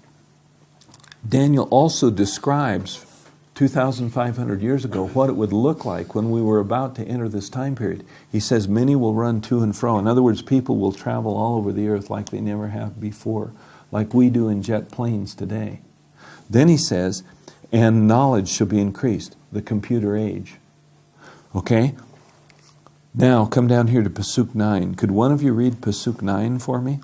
Daniel also describes 2,500 years ago what it would look like when we were about to enter this time period. He says many will run to and fro. In other words, people will travel all over the earth like they never have before, like we do in jet planes today. Then he says, and knowledge shall be increased, the computer age. Okay? Now, come down here to Pasuk 9. Could one of you read Pasuk 9 for me?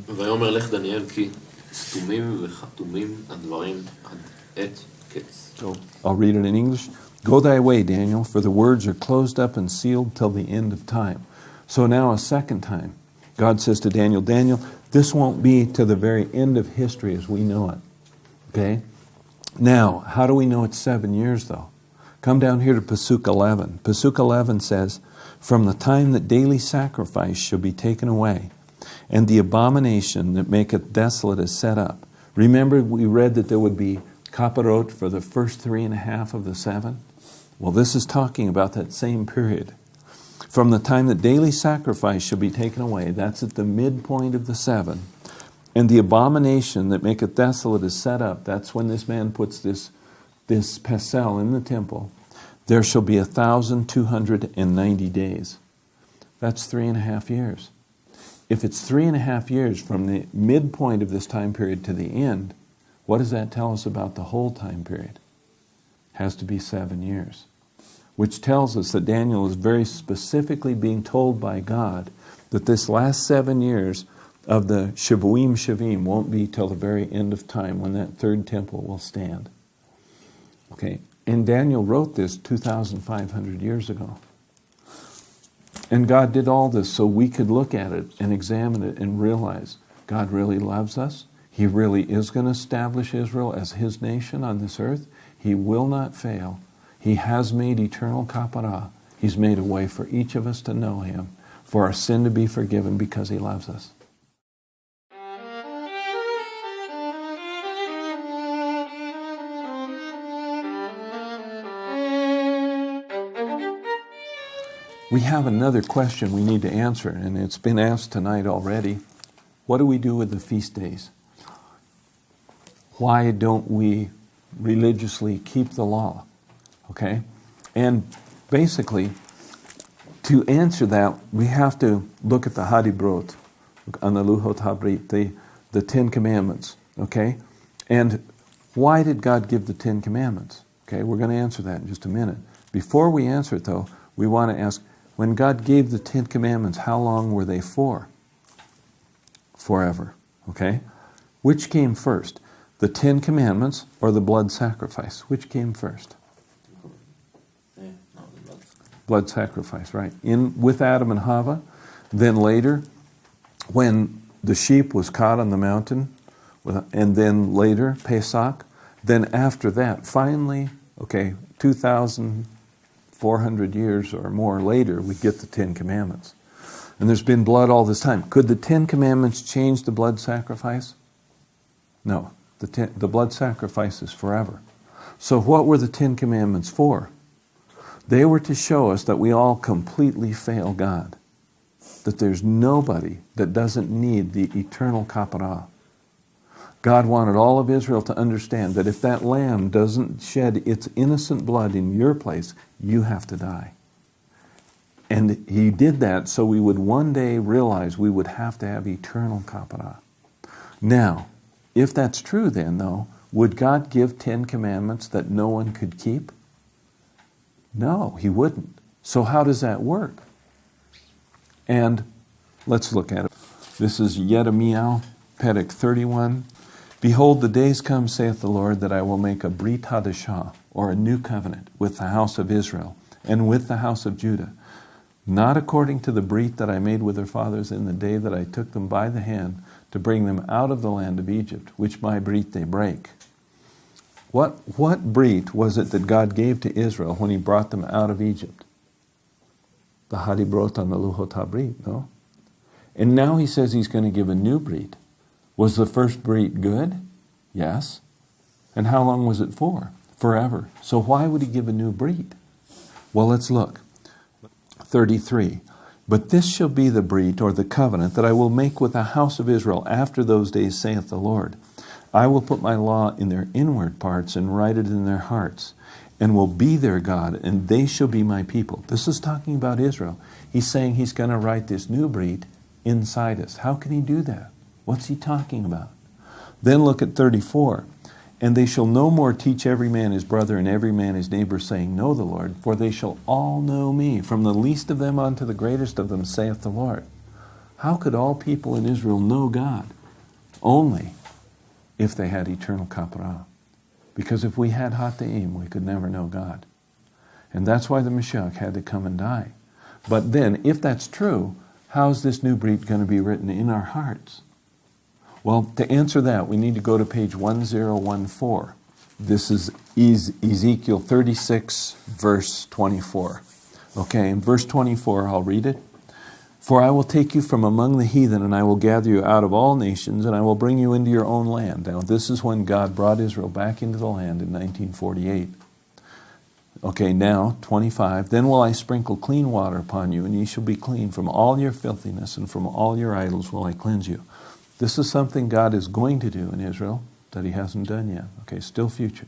ויאמר לך דניאל כי סתומים וחתומים הדברים עד עת קץ. So I'll read it in English. Go thy way, Daniel, for the words are closed up and sealed till the end of time. So now a second time, God says to Daniel, Daniel, this won't be to the very end of history as we know it. Okay? Now, how do we know it's 7 years though? Come down here to Pasuk 11. Pasuk 11 says, from the time that daily sacrifice shall be taken away, and the abomination that maketh desolate is set up. Remember we read that there would be kaparot for the first 3.5 of the 7? Well, this is talking about that same period. From the time that daily sacrifice shall be taken away, that's at the midpoint of the 7, and the abomination that maketh desolate is set up, that's when this man puts this pesel in the temple, there shall be 1,290 days. That's 3.5 years. If it's 3.5 years from the midpoint of this time period to the end, what does that tell us about the whole time period? Has to be 7 years. Which tells us that Daniel is very specifically being told by God that this last 7 years of the Shavuim Shavim won't be till the very end of time when that third temple will stand. Okay, and Daniel wrote this 2,500 years ago. And God did all this so we could look at it and examine it and realize God really loves us. He really is going to establish Israel as His nation on this earth. He will not fail. He has made eternal kapara. He's made a way for each of us to know Him, for our sin to be forgiven because He loves us. We have another question we need to answer, and it's been asked tonight already. What do we do with the feast days? Why don't we religiously keep the law? Okay? And basically, to answer that, we have to look at the Hadibrot, on the Luhot Habrit, the 10 Commandments. Okay? And why did God give the 10 Commandments? Okay, we're going to answer that in just a minute. Before we answer it, though, we want to ask, when God gave the 10 Commandments, how long were they for? Forever. Okay? Which came first? The 10 Commandments or the blood sacrifice? Which came first? Blood sacrifice, right. With Adam and Hava. Then later, when the sheep was caught on the mountain, and then later, Pesach. Then after that, finally, 2,400 years or more later, we get the 10 Commandments. And there's been blood all this time. Could the 10 Commandments change the blood sacrifice? No. The blood sacrifice is forever. So what were the 10 Commandments for? They were to show us that we all completely fail God. That there's nobody that doesn't need the eternal kapara. God wanted all of Israel to understand that if that lamb doesn't shed its innocent blood in your place, you have to die. And He did that so we would one day realize we would have to have eternal kapara. Now, if that's true then, though, would God give 10 commandments that no one could keep? No, He wouldn't. So how does that work? And let's look at it. This is Yedemiah, Perek 31. Behold, the days come, saith the Lord, that I will make a Brit Hadashah, or a new covenant, with the house of Israel, and with the house of Judah, not according to the Brit that I made with their fathers in the day that I took them by the hand to bring them out of the land of Egypt, which my Brit they break. What Brit was it that God gave to Israel when He brought them out of Egypt? The Hadibrot on the Luhot Habrit, no? And now He says He's going to give a new Brit. Was the first Brit good? Yes. And how long was it for? Forever. So why would He give a new Brit? Well, let's look. 33. But this shall be the Brit, or the covenant, that I will make with the house of Israel after those days, saith the Lord. I will put my law in their inward parts and write it in their hearts, and will be their God, and they shall be my people. This is talking about Israel. He's saying He's going to write this new Brit inside us. How can He do that? What's He talking about? Then look at 34. And they shall no more teach every man his brother and every man his neighbor, saying, Know the Lord, for they shall all know me, from the least of them unto the greatest of them, saith the Lord. How could all people in Israel know God? Only if they had eternal kapara. Because if we had hata'im, we could never know God. And that's why the Mashiach had to come and die. But then, if that's true, how's this new Brit going to be written in our hearts? Well, to answer that, we need to go to page 1014. This is Ezekiel 36, verse 24. Okay, in verse 24, I'll read it. For I will take you from among the heathen, and I will gather you out of all nations, and I will bring you into your own land. Now, this is when God brought Israel back into the land in 1948. Okay, now, 25. Then will I sprinkle clean water upon you, and ye shall be clean. From all your filthiness and from all your idols will I cleanse you. This is something God is going to do in Israel that he hasn't done yet. Okay, still future.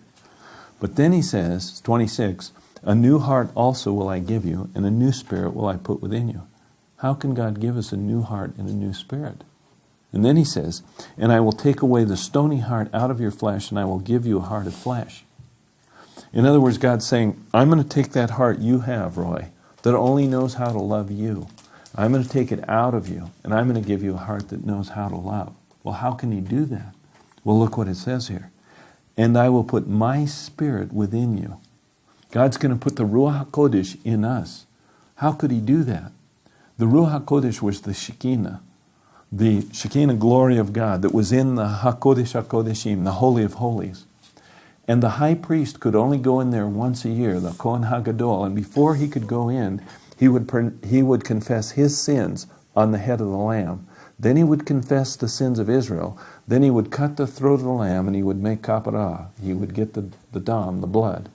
But then he says, 26, a new heart also will I give you, and a new spirit will I put within you. How can God give us a new heart and a new spirit? And then he says, and I will take away the stony heart out of your flesh, and I will give you a heart of flesh. In other words, God's saying, I'm going to take that heart you have, Roy, that only knows how to love you. I'm going to take it out of you, and I'm going to give you a heart that knows how to love. Well, how can he do that? Well, look what it says here. And I will put my spirit within you. God's going to put the Ruach HaKodesh in us. How could he do that? The Ruach HaKodesh was the Shekinah glory of God that was in the HaKodesh HaKodeshim, the Holy of Holies. And the high priest could only go in there once a year, the Kohen HaGadol, and before he could go in, he would confess his sins on the head of the lamb. Then he would confess the sins of Israel. Then he would cut the throat of the lamb and he would make kaparah. He would get the dam, the blood.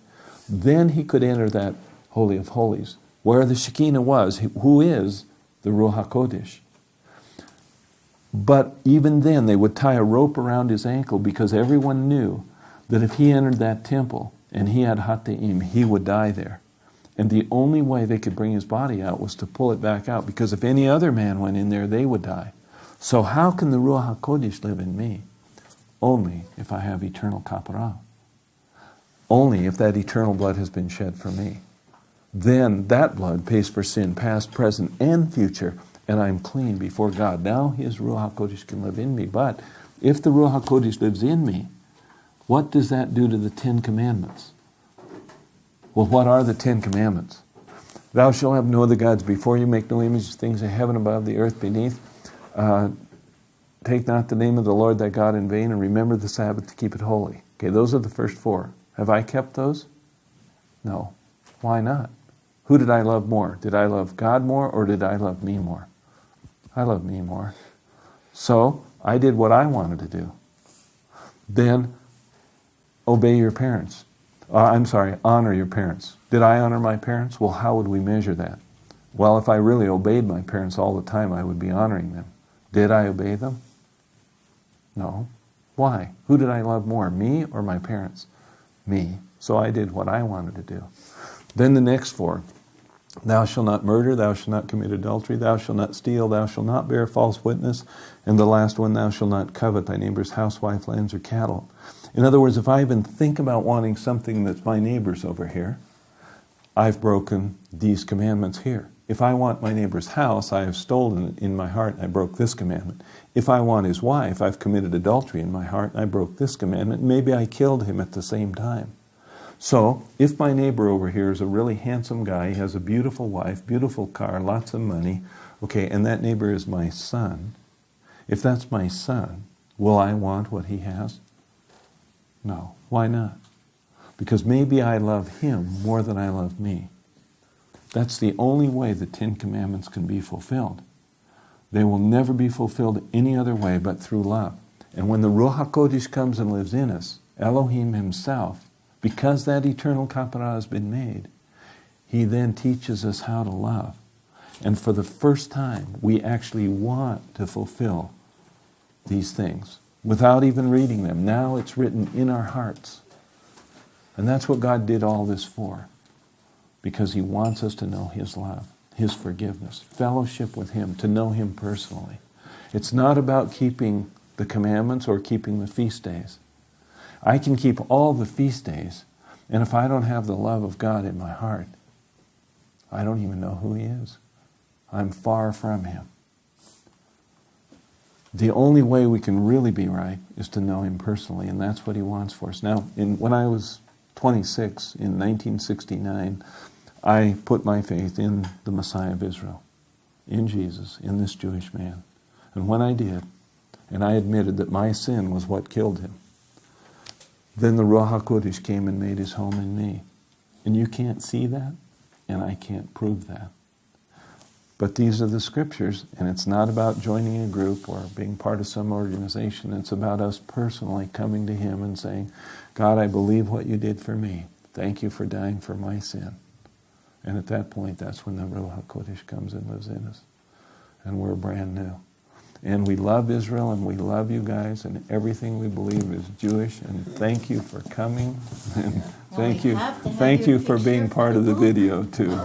Then he could enter that Holy of Holies, where the Shekinah was, who is the Ruach HaKodesh. But even then, they would tie a rope around his ankle because everyone knew that if he entered that temple and he had Hateim, he would die there. And the only way they could bring his body out was to pull it back out, because if any other man went in there, they would die. So how can the Ruach HaKodesh live in me? Only if I have eternal kaparah. Only if that eternal blood has been shed for me. Then that blood pays for sin, past, present, and future, and I'm clean before God. Now his Ruach HaKodesh can live in me. But if the Ruach HaKodesh lives in me, what does that do to the 10 Commandments? Well, what are the 10 Commandments? Thou shalt have no other gods before you, make no images of things in heaven above, the earth beneath. Take not the name of the Lord thy God in vain, and remember the Sabbath to keep it holy. Okay, those are the first 4. Have I kept those? No. Why not? Who did I love more? Did I love God more, or did I love me more? I love me more. So I did what I wanted to do. Then obey your parents. Honor your parents. Did I honor my parents? Well, how would we measure that? Well, if I really obeyed my parents all the time, I would be honoring them. Did I obey them? No. Why? Who did I love more, me or my parents? Me. So I did what I wanted to do. Then the next 4. Thou shalt not murder, thou shalt not commit adultery, thou shalt not steal, thou shalt not bear false witness, and the last one, thou shalt not covet thy neighbor's housewife, lands, or cattle. In other words, if I even think about wanting something that's my neighbor's over here, I've broken these commandments here. If I want my neighbor's house, I have stolen it in my heart, and I broke this commandment. If I want his wife, I've committed adultery in my heart, and I broke this commandment. Maybe I killed him at the same time. So, if my neighbor over here is a really handsome guy, he has a beautiful wife, beautiful car, lots of money, okay, and that neighbor is my son, if that's my son, will I want what he has? No. Why not? Because maybe I love him more than I love me. That's the only way the 10 Commandments can be fulfilled. They will never be fulfilled any other way but through love. And when the Ruach HaKodesh comes and lives in us, Elohim himself, because that eternal kaparah has been made, he then teaches us how to love. And for the first time, we actually want to fulfill these things without even reading them. Now it's written in our hearts. And that's what God did all this for, because he wants us to know his love, his forgiveness, fellowship with him, to know him personally. It's not about keeping the commandments or keeping the feast days. I can keep all the feast days, and if I don't have the love of God in my heart, I don't even know who he is. I'm far from him. The only way we can really be right is to know him personally, and that's what he wants for us. Now, when I was 26, in 1969, I put my faith in the Messiah of Israel, in Jesus, in this Jewish man. And when I did, and I admitted that my sin was what killed him, then the Ruach HaKodesh came and made his home in me. And you can't see that, and I can't prove that. But these are the scriptures, and it's not about joining a group or being part of some organization. It's about us personally coming to him and saying, God, I believe what you did for me. Thank you for dying for my sin. And at that point, that's when the Ruach HaKodesh comes and lives in us. And we're brand new. And we love Israel, and we love you guys, and everything we believe is Jewish. And thank you for coming. And thank you for being part of the video, too.